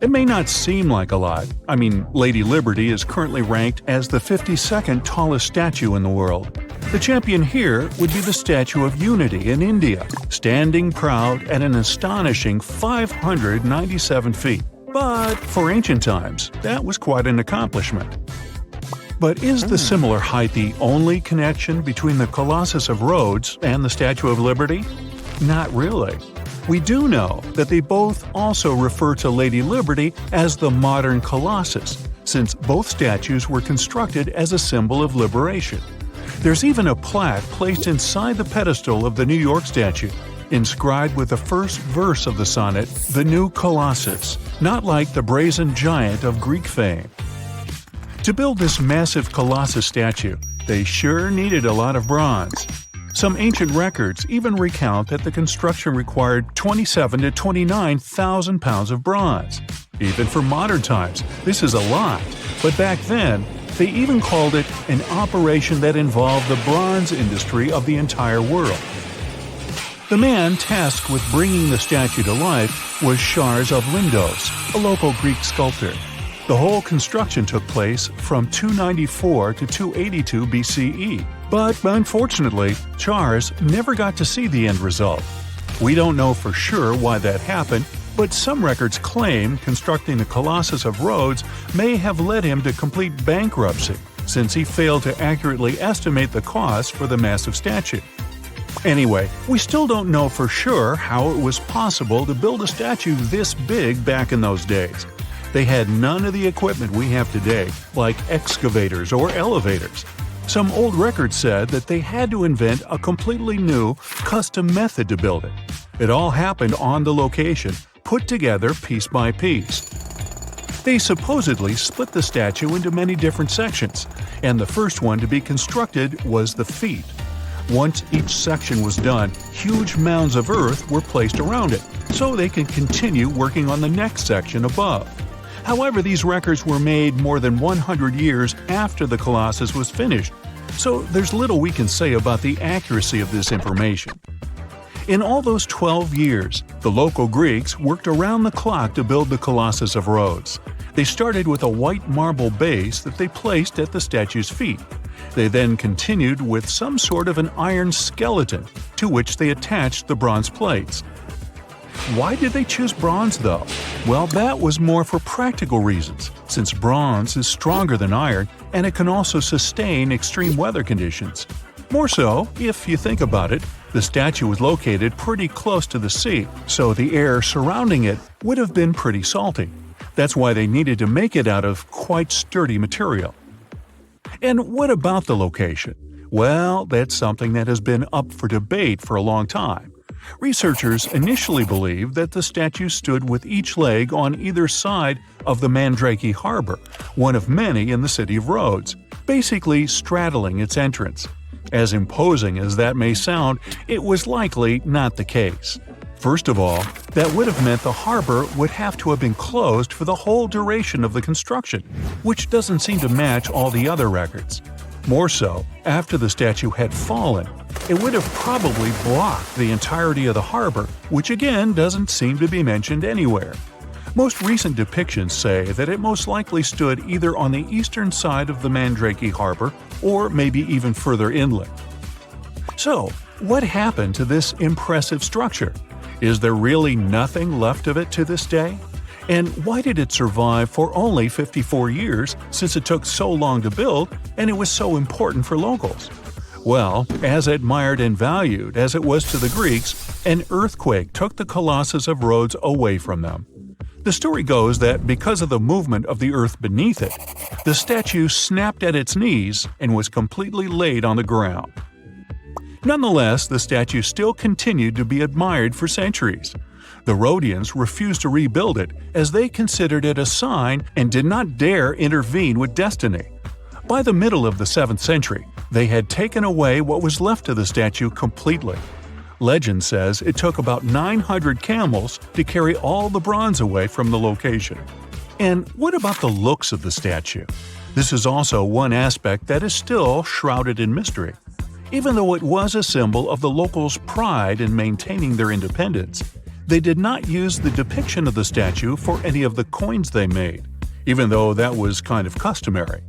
It may not seem like a lot. I mean, Lady Liberty is currently ranked as the 52nd tallest statue in the world. The champion here would be the Statue of Unity in India, standing proud at an astonishing 597 feet. But for ancient times, that was quite an accomplishment. But is the similar height the only connection between the Colossus of Rhodes and the Statue of Liberty? Not really. We do know that they both also refer to Lady Liberty as the modern Colossus, since both statues were constructed as a symbol of liberation. There's even a plaque placed inside the pedestal of the New York statue, inscribed with the first verse of the sonnet, "The New Colossus," not like the brazen giant of Greek fame. To build this massive Colossus statue, they sure needed a lot of bronze. Some ancient records even recount that the construction required 27,000 to 29,000 pounds of bronze. Even for modern times, this is a lot, but back then, they even called it an operation that involved the bronze industry of the entire world. The man tasked with bringing the statue to life was Shars of Lindos, a local Greek sculptor. The whole construction took place from 294 to 282 BCE, but unfortunately, Charles never got to see the end result. We don't know for sure why that happened, but some records claim constructing the Colossus of Rhodes may have led him to complete bankruptcy, since he failed to accurately estimate the cost for the massive statue. Anyway, we still don't know for sure how it was possible to build a statue this big back in those days. They had none of the equipment we have today, like excavators or elevators. Some old records said that they had to invent a completely new, custom method to build it. It all happened on the location, put together piece by piece. They supposedly split the statue into many different sections, and the first one to be constructed was the feet. Once each section was done, huge mounds of earth were placed around it, so they could continue working on the next section above. However, these records were made more than 100 years after the Colossus was finished, so there's little we can say about the accuracy of this information. In all those 12 years, the local Greeks worked around the clock to build the Colossus of Rhodes. They started with a white marble base that they placed at the statue's feet. They then continued with some sort of an iron skeleton, to which they attached the bronze plates. Why did they choose bronze, though? Well, that was more for practical reasons, since bronze is stronger than iron and it can also sustain extreme weather conditions. More so, if you think about it, the statue was located pretty close to the sea, so the air surrounding it would have been pretty salty. That's why they needed to make it out of quite sturdy material. And what about the location? Well, that's something that has been up for debate for a long time. Researchers initially believed that the statue stood with each leg on either side of the Mandrake Harbor, one of many in the city of Rhodes, basically straddling its entrance. As imposing as that may sound, it was likely not the case. First of all, that would have meant the harbor would have to have been closed for the whole duration of the construction, which doesn't seem to match all the other records. More so, after the statue had fallen, it would have probably blocked the entirety of the harbor, which again doesn't seem to be mentioned anywhere. Most recent depictions say that it most likely stood either on the eastern side of the Mandrake Harbor or maybe even further inland. So, what happened to this impressive structure? Is there really nothing left of it to this day? And why did it survive for only 54 years, since it took so long to build and it was so important for locals? Well, as admired and valued as it was to the Greeks, an earthquake took the Colossus of Rhodes away from them. The story goes that because of the movement of the earth beneath it, the statue snapped at its knees and was completely laid on the ground. Nonetheless, the statue still continued to be admired for centuries. The Rhodians refused to rebuild it as they considered it a sign and did not dare intervene with destiny. By the middle of the 7th century, they had taken away what was left of the statue completely. Legend says it took about 900 camels to carry all the bronze away from the location. And what about the looks of the statue? This is also one aspect that is still shrouded in mystery. Even though it was a symbol of the locals' pride in maintaining their independence, they did not use the depiction of the statue for any of the coins they made, even though that was kind of customary.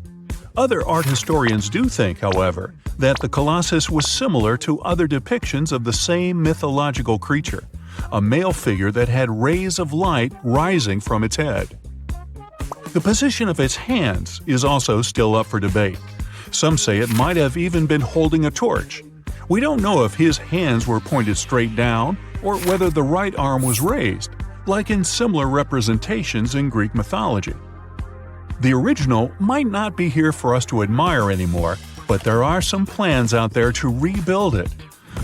Other art historians do think, however, that the Colossus was similar to other depictions of the same mythological creature, a male figure that had rays of light rising from its head. The position of its hands is also still up for debate. Some say it might have even been holding a torch. We don't know if his hands were pointed straight down or whether the right arm was raised, like in similar representations in Greek mythology. The original might not be here for us to admire anymore, but there are some plans out there to rebuild it.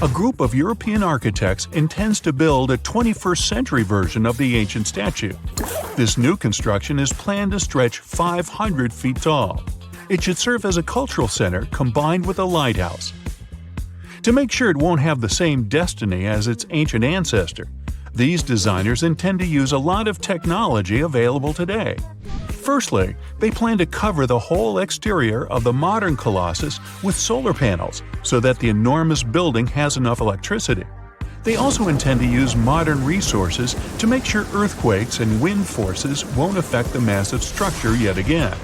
A group of European architects intends to build a 21st century version of the ancient statue. This new construction is planned to stretch 500 feet tall. It should serve as a cultural center combined with a lighthouse. To make sure it won't have the same destiny as its ancient ancestor, these designers intend to use a lot of technology available today. Firstly, they plan to cover the whole exterior of the modern Colossus with solar panels so that the enormous building has enough electricity. They also intend to use modern resources to make sure earthquakes and wind forces won't affect the massive structure yet again.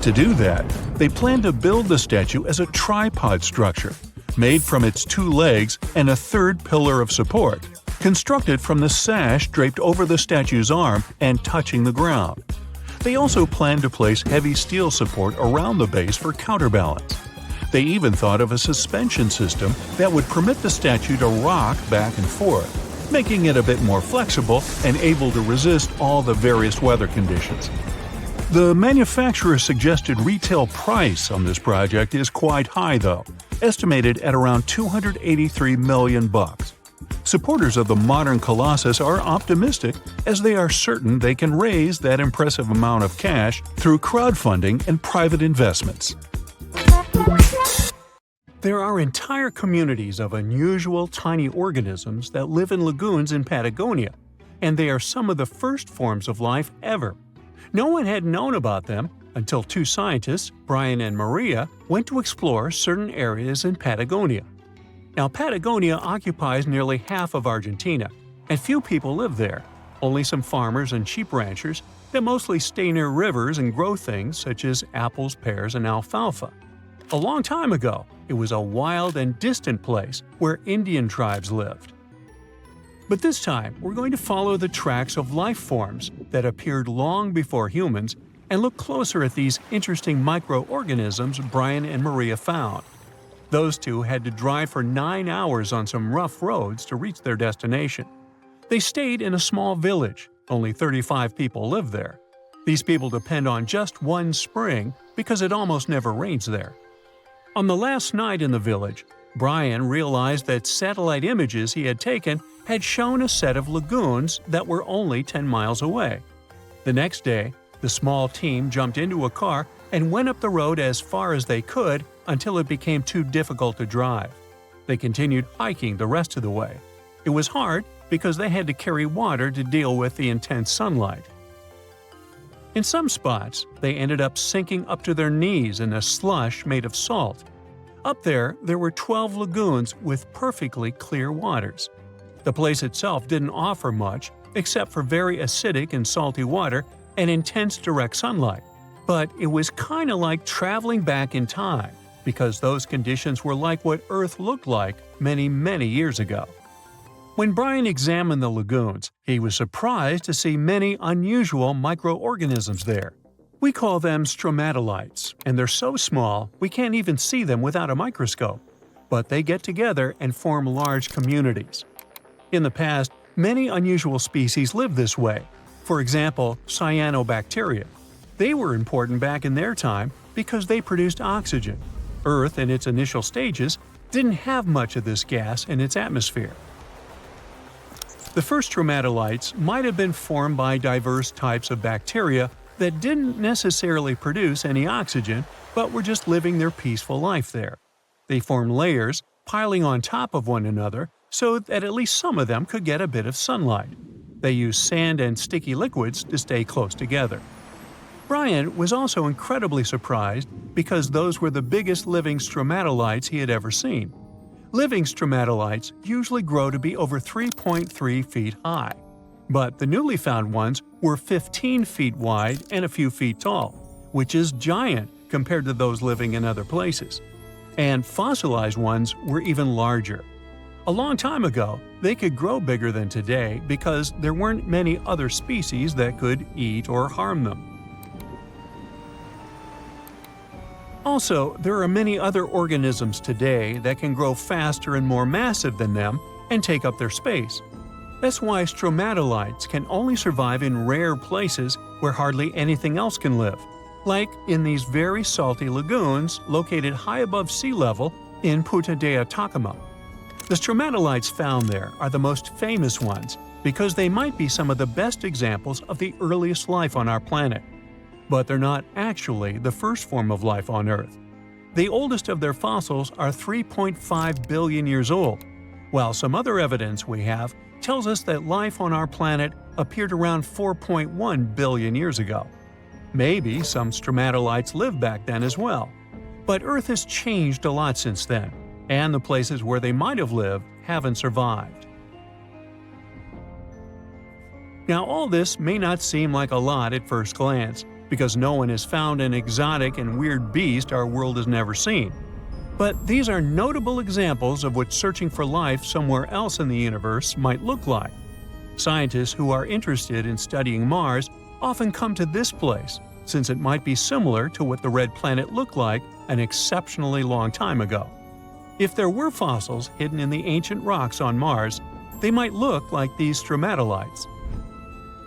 To do that, they plan to build the statue as a tripod structure, made from its 2 legs and a third pillar of support, constructed from the sash draped over the statue's arm and touching the ground. They also plan to place heavy steel support around the base for counterbalance. They even thought of a suspension system that would permit the statue to rock back and forth, making it a bit more flexible and able to resist all the various weather conditions. The manufacturer's suggested retail price on this project is quite high though, estimated at around $283 million. Supporters of the modern Colossus are optimistic as they are certain they can raise that impressive amount of cash through crowdfunding and private investments. There are entire communities of unusual tiny organisms that live in lagoons in Patagonia, and they are some of the first forms of life ever. No one had known about them until 2 scientists, Brian and Maria, went to explore certain areas in Patagonia. Now, Patagonia occupies nearly half of Argentina, and few people live there, only some farmers and sheep ranchers that mostly stay near rivers and grow things such as apples, pears, and alfalfa. A long time ago, it was a wild and distant place where Indian tribes lived. But this time, we're going to follow the tracks of life forms that appeared long before humans and look closer at these interesting microorganisms Brian and Maria found. Those two had to drive for 9 hours on some rough roads to reach their destination. They stayed in a small village. Only 35 people live there. These people depend on just one spring because it almost never rains there. On the last night in the village, Brian realized that satellite images he had taken had shown a set of lagoons that were only 10 miles away. The next day, the small team jumped into a car and went up the road as far as they could until it became too difficult to drive. They continued hiking the rest of the way. It was hard because they had to carry water to deal with the intense sunlight. In some spots, they ended up sinking up to their knees in a slush made of salt. Up there were 12 lagoons with perfectly clear waters. The place itself didn't offer much except for very acidic and salty water and intense direct sunlight. But it was kind of like traveling back in time, because those conditions were like what Earth looked like many, many years ago. When Brian examined the lagoons, he was surprised to see many unusual microorganisms there. We call them stromatolites, and they're so small we can't even see them without a microscope. But they get together and form large communities. In the past, many unusual species lived this way. For example, cyanobacteria. They were important back in their time because they produced oxygen. Earth, in its initial stages, didn't have much of this gas in its atmosphere. The first stromatolites might have been formed by diverse types of bacteria that didn't necessarily produce any oxygen, but were just living their peaceful life there. They formed layers, piling on top of one another, so that at least some of them could get a bit of sunlight. They used sand and sticky liquids to stay close together. Brian was also incredibly surprised because those were the biggest living stromatolites he had ever seen. Living stromatolites usually grow to be over 3.3 feet high, but the newly found ones were 15 feet wide and a few feet tall, which is giant compared to those living in other places. And fossilized ones were even larger. A long time ago, they could grow bigger than today because there weren't many other species that could eat or harm them. Also, there are many other organisms today that can grow faster and more massive than them and take up their space. That's why stromatolites can only survive in rare places where hardly anything else can live, like in these very salty lagoons located high above sea level in Punta de Atacama. The stromatolites found there are the most famous ones because they might be some of the best examples of the earliest life on our planet. But they're not actually the first form of life on Earth. The oldest of their fossils are 3.5 billion years old, while some other evidence we have tells us that life on our planet appeared around 4.1 billion years ago. Maybe some stromatolites lived back then as well. But Earth has changed a lot since then, and the places where they might have lived haven't survived. Now, all this may not seem like a lot at first glance, because no one has found an exotic and weird beast our world has never seen. But these are notable examples of what searching for life somewhere else in the universe might look like. Scientists who are interested in studying Mars often come to this place, since it might be similar to what the red planet looked like an exceptionally long time ago. If there were fossils hidden in the ancient rocks on Mars, they might look like these stromatolites.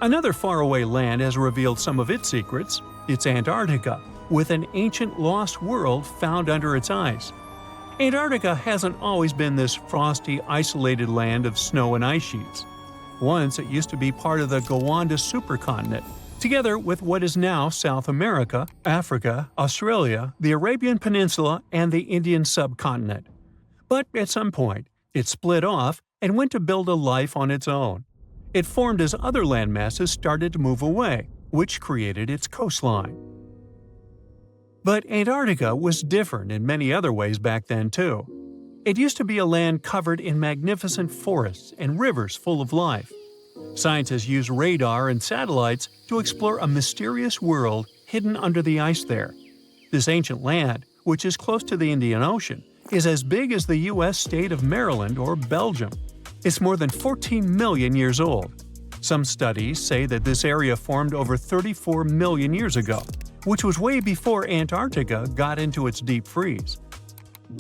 Another faraway land has revealed some of its secrets. It's Antarctica, with an ancient lost world found under its ice. Antarctica hasn't always been this frosty, isolated land of snow and ice sheets. Once it used to be part of the Gondwana supercontinent, together with what is now South America, Africa, Australia, the Arabian Peninsula, and the Indian subcontinent. But at some point, it split off and went to build a life on its own. It formed as other landmasses started to move away, which created its coastline. But Antarctica was different in many other ways back then too. It used to be a land covered in magnificent forests and rivers full of life. Scientists use radar and satellites to explore a mysterious world hidden under the ice there. This ancient land, which is close to the Indian Ocean, is as big as the U.S. state of Maryland or Belgium. It's more than 14 million years old. Some studies say that this area formed over 34 million years ago, which was way before Antarctica got into its deep freeze.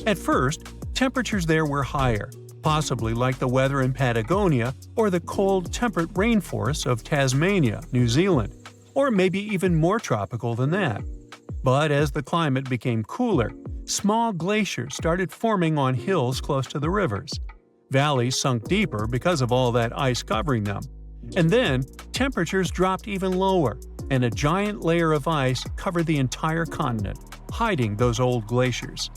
At first, temperatures there were higher, possibly like the weather in Patagonia or the cold, temperate rainforests of Tasmania, New Zealand, or maybe even more tropical than that. But as the climate became cooler, small glaciers started forming on hills close to the rivers. Valleys sunk deeper because of all that ice covering them. And then, temperatures dropped even lower, and a giant layer of ice covered the entire continent, hiding those old glaciers.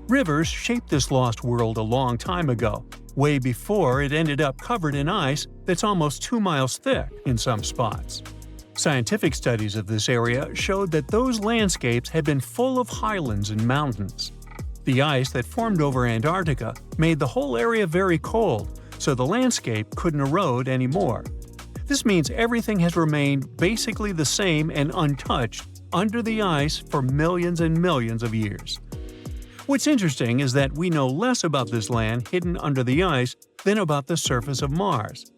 Rivers shaped this lost world a long time ago, way before it ended up covered in ice that's almost 2 miles thick in some spots. Scientific studies of this area showed that those landscapes had been full of highlands and mountains. The ice that formed over Antarctica made the whole area very cold, so the landscape couldn't erode anymore. This means everything has remained basically the same and untouched under the ice for millions and millions of years. What's interesting is that we know less about this land hidden under the ice than about the surface of Mars.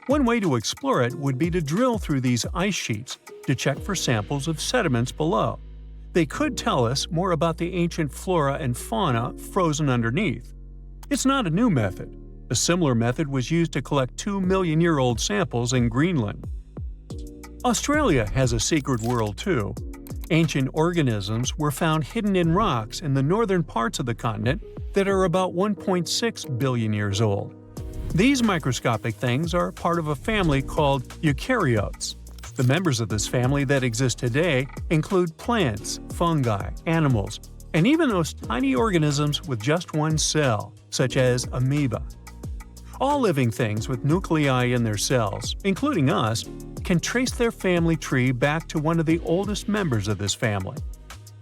One way to explore it would be to drill through these ice sheets to check for samples of sediments below. They could tell us more about the ancient flora and fauna frozen underneath. It's not a new method. A similar method was used to collect 2-million-year-old samples in Greenland. Australia has a secret world too. Ancient organisms were found hidden in rocks in the northern parts of the continent that are about 1.6 billion years old. These microscopic things are part of a family called eukaryotes. The members of this family that exist today include plants, fungi, animals, and even those tiny organisms with just one cell, such as amoeba. All living things with nuclei in their cells, including us, can trace their family tree back to one of the oldest members of this family.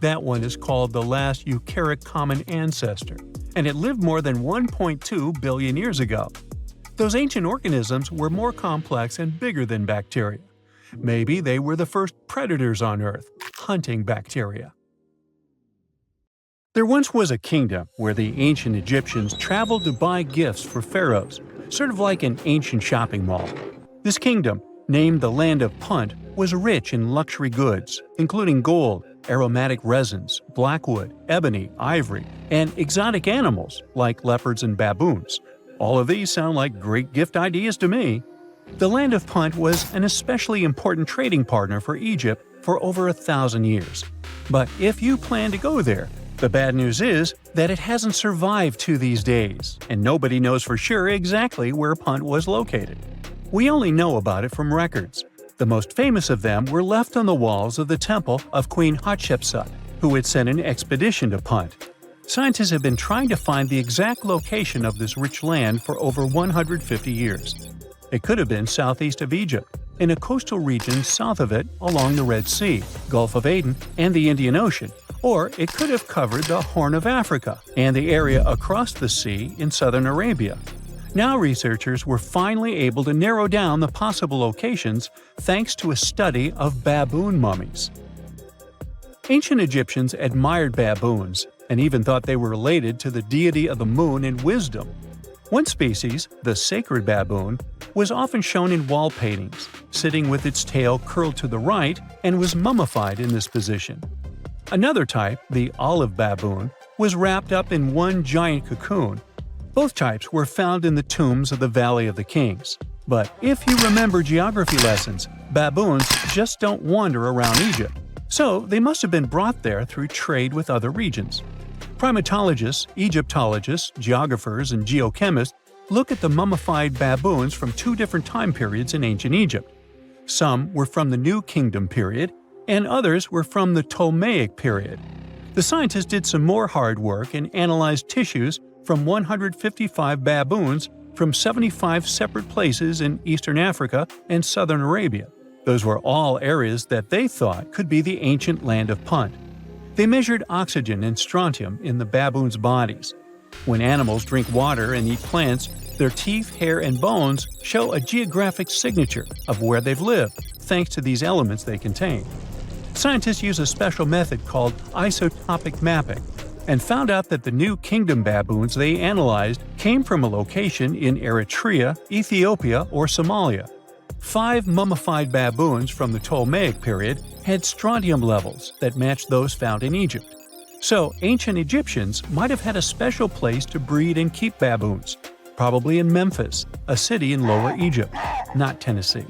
That one is called the last eukaryotic common ancestor, and it lived more than 1.2 billion years ago. Those ancient organisms were more complex and bigger than bacteria. Maybe they were the first predators on Earth, hunting bacteria. There once was a kingdom where the ancient Egyptians traveled to buy gifts for pharaohs, sort of like an ancient shopping mall. This kingdom, named the Land of Punt, was rich in luxury goods, including gold, aromatic resins, blackwood, ebony, ivory, and exotic animals like leopards and baboons. All of these sound like great gift ideas to me. The Land of Punt was an especially important trading partner for Egypt for over 1,000 years. But if you plan to go there, the bad news is that it hasn't survived to these days, and nobody knows for sure exactly where Punt was located. We only know about it from records. The most famous of them were left on the walls of the temple of Queen Hatshepsut, who had sent an expedition to Punt. Scientists have been trying to find the exact location of this rich land for over 150 years. It could have been southeast of Egypt, in a coastal region south of it along the Red Sea, Gulf of Aden, and the Indian Ocean, or it could have covered the Horn of Africa and the area across the sea in southern Arabia. Now researchers were finally able to narrow down the possible locations thanks to a study of baboon mummies. Ancient Egyptians admired baboons and even thought they were related to the deity of the moon and wisdom. One species, the sacred baboon, was often shown in wall paintings, sitting with its tail curled to the right, and was mummified in this position. Another type, the olive baboon, was wrapped up in one giant cocoon. Both types were found in the tombs of the Valley of the Kings. But if you remember geography lessons, baboons just don't wander around Egypt, so they must have been brought there through trade with other regions. Primatologists, Egyptologists, geographers, and geochemists look at the mummified baboons from two different time periods in ancient Egypt. Some were from the New Kingdom period, and others were from the Ptolemaic period. The scientists did some more hard work and analyzed tissues from 155 baboons from 75 separate places in Eastern Africa and Southern Arabia. Those were all areas that they thought could be the ancient land of Punt. They measured oxygen and strontium in the baboons' bodies. When animals drink water and eat plants, their teeth, hair, and bones show a geographic signature of where they've lived, thanks to these elements they contain. Scientists use a special method called isotopic mapping and found out that the New Kingdom baboons they analyzed came from a location in Eritrea, Ethiopia, or Somalia. 5 mummified baboons from the Ptolemaic period had strontium levels that matched those found in Egypt. So, ancient Egyptians might have had a special place to breed and keep baboons, probably in Memphis, a city in Lower Egypt, not Tennessee.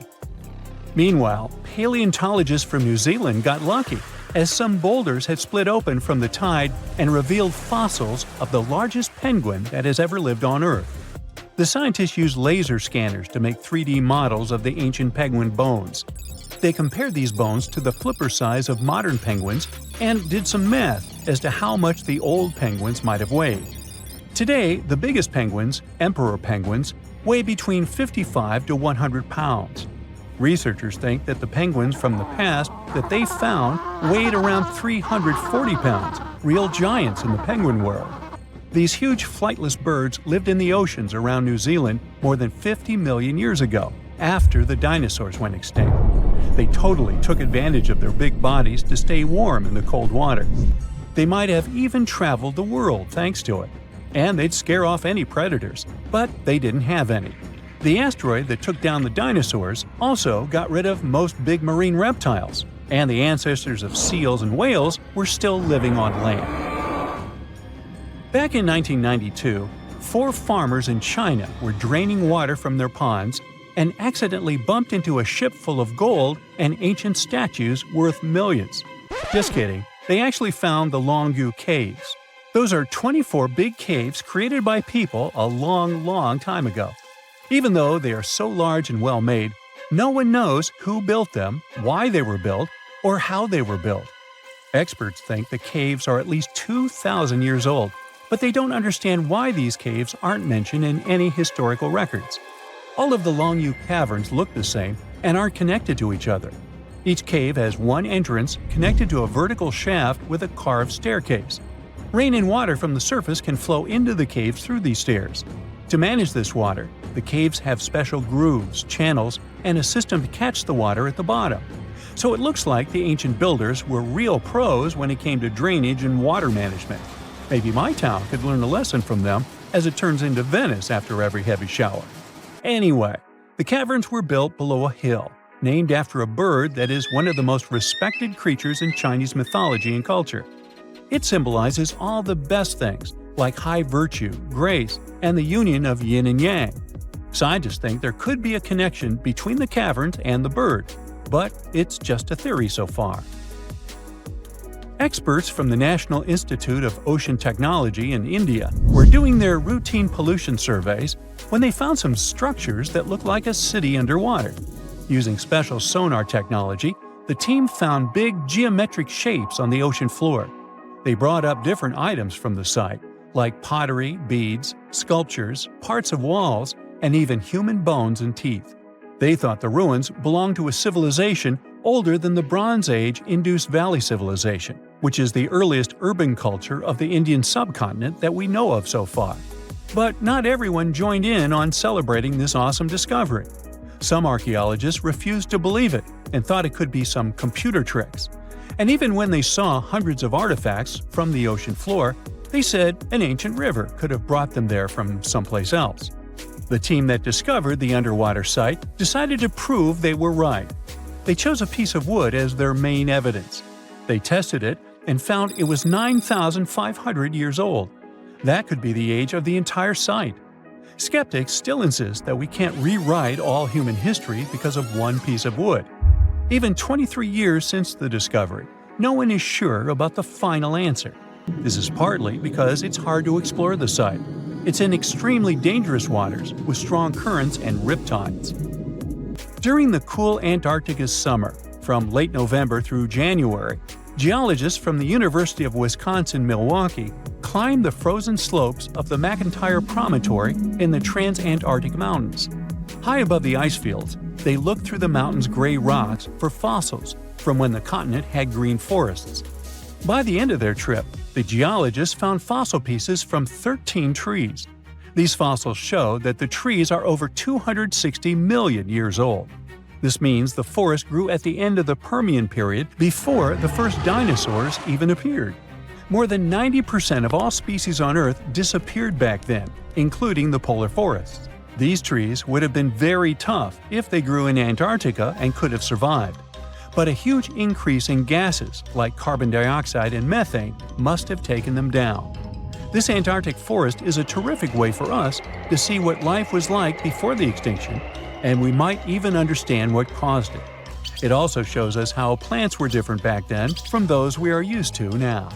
Meanwhile, paleontologists from New Zealand got lucky, as some boulders had split open from the tide and revealed fossils of the largest penguin that has ever lived on Earth. The scientists used laser scanners to make 3D models of the ancient penguin bones. They compared these bones to the flipper size of modern penguins and did some math as to how much the old penguins might have weighed. Today, the biggest penguins, emperor penguins, weigh between 55 to 100 pounds. Researchers think that the penguins from the past that they found weighed around 340 pounds, real giants in the penguin world. These huge flightless birds lived in the oceans around New Zealand more than 50 million years ago, after the dinosaurs went extinct. They totally took advantage of their big bodies to stay warm in the cold water. They might have even traveled the world thanks to it. And they'd scare off any predators, but they didn't have any. The asteroid that took down the dinosaurs also got rid of most big marine reptiles, and the ancestors of seals and whales were still living on land. Back in 1992, 4 farmers in China were draining water from their ponds and accidentally bumped into a ship full of gold and ancient statues worth millions. Just kidding, they actually found the Longyu Caves. Those are 24 big caves created by people a long time ago. Even though they are so large and well-made, no one knows who built them, why they were built, or how they were built. Experts think the caves are at least 2,000 years old, but they don't understand why these caves aren't mentioned in any historical records. All of the Longyu caverns look the same and aren't connected to each other. Each cave has one entrance connected to a vertical shaft with a carved staircase. Rain and water from the surface can flow into the caves through these stairs. To manage this water, the caves have special grooves, channels, and a system to catch the water at the bottom. So it looks like the ancient builders were real pros when it came to drainage and water management. Maybe my town could learn a lesson from them, as it turns into Venice after every heavy shower. Anyway, the caverns were built below a hill, named after a bird that is one of the most respected creatures in Chinese mythology and culture. It symbolizes all the best things, like high virtue, grace, and the union of yin and yang. Scientists think there could be a connection between the caverns and the bird, but it's just a theory so far. Experts from the National Institute of Ocean Technology in India were doing their routine pollution surveys when they found some structures that looked like a city underwater. Using special sonar technology, the team found big geometric shapes on the ocean floor. They brought up different items from the site, like pottery, beads, sculptures, parts of walls, and even human bones and teeth. They thought the ruins belonged to a civilization older than the Bronze Age Indus Valley Civilization, which is the earliest urban culture of the Indian subcontinent that we know of so far. But not everyone joined in on celebrating this awesome discovery. Some archaeologists refused to believe it and thought it could be some computer tricks. And even when they saw hundreds of artifacts from the ocean floor, they said an ancient river could have brought them there from someplace else. The team that discovered the underwater site decided to prove they were right. They chose a piece of wood as their main evidence. They tested it and found it was 9,500 years old. That could be the age of the entire site. Skeptics still insist that we can't rewrite all human history because of one piece of wood. Even 23 years since the discovery, no one is sure about the final answer. This is partly because it's hard to explore the site. It's in extremely dangerous waters with strong currents and riptides. During the cool Antarctica summer, from late November through January, geologists from the University of Wisconsin-Milwaukee climbed the frozen slopes of the McIntyre Promontory in the Transantarctic Mountains. High above the ice fields, they looked through the mountain's gray rocks for fossils from when the continent had green forests. By the end of their trip, the geologists found fossil pieces from 13 trees. These fossils show that the trees are over 260 million years old. This means the forest grew at the end of the Permian period before the first dinosaurs even appeared. More than 90% of all species on Earth disappeared back then, including the polar forests. These trees would have been very tough if they grew in Antarctica and could have survived. But a huge increase in gases like carbon dioxide and methane must have taken them down. This Antarctic forest is a terrific way for us to see what life was like before the extinction, and we might even understand what caused it. It also shows us how plants were different back then from those we are used to now.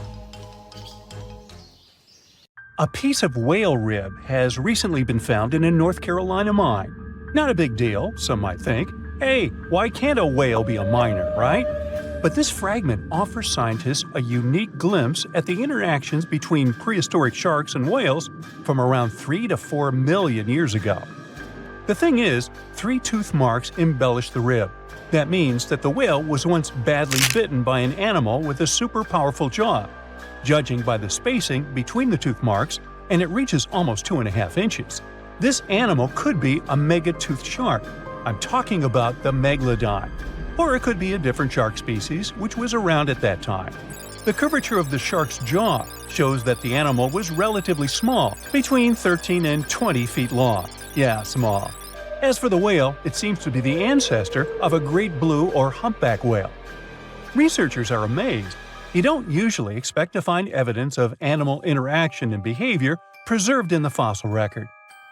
A piece of whale rib has recently been found in a North Carolina mine. Not a big deal, some might think. Hey, why can't a whale be a miner, right? But this fragment offers scientists a unique glimpse at the interactions between prehistoric sharks and whales from around 3 to 4 million years ago. The thing is, 3 tooth marks embellish the rib. That means that the whale was once badly bitten by an animal with a super powerful jaw. Judging by the spacing between the tooth marks, and it reaches almost 2.5 inches. This animal could be a mega-toothed shark. I'm talking about the megalodon. Or it could be a different shark species which was around at that time. The curvature of the shark's jaw shows that the animal was relatively small, between 13 and 20 feet long. Yeah, small. As for the whale, it seems to be the ancestor of a great blue or humpback whale. Researchers are amazed. You don't usually expect to find evidence of animal interaction and behavior preserved in the fossil record.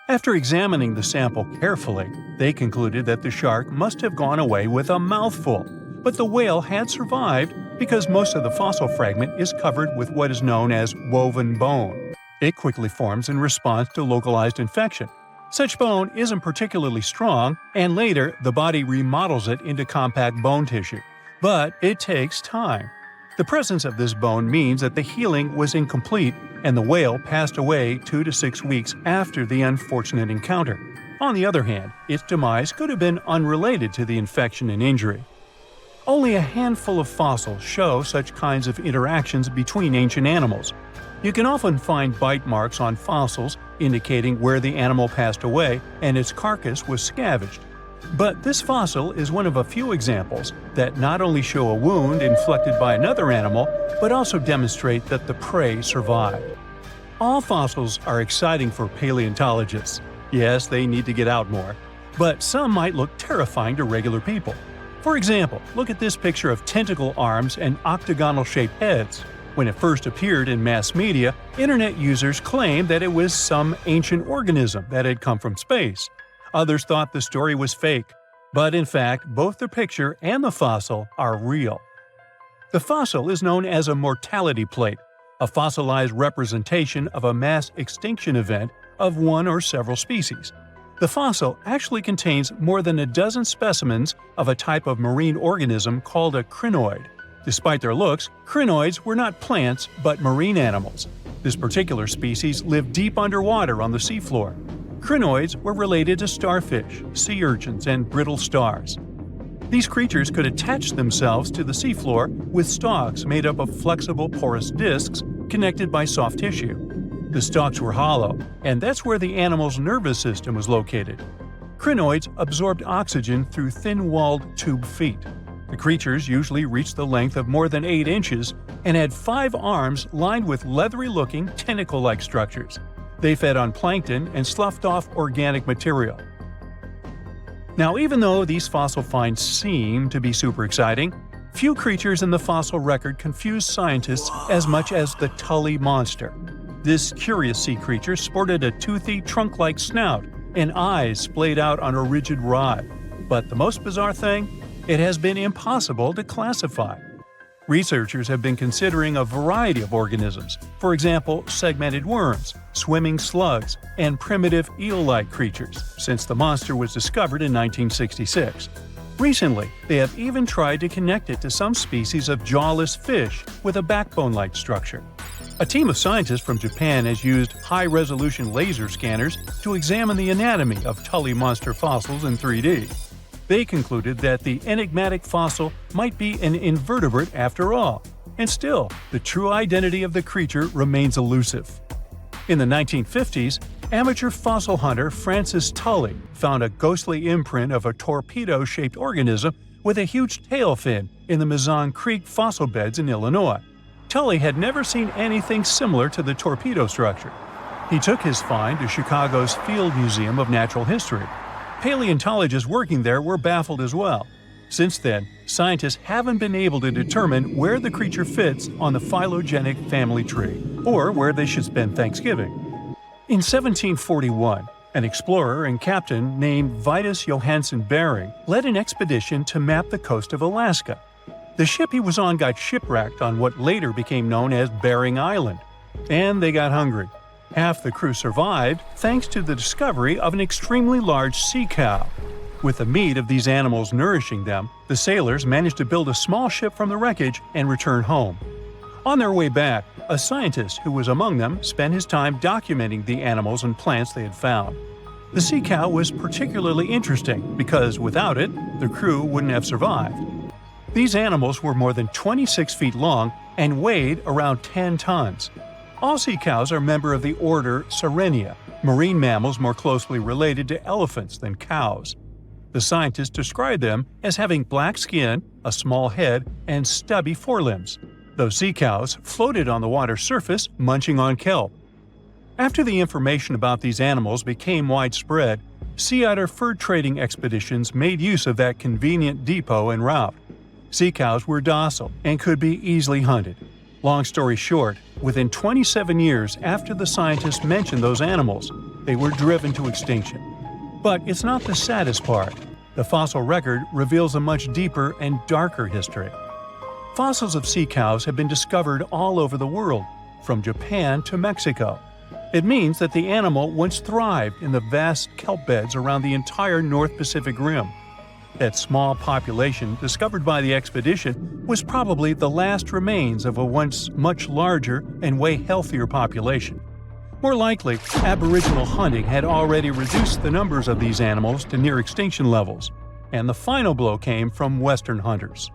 After examining the sample carefully, they concluded that the shark must have gone away with a mouthful, but the whale had survived because most of the fossil fragment is covered with what is known as woven bone. It quickly forms in response to localized infection. Such bone isn't particularly strong, and later the body remodels it into compact bone tissue. But it takes time. The presence of this bone means that the healing was incomplete and the whale passed away 2 to 6 weeks after the unfortunate encounter. On the other hand, its demise could have been unrelated to the infection and injury. Only a handful of fossils show such kinds of interactions between ancient animals. You can often find bite marks on fossils indicating where the animal passed away and its carcass was scavenged. But this fossil is one of a few examples that not only show a wound inflicted by another animal, but also demonstrate that the prey survived. All fossils are exciting for paleontologists. Yes, they need to get out more. But some might look terrifying to regular people. For example, look at this picture of tentacle arms and octagonal-shaped heads. When it first appeared in mass media, internet users claimed that it was some ancient organism that had come from space. Others thought the story was fake, but in fact, both the picture and the fossil are real. The fossil is known as a mortality plate, a fossilized representation of a mass extinction event of one or several species. The fossil actually contains more than a dozen specimens of a type of marine organism called a crinoid. Despite their looks, crinoids were not plants but marine animals. This particular species lived deep underwater on the seafloor. Crinoids were related to starfish, sea urchins, and brittle stars. These creatures could attach themselves to the seafloor with stalks made up of flexible porous discs connected by soft tissue. The stalks were hollow, and that's where the animal's nervous system was located. Crinoids absorbed oxygen through thin-walled tube feet. The creatures usually reached the length of more than 8 inches and had 5 arms lined with leathery-looking, tentacle-like structures. They fed on plankton and sloughed off organic material. Now, even though these fossil finds seem to be super exciting, few creatures in the fossil record confuse scientists as much as the Tully monster. This curious sea creature sported a toothy, trunk-like snout and eyes splayed out on a rigid rod. But the most bizarre thing? It has been impossible to classify. Researchers have been considering a variety of organisms, for example, segmented worms, swimming slugs, and primitive eel-like creatures, since the monster was discovered in 1966. Recently, they have even tried to connect it to some species of jawless fish with a backbone-like structure. A team of scientists from Japan has used high-resolution laser scanners to examine the anatomy of Tully monster fossils in 3D. They concluded that the enigmatic fossil might be an invertebrate after all, and still, the true identity of the creature remains elusive. In the 1950s, amateur fossil hunter Francis Tully found a ghostly imprint of a torpedo-shaped organism with a huge tail fin in the Mizon Creek fossil beds in Illinois. Tully had never seen anything similar to the torpedo structure. He took his find to Chicago's Field Museum of Natural History. Paleontologists working there were baffled as well. Since then, scientists haven't been able to determine where the creature fits on the phylogenetic family tree, or where they should spend Thanksgiving. In 1741, an explorer and captain named Vitus Johansen Bering led an expedition to map the coast of Alaska. The ship he was on got shipwrecked on what later became known as Bering Island, and they got hungry. Half the crew survived thanks to the discovery of an extremely large sea cow. With the meat of these animals nourishing them, the sailors managed to build a small ship from the wreckage and return home. On their way back, a scientist who was among them spent his time documenting the animals and plants they had found. The sea cow was particularly interesting because without it, the crew wouldn't have survived. These animals were more than 26 feet long and weighed around 10 tons. All sea cows are members of the order Sirenia, marine mammals more closely related to elephants than cows. The scientists described them as having black skin, a small head, and stubby forelimbs. Those sea cows floated on the water's surface, munching on kelp. After the information about these animals became widespread, sea otter fur trading expeditions made use of that convenient depot en route. Sea cows were docile and could be easily hunted. Long story short, within 27 years after the scientists mentioned those animals, they were driven to extinction. But it's not the saddest part. The fossil record reveals a much deeper and darker history. Fossils of sea cows have been discovered all over the world, from Japan to Mexico. It means that the animal once thrived in the vast kelp beds around the entire North Pacific Rim. That small population discovered by the expedition was probably the last remains of a once much larger and way healthier population. More likely, Aboriginal hunting had already reduced the numbers of these animals to near extinction levels, and the final blow came from Western hunters.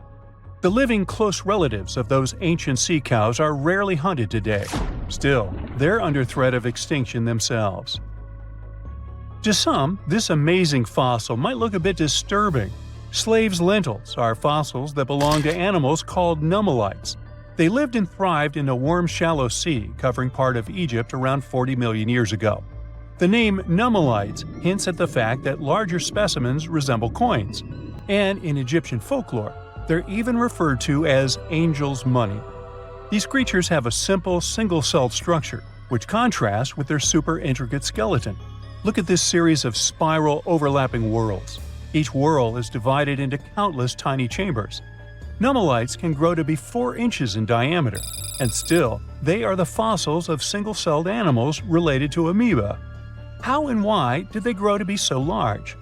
The living close relatives of those ancient sea cows are rarely hunted today. Still, they're under threat of extinction themselves. To some, this amazing fossil might look a bit disturbing. Slaves' lentils are fossils that belong to animals called nummelites. They lived and thrived in a warm, shallow sea covering part of Egypt around 40 million years ago. The name nummelites hints at the fact that larger specimens resemble coins, and in Egyptian folklore, they're even referred to as angel's money. These creatures have a simple, single-celled structure, which contrasts with their super intricate skeleton. Look at this series of spiral overlapping whorls. Each whorl is divided into countless tiny chambers. Nummelites can grow to be 4 inches in diameter, and still, they are the fossils of single-celled animals related to amoeba. How and why did they grow to be so large?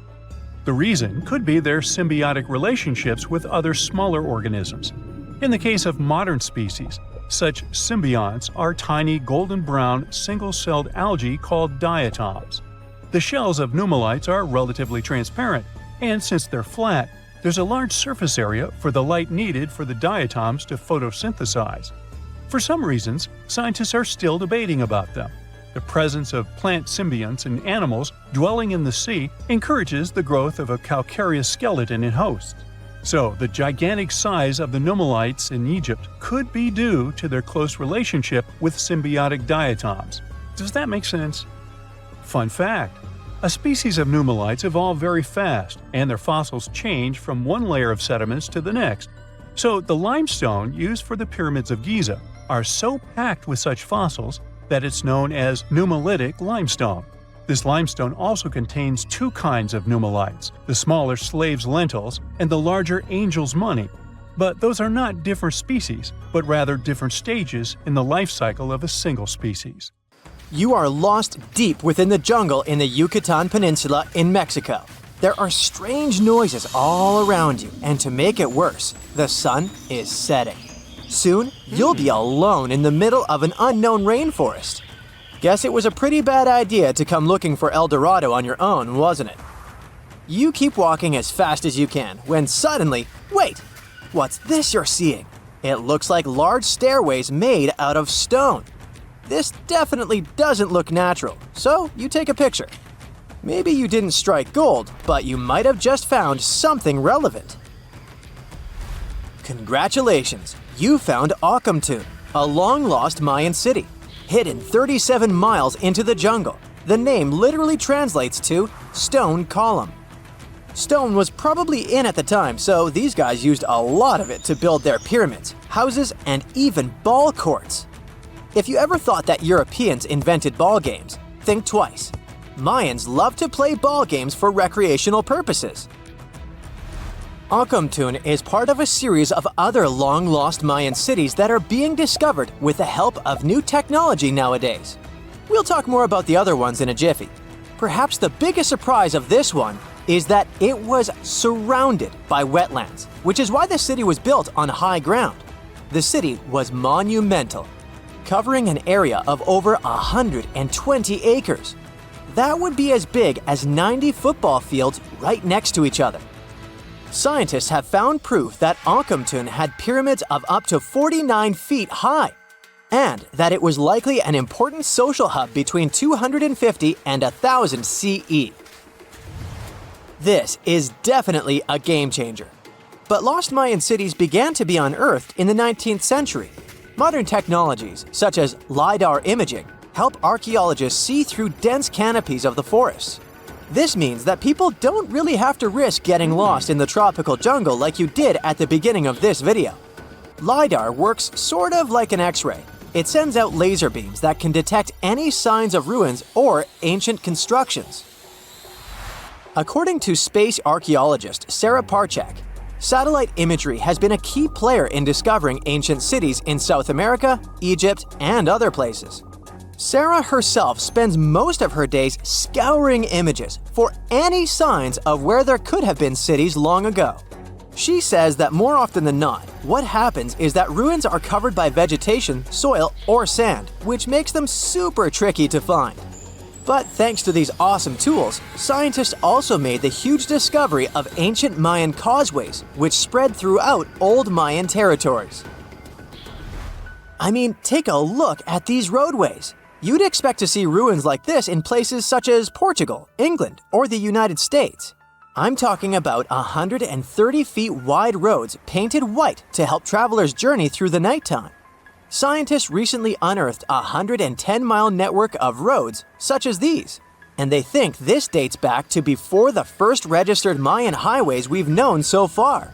The reason could be their symbiotic relationships with other smaller organisms. In the case of modern species, such symbionts are tiny golden-brown single-celled algae called diatoms. The shells of nummelites are relatively transparent, and since they're flat, there's a large surface area for the light needed for the diatoms to photosynthesize. For some reasons, scientists are still debating about them. The presence of plant symbionts and animals dwelling in the sea encourages the growth of a calcareous skeleton in hosts. So, the gigantic size of the nummulites in Egypt could be due to their close relationship with symbiotic diatoms. Does that make sense? Fun fact: a species of nummulites evolve very fast, and their fossils change from one layer of sediments to the next. So, the limestone used for the pyramids of Giza are so packed with such fossils that it's known as nummulitic limestone. This limestone also contains two kinds of nummulites, the smaller slave's lentils and the larger angel's money. But those are not different species, but rather different stages in the life cycle of a single species. You are lost deep within the jungle in the Yucatan Peninsula in Mexico. There are strange noises all around you, and to make it worse, the sun is setting. Soon, you'll be alone in the middle of an unknown rainforest. Guess it was a pretty bad idea to come looking for El Dorado on your own, wasn't it? You keep walking as fast as you can, when suddenly, wait! What's this you're seeing? It looks like large stairways made out of stone. This definitely doesn't look natural, so you take a picture. Maybe you didn't strike gold, but you might have just found something relevant. Congratulations! You found Akamtun, a long-lost Mayan city. Hidden 37 miles into the jungle, the name literally translates to stone column. Stone was probably in at the time, so these guys used a lot of it to build their pyramids, houses, and even ball courts. If you ever thought that Europeans invented ball games, think twice. Mayans loved to play ball games for recreational purposes. Akamtun is part of a series of other long-lost Mayan cities that are being discovered with the help of new technology nowadays. We'll talk more about the other ones in a jiffy. Perhaps the biggest surprise of this one is that it was surrounded by wetlands, which is why the city was built on high ground. The city was monumental, covering an area of over 120 acres. That would be as big as 90 football fields right next to each other. Scientists have found proof that Akamtun had pyramids of up to 49 feet high, and that it was likely an important social hub between 250 and 1000 CE. This is definitely a game changer. But lost Mayan cities began to be unearthed in the 19th century. Modern technologies, such as LiDAR imaging, help archaeologists see through dense canopies of the forests. This means that people don't really have to risk getting lost in the tropical jungle like you did at the beginning of this video. LiDAR works sort of like an X-ray. It sends out laser beams that can detect any signs of ruins or ancient constructions. According to space archaeologist Sarah Parchak, satellite imagery has been a key player in discovering ancient cities in South America, Egypt, and other places. Sarah herself spends most of her days scouring images for any signs of where there could have been cities long ago. She says that more often than not, what happens is that ruins are covered by vegetation, soil, or sand, which makes them super tricky to find. But thanks to these awesome tools, scientists also made the huge discovery of ancient Mayan causeways, which spread throughout old Mayan territories. I mean, take a look at these roadways. You'd expect to see ruins like this in places such as Portugal, England, or the United States. I'm talking about 130 feet wide roads painted white to help travelers journey through the nighttime. Scientists recently unearthed a 110-mile network of roads such as these, and they think this dates back to before the first registered Mayan highways we've known so far.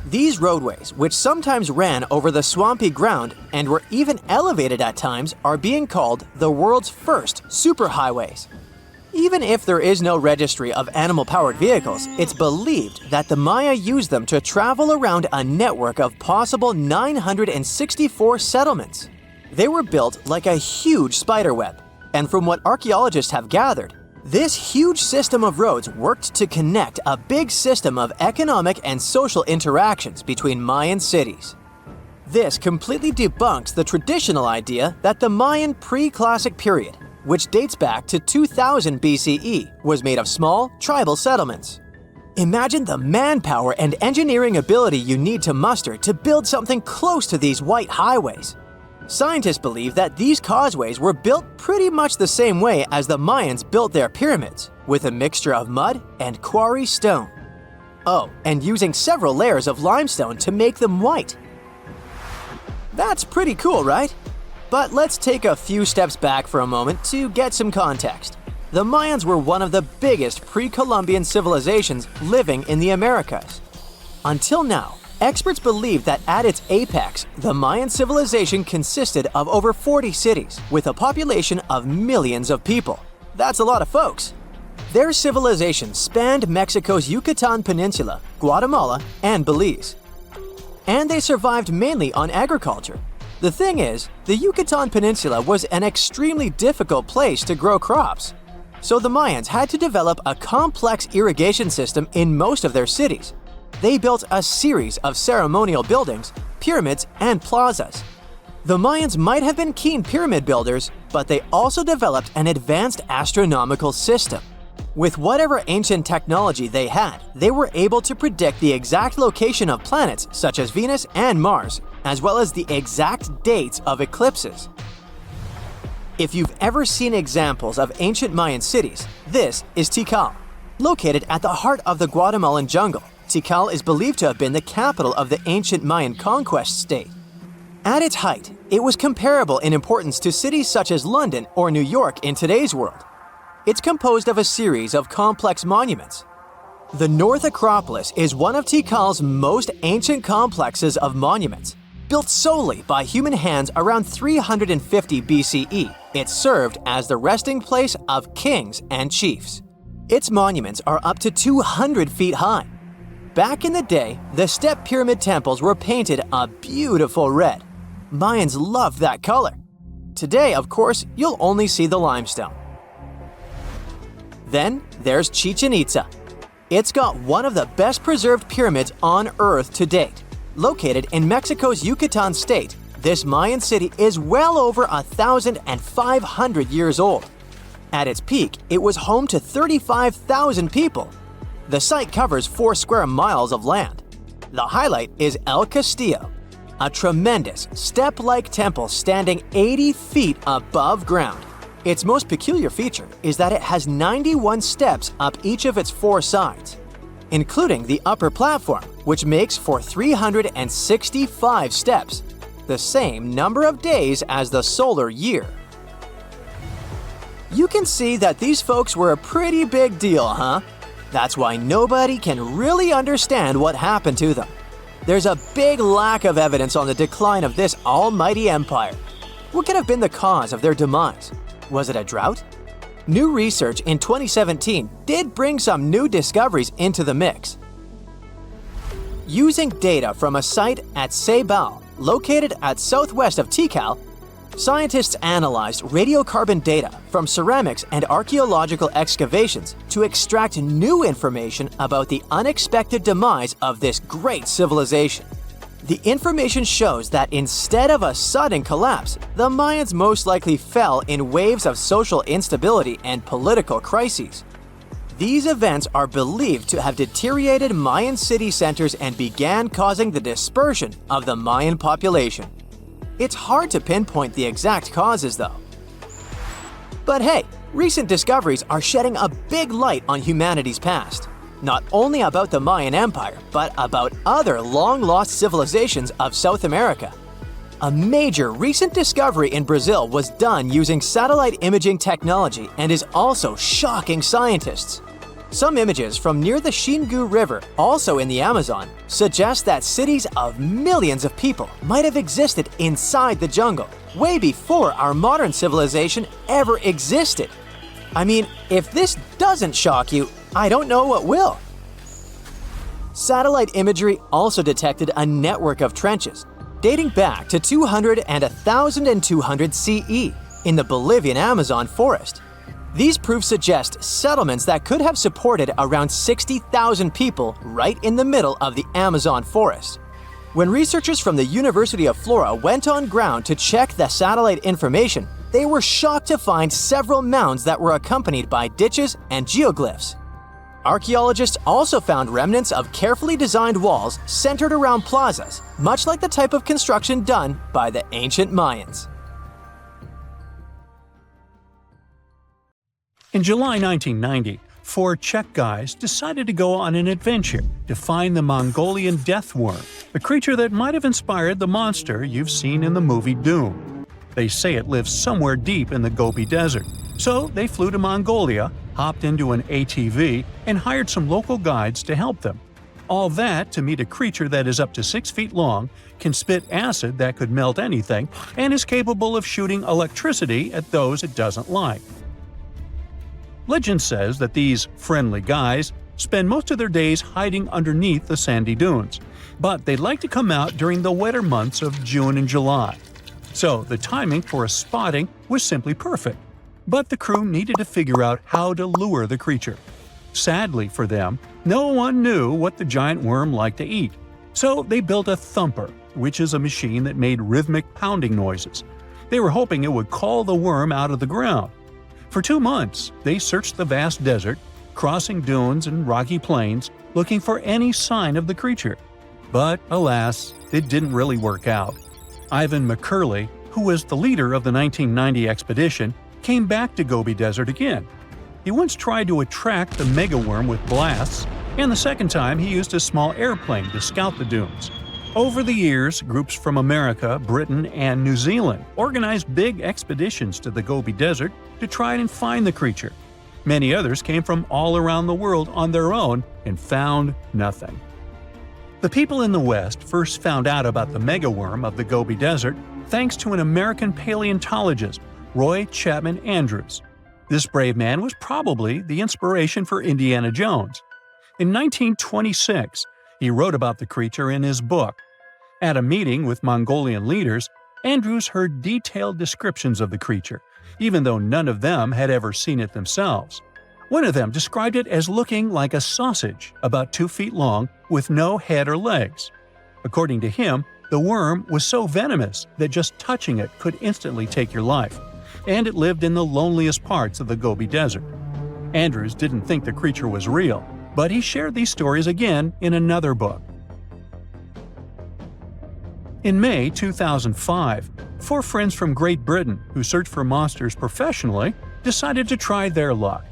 These roadways, which sometimes ran over the swampy ground and were even elevated at times, are being called the world's first superhighways. Even if there is no registry of animal-powered vehicles, it's believed that the Maya used them to travel around a network of possible 964 settlements. They were built like a huge spiderweb, and from what archaeologists have gathered, this huge system of roads worked to connect a big system of economic and social interactions between Mayan cities. This completely debunks the traditional idea that the Mayan pre-classic period, which dates back to 2000 BCE, was made of small, tribal settlements. Imagine the manpower and engineering ability you need to muster to build something close to these white highways. Scientists believe that these causeways were built pretty much the same way as the Mayans built their pyramids, with a mixture of mud and quarry stone. Oh, and using several layers of limestone to make them white. That's pretty cool, right? But let's take a few steps back for a moment to get some context. The Mayans were one of the biggest pre-Columbian civilizations living in the Americas. Until now, experts believe that at its apex, the Mayan civilization consisted of over 40 cities with a population of millions of people. That's a lot of folks. Their civilization spanned Mexico's Yucatan Peninsula, Guatemala, and Belize. And they survived mainly on agriculture. The thing is, the Yucatan Peninsula was an extremely difficult place to grow crops. So the Mayans had to develop a complex irrigation system in most of their cities. They built a series of ceremonial buildings, pyramids, and plazas. The Mayans might have been keen pyramid builders, but they also developed an advanced astronomical system. With whatever ancient technology they had, they were able to predict the exact location of planets such as Venus and Mars, as well as the exact dates of eclipses. If you've ever seen examples of ancient Mayan cities, this is Tikal. Located at the heart of the Guatemalan jungle, Tikal is believed to have been the capital of the ancient Mayan conquest state. At its height, it was comparable in importance to cities such as London or New York in today's world. It's composed of a series of complex monuments. The North Acropolis is one of Tikal's most ancient complexes of monuments. Built solely by human hands around 350 BCE, it served as the resting place of kings and chiefs. Its monuments are up to 200 feet high. Back in the day, the step pyramid temples were painted a beautiful red. Mayans loved that color. Today, of course, you'll only see the limestone. Then there's Chichen Itza. It's got one of the best preserved pyramids on Earth to date. Located in Mexico's Yucatan state, this Mayan city is well over 1,500 years old. At its peak, it was home to 35,000 people. The site covers 4 square miles of land. The highlight is El Castillo, a tremendous step-like temple standing 80 feet above ground. Its most peculiar feature is that it has 91 steps up each of its 4 sides, including the upper platform, which makes for 365 steps, the same number of days as the solar year. You can see that these folks were a pretty big deal, huh? That's why nobody can really understand what happened to them. There's a big lack of evidence on the decline of this almighty empire. What could have been the cause of their demise? Was it a drought? New research in 2017 did bring some new discoveries into the mix. Using data from a site at Ceibal, located at southwest of Tikal, scientists analyzed radiocarbon data from ceramics and archaeological excavations to extract new information about the unexpected demise of this great civilization. The information shows that instead of a sudden collapse, the Mayans most likely fell in waves of social instability and political crises. These events are believed to have deteriorated Mayan city centers and began causing the dispersion of the Mayan population. It's hard to pinpoint the exact causes, though. But hey, recent discoveries are shedding a big light on humanity's past. Not only about the Mayan Empire, but about other long-lost civilizations of South America. A major recent discovery in Brazil was done using satellite imaging technology and is also shocking scientists. Some images from near the Xingu River, also in the Amazon, suggest that cities of millions of people might have existed inside the jungle, way before our modern civilization ever existed. I mean, if this doesn't shock you, I don't know what will. Satellite imagery also detected a network of trenches dating back to 200 and 1200 CE in the Bolivian Amazon forest. These proofs suggest settlements that could have supported around 60,000 people right in the middle of the Amazon forest. When researchers from the University of Florida went on ground to check the satellite information, they were shocked to find several mounds that were accompanied by ditches and geoglyphs. Archaeologists also found remnants of carefully designed walls centered around plazas, much like the type of construction done by the ancient Mayans. In July 1990, 4 Czech guys decided to go on an adventure to find the Mongolian death worm, the creature that might have inspired the monster you've seen in the movie Doom. They say it lives somewhere deep in the Gobi Desert, so they flew to Mongolia, hopped into an ATV, and hired some local guides to help them. All that to meet a creature that is up to 6 feet long, can spit acid that could melt anything, and is capable of shooting electricity at those it doesn't like. Legend says that these friendly guys spend most of their days hiding underneath the sandy dunes, but they'd like to come out during the wetter months of June and July. So the timing for a spotting was simply perfect. But the crew needed to figure out how to lure the creature. Sadly for them, no one knew what the giant worm liked to eat. So they built a thumper, which is a machine that made rhythmic pounding noises. They were hoping it would call the worm out of the ground. For 2 months, they searched the vast desert, crossing dunes and rocky plains, looking for any sign of the creature. But alas, it didn't really work out. Ivan McCurley, who was the leader of the 1990 expedition, came back to Gobi Desert again. He once tried to attract the megaworm with blasts, and the second time he used a small airplane to scout the dunes. Over the years, groups from America, Britain, and New Zealand organized big expeditions to the Gobi Desert to try and find the creature. Many others came from all around the world on their own and found nothing. The people in the West first found out about the megaworm of the Gobi Desert thanks to an American paleontologist, Roy Chapman Andrews. This brave man was probably the inspiration for Indiana Jones. In 1926, he wrote about the creature in his book. At a meeting with Mongolian leaders, Andrews heard detailed descriptions of the creature, even though none of them had ever seen it themselves. One of them described it as looking like a sausage, about 2 feet long, with no head or legs. According to him, the worm was so venomous that just touching it could instantly take your life, and it lived in the loneliest parts of the Gobi Desert. Andrews didn't think the creature was real, but he shared these stories again in another book. In May 2005, 4 friends from Great Britain who search for monsters professionally decided to try their luck.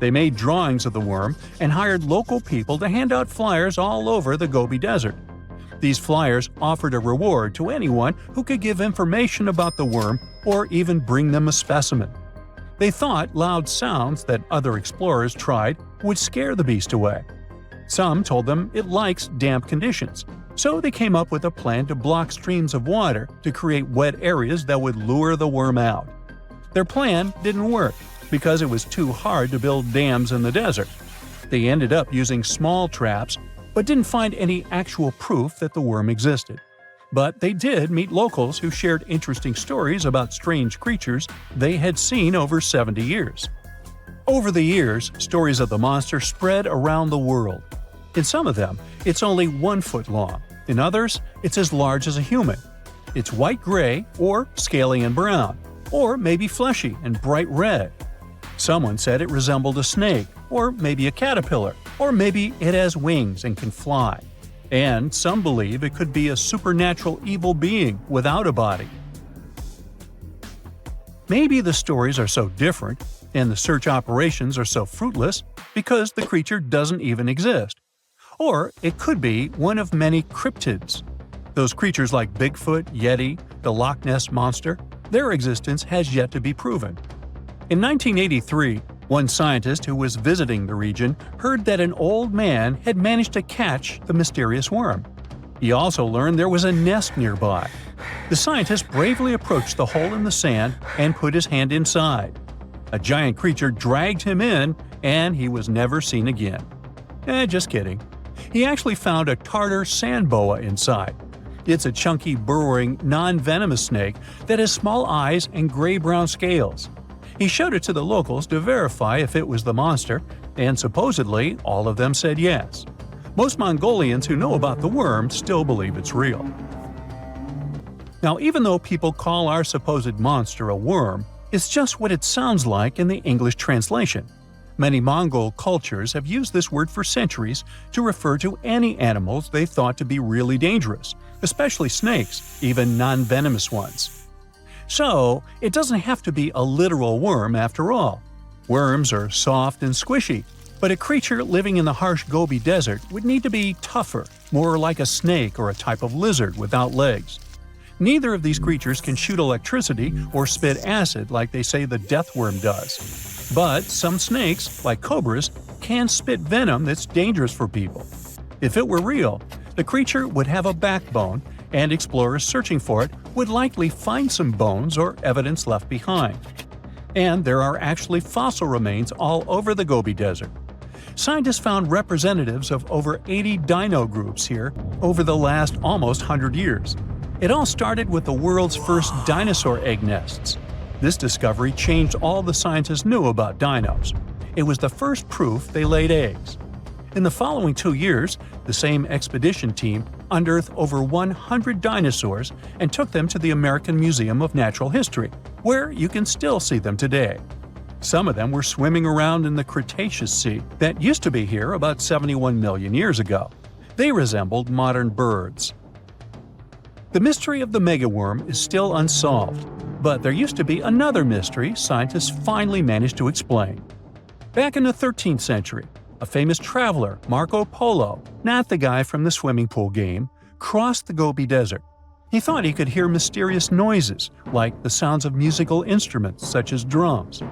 They made drawings of the worm and hired local people to hand out flyers all over the Gobi Desert. These flyers offered a reward to anyone who could give information about the worm or even bring them a specimen. They thought loud sounds that other explorers tried would scare the beast away. Some told them it likes damp conditions, so they came up with a plan to block streams of water to create wet areas that would lure the worm out. Their plan didn't work because it was too hard to build dams in the desert. They ended up using small traps, but didn't find any actual proof that the worm existed. But they did meet locals who shared interesting stories about strange creatures they had seen over 70 years. Over the years, stories of the monster spread around the world. In some of them, it's only 1 foot long. In others, it's as large as a human. It's white-gray or scaly and brown, or maybe fleshy and bright red. Someone said it resembled a snake, or maybe a caterpillar, or maybe it has wings and can fly. And some believe it could be a supernatural evil being without a body. Maybe the stories are so different, and the search operations are so fruitless, because the creature doesn't even exist. Or it could be one of many cryptids. Those creatures like Bigfoot, Yeti, the Loch Ness Monster, their existence has yet to be proven. In 1983, one scientist who was visiting the region heard that an old man had managed to catch the mysterious worm. He also learned there was a nest nearby. The scientist bravely approached the hole in the sand and put his hand inside. A giant creature dragged him in, and he was never seen again. Just kidding. He actually found a Tartar sand boa inside. It's a chunky, burrowing, non-venomous snake that has small eyes and gray-brown scales. He showed it to the locals to verify if it was the monster, and supposedly all of them said yes. Most Mongolians who know about the worm still believe it's real. Now, even though people call our supposed monster a worm, it's just what it sounds like in the English translation. Many Mongol cultures have used this word for centuries to refer to any animals they thought to be really dangerous, especially snakes, even non-venomous ones. So, it doesn't have to be a literal worm after all. Worms are soft and squishy, but a creature living in the harsh Gobi Desert would need to be tougher, more like a snake or a type of lizard without legs. Neither of these creatures can shoot electricity or spit acid like they say the death worm does. But some snakes, like cobras, can spit venom that's dangerous for people. If it were real, the creature would have a backbone, and explorers searching for it would likely find some bones or evidence left behind. And there are actually fossil remains all over the Gobi Desert. Scientists found representatives of over 80 dino groups here over the last almost 100 years. It all started with the world's first dinosaur egg nests. This discovery changed all the scientists knew about dinos. It was the first proof they laid eggs. In the following 2 years, the same expedition team unearthed over 100 dinosaurs and took them to the American Museum of Natural History, where you can still see them today. Some of them were swimming around in the Cretaceous Sea that used to be here about 71 million years ago. They resembled modern birds. The mystery of the megaworm is still unsolved, but there used to be another mystery scientists finally managed to explain. Back in the 13th century, a famous traveler, Marco Polo, not the guy from the swimming pool game, crossed the Gobi Desert. He thought he could hear mysterious noises, like the sounds of musical instruments such as drums.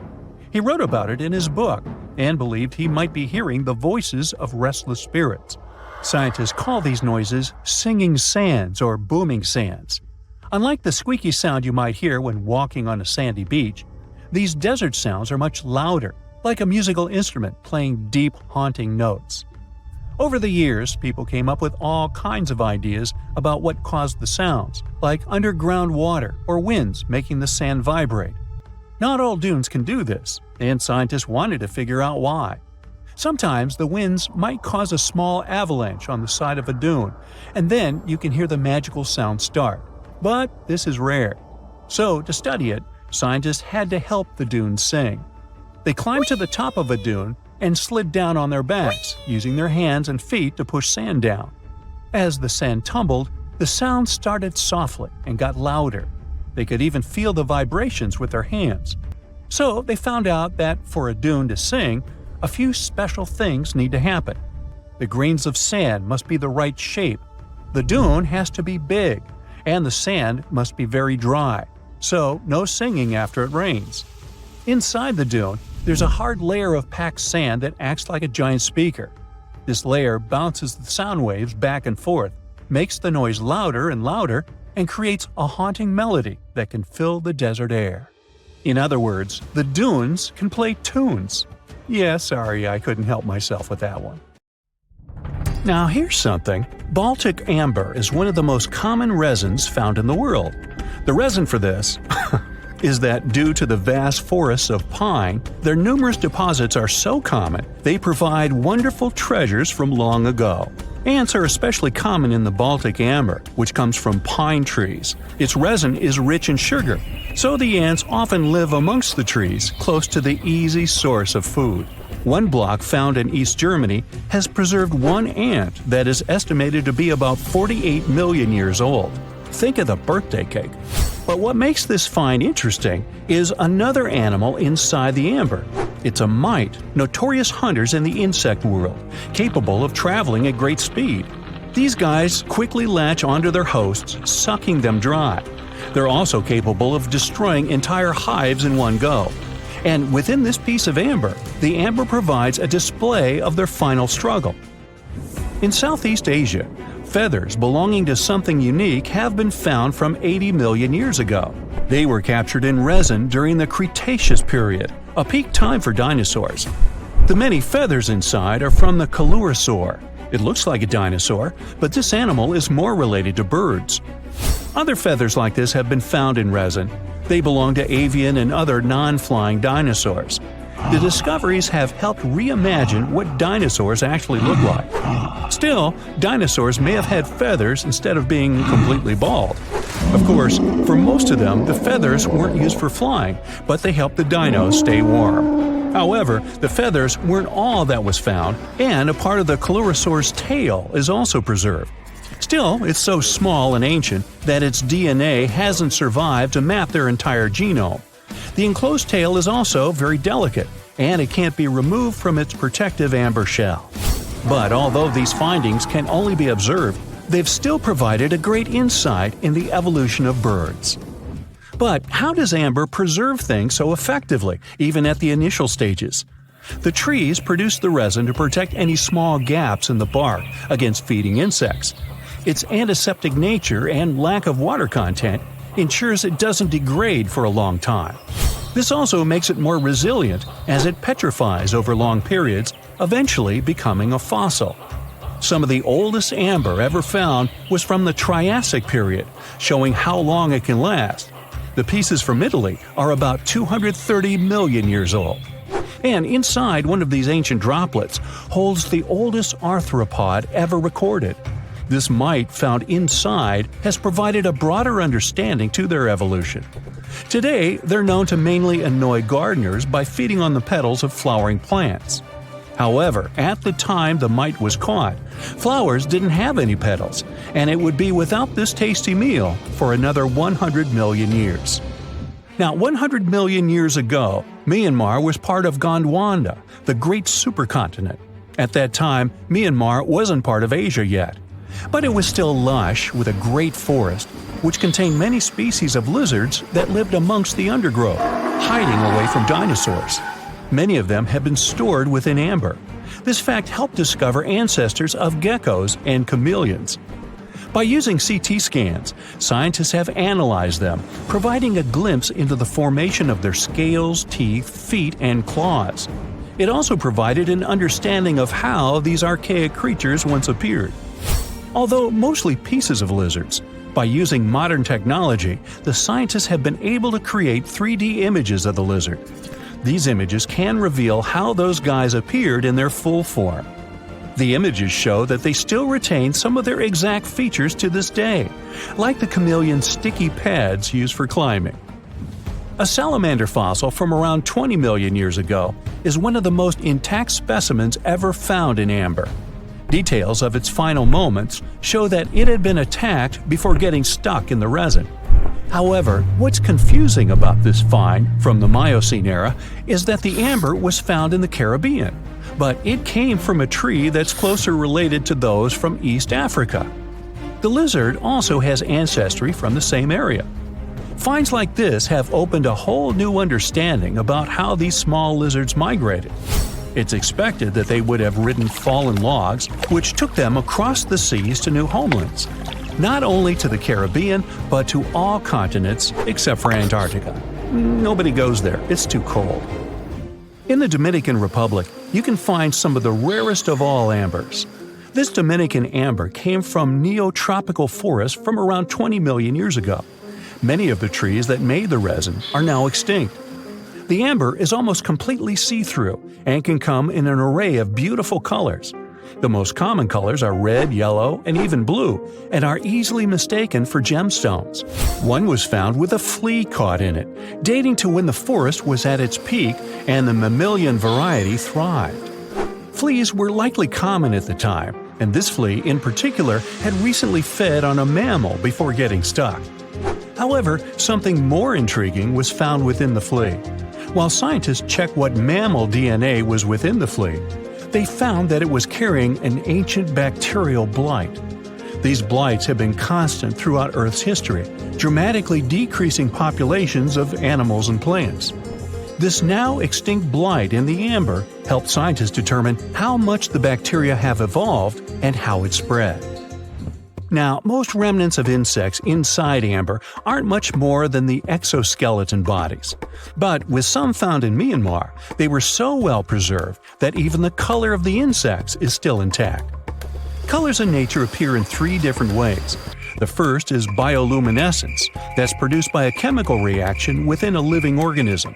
He wrote about it in his book and believed he might be hearing the voices of restless spirits. Scientists call these noises singing sands or booming sands. Unlike the squeaky sound you might hear when walking on a sandy beach, these desert sounds are much louder, like a musical instrument playing deep, haunting notes. Over the years, people came up with all kinds of ideas about what caused the sounds, like underground water or winds making the sand vibrate. Not all dunes can do this, and scientists wanted to figure out why. Sometimes the winds might cause a small avalanche on the side of a dune, and then you can hear the magical sound start. But this is rare. So, to study it, scientists had to help the dunes sing. They climbed to the top of a dune and slid down on their backs, using their hands and feet to push sand down. As the sand tumbled, the sound started softly and got louder. They could even feel the vibrations with their hands. So they found out that for a dune to sing, a few special things need to happen. The grains of sand must be the right shape. The dune has to be big, and the sand must be very dry, so no singing after it rains. Inside the dune, there's a hard layer of packed sand that acts like a giant speaker. This layer bounces the sound waves back and forth, makes the noise louder and louder, and creates a haunting melody that can fill the desert air. In other words, the dunes can play tunes. Yeah, sorry, I couldn't help myself with that one. Now here's something. Baltic amber is one of the most common resins found in the world. The reason for this is that due to the vast forests of pine, their numerous deposits are so common, they provide wonderful treasures from long ago. Ants are especially common in the Baltic amber, which comes from pine trees. Its resin is rich in sugar, so the ants often live amongst the trees, close to the easy source of food. One block found in East Germany has preserved one ant that is estimated to be about 48 million years old. Think of the birthday cake. But what makes this find interesting is another animal inside the amber. It's a mite, notorious hunters in the insect world, capable of traveling at great speed. These guys quickly latch onto their hosts, sucking them dry. They're also capable of destroying entire hives in one go. And within this piece of amber, the amber provides a display of their final struggle. In Southeast Asia, feathers belonging to something unique have been found from 80 million years ago. They were captured in resin during the Cretaceous period, a peak time for dinosaurs. The many feathers inside are from the coelurosaur. It looks like a dinosaur, but this animal is more related to birds. Other feathers like this have been found in resin. They belong to avian and other non-flying dinosaurs. The discoveries have helped reimagine what dinosaurs actually look like. Still, dinosaurs may have had feathers instead of being completely bald. Of course, for most of them, the feathers weren't used for flying, but they helped the dinos stay warm. However, the feathers weren't all that was found, and a part of the coelurosaur's tail is also preserved. Still, it's so small and ancient that its DNA hasn't survived to map their entire genome. The enclosed tail is also very delicate, and it can't be removed from its protective amber shell. But although these findings can only be observed, they've still provided a great insight in the evolution of birds. But how does amber preserve things so effectively, even at the initial stages? The trees produce the resin to protect any small gaps in the bark against feeding insects. Its antiseptic nature and lack of water content ensures it doesn't degrade for a long time. This also makes it more resilient as it petrifies over long periods, eventually becoming a fossil. Some of the oldest amber ever found was from the Triassic period, showing how long it can last. The pieces from Italy are about 230 million years old. And inside one of these ancient droplets holds the oldest arthropod ever recorded. This mite found inside has provided a broader understanding to their evolution. Today, they're known to mainly annoy gardeners by feeding on the petals of flowering plants. However, at the time the mite was caught, flowers didn't have any petals, and it would be without this tasty meal for another 100 million years. Now, 100 million years ago, Myanmar was part of Gondwana, the great supercontinent. At that time, Myanmar wasn't part of Asia yet. But it was still lush with a great forest, which contained many species of lizards that lived amongst the undergrowth, hiding away from dinosaurs. Many of them have been stored within amber. This fact helped discover ancestors of geckos and chameleons. By using CT scans, scientists have analyzed them, providing a glimpse into the formation of their scales, teeth, feet, and claws. It also provided an understanding of how these archaic creatures once appeared. Although mostly pieces of lizards, by using modern technology, the scientists have been able to create 3D images of the lizard. These images can reveal how those guys appeared in their full form. The images show that they still retain some of their exact features to this day, like the chameleon's sticky pads used for climbing. A salamander fossil from around 20 million years ago is one of the most intact specimens ever found in amber. Details of its final moments show that it had been attacked before getting stuck in the resin. However, what's confusing about this find from the Miocene era is that the amber was found in the Caribbean, but it came from a tree that's closer related to those from East Africa. The lizard also has ancestry from the same area. Finds like this have opened a whole new understanding about how these small lizards migrated. It's expected that they would have ridden fallen logs, which took them across the seas to new homelands, not only to the Caribbean, but to all continents except for Antarctica. Nobody goes there, it's too cold. In the Dominican Republic, you can find some of the rarest of all ambers. This Dominican amber came from neotropical forests from around 20 million years ago. Many of the trees that made the resin are now extinct. The amber is almost completely see-through and can come in an array of beautiful colors. The most common colors are red, yellow, and even blue, and are easily mistaken for gemstones. One was found with a flea caught in it, dating to when the forest was at its peak and the mammalian variety thrived. Fleas were likely common at the time, and this flea in particular had recently fed on a mammal before getting stuck. However, something more intriguing was found within the flea. While scientists checked what mammal DNA was within the flea, they found that it was carrying an ancient bacterial blight. These blights have been constant throughout Earth's history, dramatically decreasing populations of animals and plants. This now extinct blight in the amber helped scientists determine how much the bacteria have evolved and how it spread. Now, most remnants of insects inside amber aren't much more than the exoskeleton bodies. But with some found in Myanmar, they were so well preserved that even the color of the insects is still intact. Colors in nature appear in 3 different ways. The first is bioluminescence, that's produced by a chemical reaction within a living organism.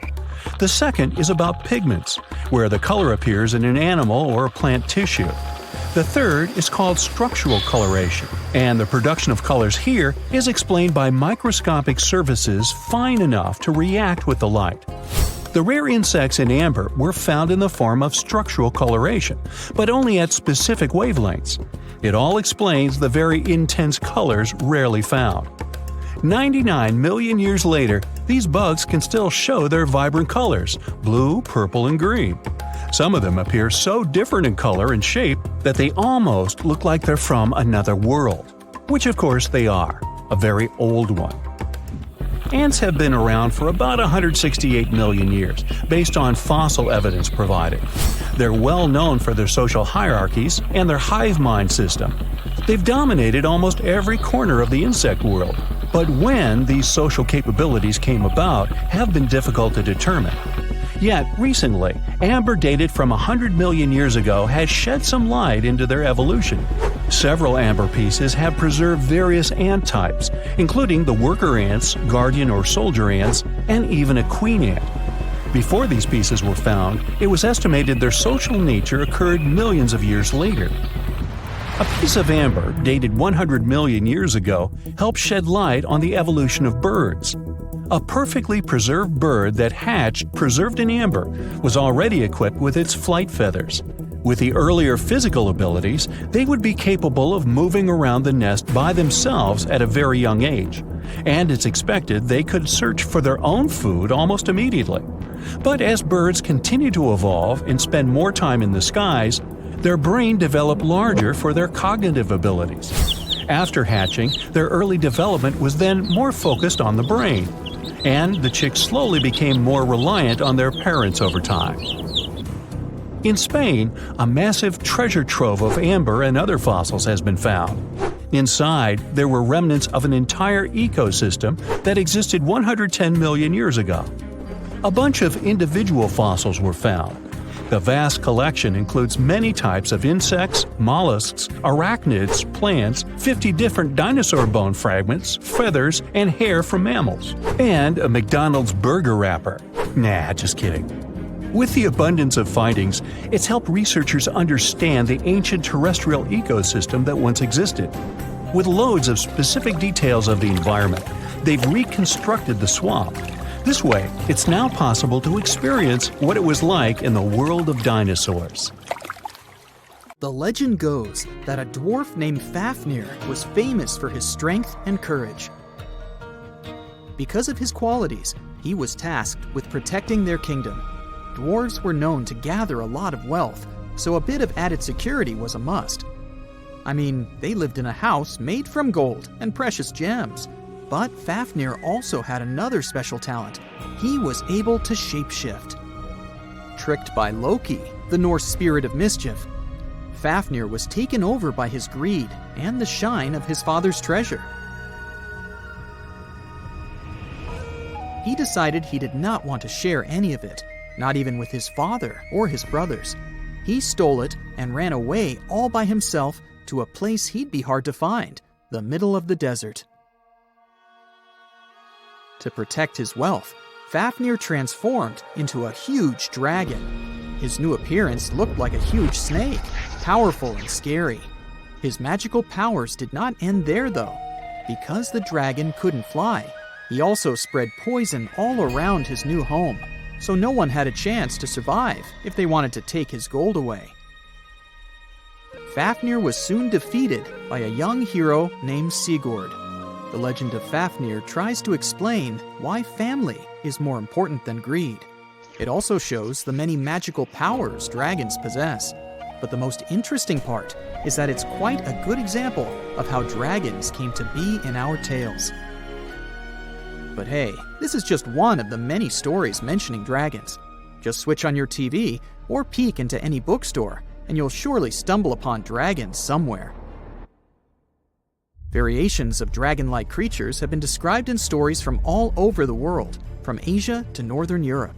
The second is about pigments, where the color appears in an animal or a plant tissue. The third is called structural coloration, and the production of colors here is explained by microscopic surfaces fine enough to react with the light. The rare insects in amber were found in the form of structural coloration, but only at specific wavelengths. It all explains the very intense colors rarely found. 99 million years later, these bugs can still show their vibrant colors – blue, purple, and green. Some of them appear so different in color and shape that they almost look like they're from another world. Which of course they are, a very old one. Ants have been around for about 168 million years, based on fossil evidence provided. They're well known for their social hierarchies and their hive mind system. They've dominated almost every corner of the insect world, but when these social capabilities came about have been difficult to determine. Yet, recently, amber dated from 100 million years ago has shed some light into their evolution. Several amber pieces have preserved various ant types, including the worker ants, guardian or soldier ants, and even a queen ant. Before these pieces were found, it was estimated their social nature occurred millions of years later. A piece of amber, dated 100 million years ago, helped shed light on the evolution of birds. A perfectly preserved bird that hatched preserved in amber was already equipped with its flight feathers. With the earlier physical abilities, they would be capable of moving around the nest by themselves at a very young age, and it's expected they could search for their own food almost immediately. But as birds continue to evolve and spend more time in the skies, their brain developed larger for their cognitive abilities. After hatching, their early development was then more focused on the brain, and the chicks slowly became more reliant on their parents over time. In Spain, a massive treasure trove of amber and other fossils has been found. Inside, there were remnants of an entire ecosystem that existed 110 million years ago. A bunch of individual fossils were found. The vast collection includes many types of insects, mollusks, arachnids, plants, 50 different dinosaur bone fragments, feathers, and hair from mammals, and a McDonald's burger wrapper. Nah, just kidding. With the abundance of findings, it's helped researchers understand the ancient terrestrial ecosystem that once existed. With loads of specific details of the environment, they've reconstructed the swamp. This way, it's now possible to experience what it was like in the world of dinosaurs. The legend goes that a dwarf named Fafnir was famous for his strength and courage. Because of his qualities, he was tasked with protecting their kingdom. Dwarves were known to gather a lot of wealth, so a bit of added security was a must. I mean, they lived in a house made from gold and precious gems. But Fafnir also had another special talent. He was able to shapeshift. Tricked by Loki, the Norse spirit of mischief, Fafnir was taken over by his greed and the shine of his father's treasure. He decided he did not want to share any of it, not even with his father or his brothers. He stole it and ran away all by himself to a place he'd be hard to find, the middle of the desert. To protect his wealth, Fafnir transformed into a huge dragon. His new appearance looked like a huge snake, powerful and scary. His magical powers did not end there, though. Because the dragon couldn't fly, he also spread poison all around his new home, so no one had a chance to survive if they wanted to take his gold away. Fafnir was soon defeated by a young hero named Sigurd. The legend of Fafnir tries to explain why family is more important than greed. It also shows the many magical powers dragons possess. But the most interesting part is that it's quite a good example of how dragons came to be in our tales. But hey, this is just one of the many stories mentioning dragons. Just switch on your TV or peek into any bookstore, and you'll surely stumble upon dragons somewhere. Variations of dragon-like creatures have been described in stories from all over the world, from Asia to Northern Europe.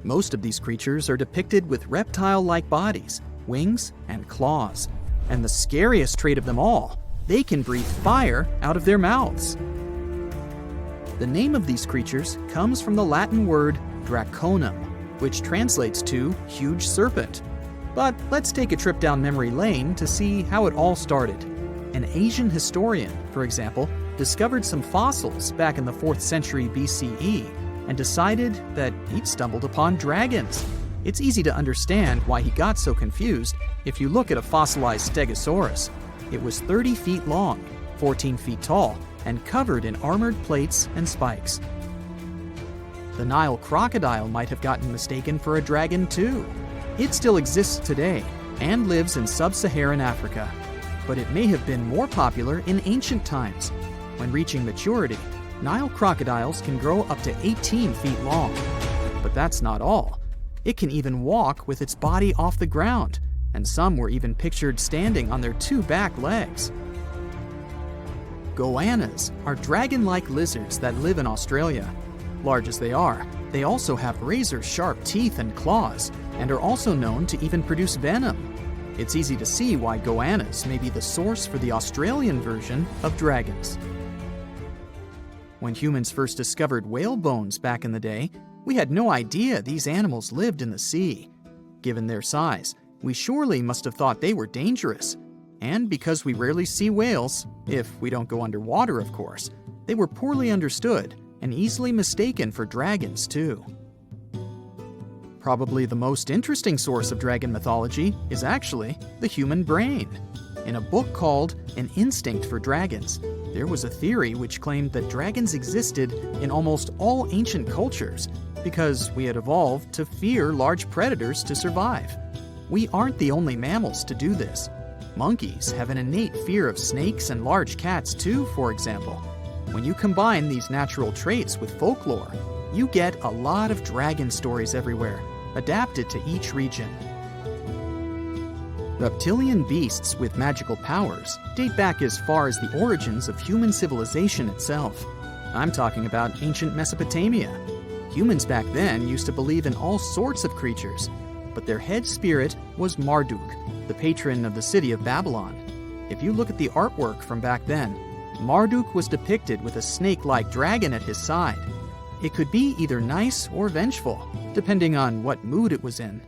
Most of these creatures are depicted with reptile-like bodies, wings, and claws. And the scariest trait of them all, they can breathe fire out of their mouths. The name of these creatures comes from the Latin word draconum, which translates to huge serpent. But let's take a trip down memory lane to see how it all started. An Asian historian, for example, discovered some fossils back in the 4th century BCE and decided that he'd stumbled upon dragons. It's easy to understand why he got so confused if you look at a fossilized stegosaurus. It was 30 feet long, 14 feet tall, and covered in armored plates and spikes. The Nile crocodile might have gotten mistaken for a dragon too. It still exists today and lives in sub-Saharan Africa, but it may have been more popular in ancient times. When reaching maturity, Nile crocodiles can grow up to 18 feet long. But that's not all. It can even walk with its body off the ground, and some were even pictured standing on their 2 back legs. Goannas are dragon-like lizards that live in Australia. Large as they are, they also have razor-sharp teeth and claws, and are also known to even produce venom. It's easy to see why goannas may be the source for the Australian version of dragons. When humans first discovered whale bones back in the day, we had no idea these animals lived in the sea. Given their size, we surely must have thought they were dangerous. And because we rarely see whales, if we don't go underwater of course, they were poorly understood and easily mistaken for dragons too. Probably the most interesting source of dragon mythology is actually the human brain. In a book called An Instinct for Dragons, there was a theory which claimed that dragons existed in almost all ancient cultures because we had evolved to fear large predators to survive. We aren't the only mammals to do this. Monkeys have an innate fear of snakes and large cats too, for example. When you combine these natural traits with folklore, you get a lot of dragon stories everywhere, adapted to each region. Reptilian beasts with magical powers date back as far as the origins of human civilization itself. I'm talking about ancient Mesopotamia. Humans back then used to believe in all sorts of creatures, but their head spirit was Marduk, the patron of the city of Babylon. If you look at the artwork from back then, Marduk was depicted with a snake-like dragon at his side. It could be either nice or vengeful, depending on what mood it was in.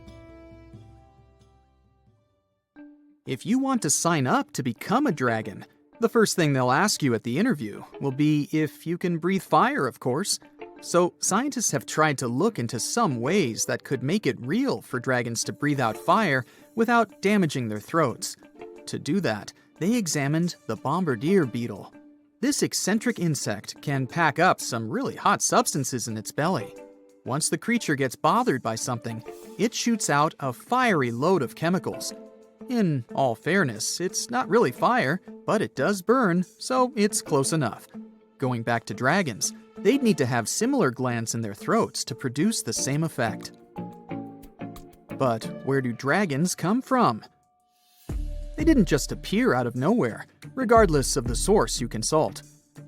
If you want to sign up to become a dragon, the first thing they'll ask you at the interview will be if you can breathe fire, of course. So scientists have tried to look into some ways that could make it real for dragons to breathe out fire without damaging their throats. To do that, they examined the bombardier beetle. This eccentric insect can pack up some really hot substances in its belly. Once the creature gets bothered by something, it shoots out a fiery load of chemicals. In all fairness, it's not really fire, but it does burn, so it's close enough. Going back to dragons, they'd need to have similar glands in their throats to produce the same effect. But where do dragons come from? They didn't just appear out of nowhere, regardless of the source you consult.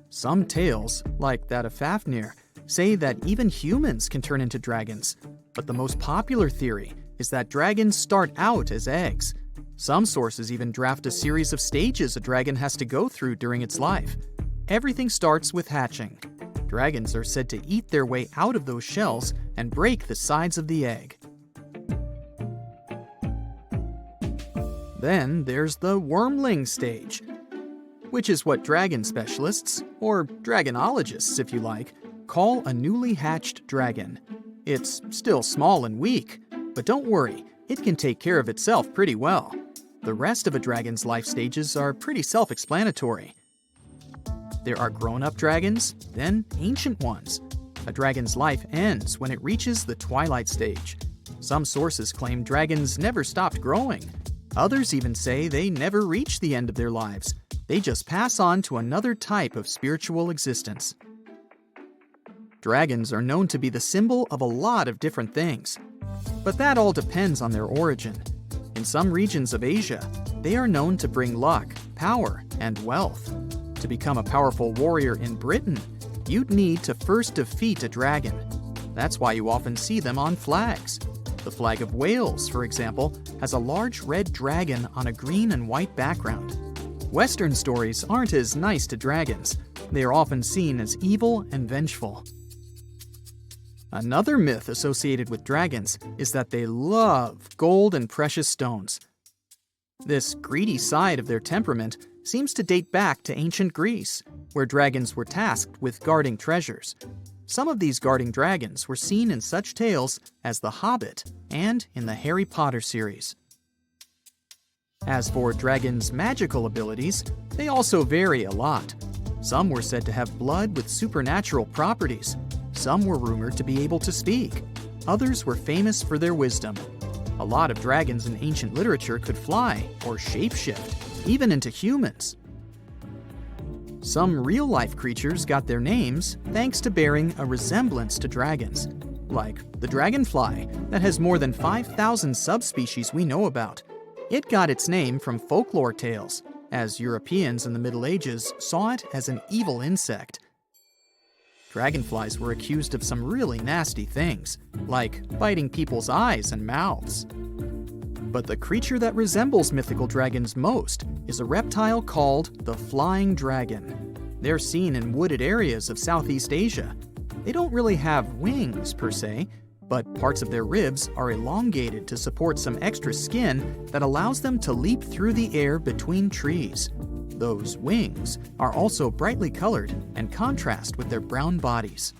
Some tales, like that of Fafnir, say that even humans can turn into dragons, but the most popular theory is that dragons start out as eggs. Some sources even draft a series of stages a dragon has to go through during its life. Everything starts with hatching. Dragons are said to eat their way out of those shells and break the sides of the egg. Then there's the wormling stage, which is what dragon specialists, or dragonologists if you like, call a newly hatched dragon. It's still small and weak, but don't worry, it can take care of itself pretty well. The rest of a dragon's life stages are pretty self-explanatory. There are grown-up dragons, then ancient ones. A dragon's life ends when it reaches the twilight stage. Some sources claim dragons never stopped growing. Others even say they never reach the end of their lives. They just pass on to another type of spiritual existence. Dragons are known to be the symbol of a lot of different things, but that all depends on their origin. In some regions of Asia, they are known to bring luck, power, and wealth. To become a powerful warrior in Britain, you'd need to first defeat a dragon. That's why you often see them on flags. The flag of Wales, for example, has a large red dragon on a green and white background. Western stories aren't as nice to dragons. They are often seen as evil and vengeful. Another myth associated with dragons is that they love gold and precious stones. This greedy side of their temperament seems to date back to ancient Greece, where dragons were tasked with guarding treasures. Some of these guarding dragons were seen in such tales as The Hobbit and in the Harry Potter series. As for dragons' magical abilities, they also vary a lot. Some were said to have blood with supernatural properties. Some were rumored to be able to speak. Others were famous for their wisdom. A lot of dragons in ancient literature could fly or shapeshift, even into humans. Some real-life creatures got their names thanks to bearing a resemblance to dragons, like the dragonfly that has more than 5,000 subspecies we know about. It got its name from folklore tales, as Europeans in the Middle Ages saw it as an evil insect. Dragonflies were accused of some really nasty things, like biting people's eyes and mouths. But the creature that resembles mythical dragons most is a reptile called the flying dragon. They're seen in wooded areas of Southeast Asia. They don't really have wings per se, but parts of their ribs are elongated to support some extra skin that allows them to leap through the air between trees. Those wings are also brightly colored and contrast with their brown bodies.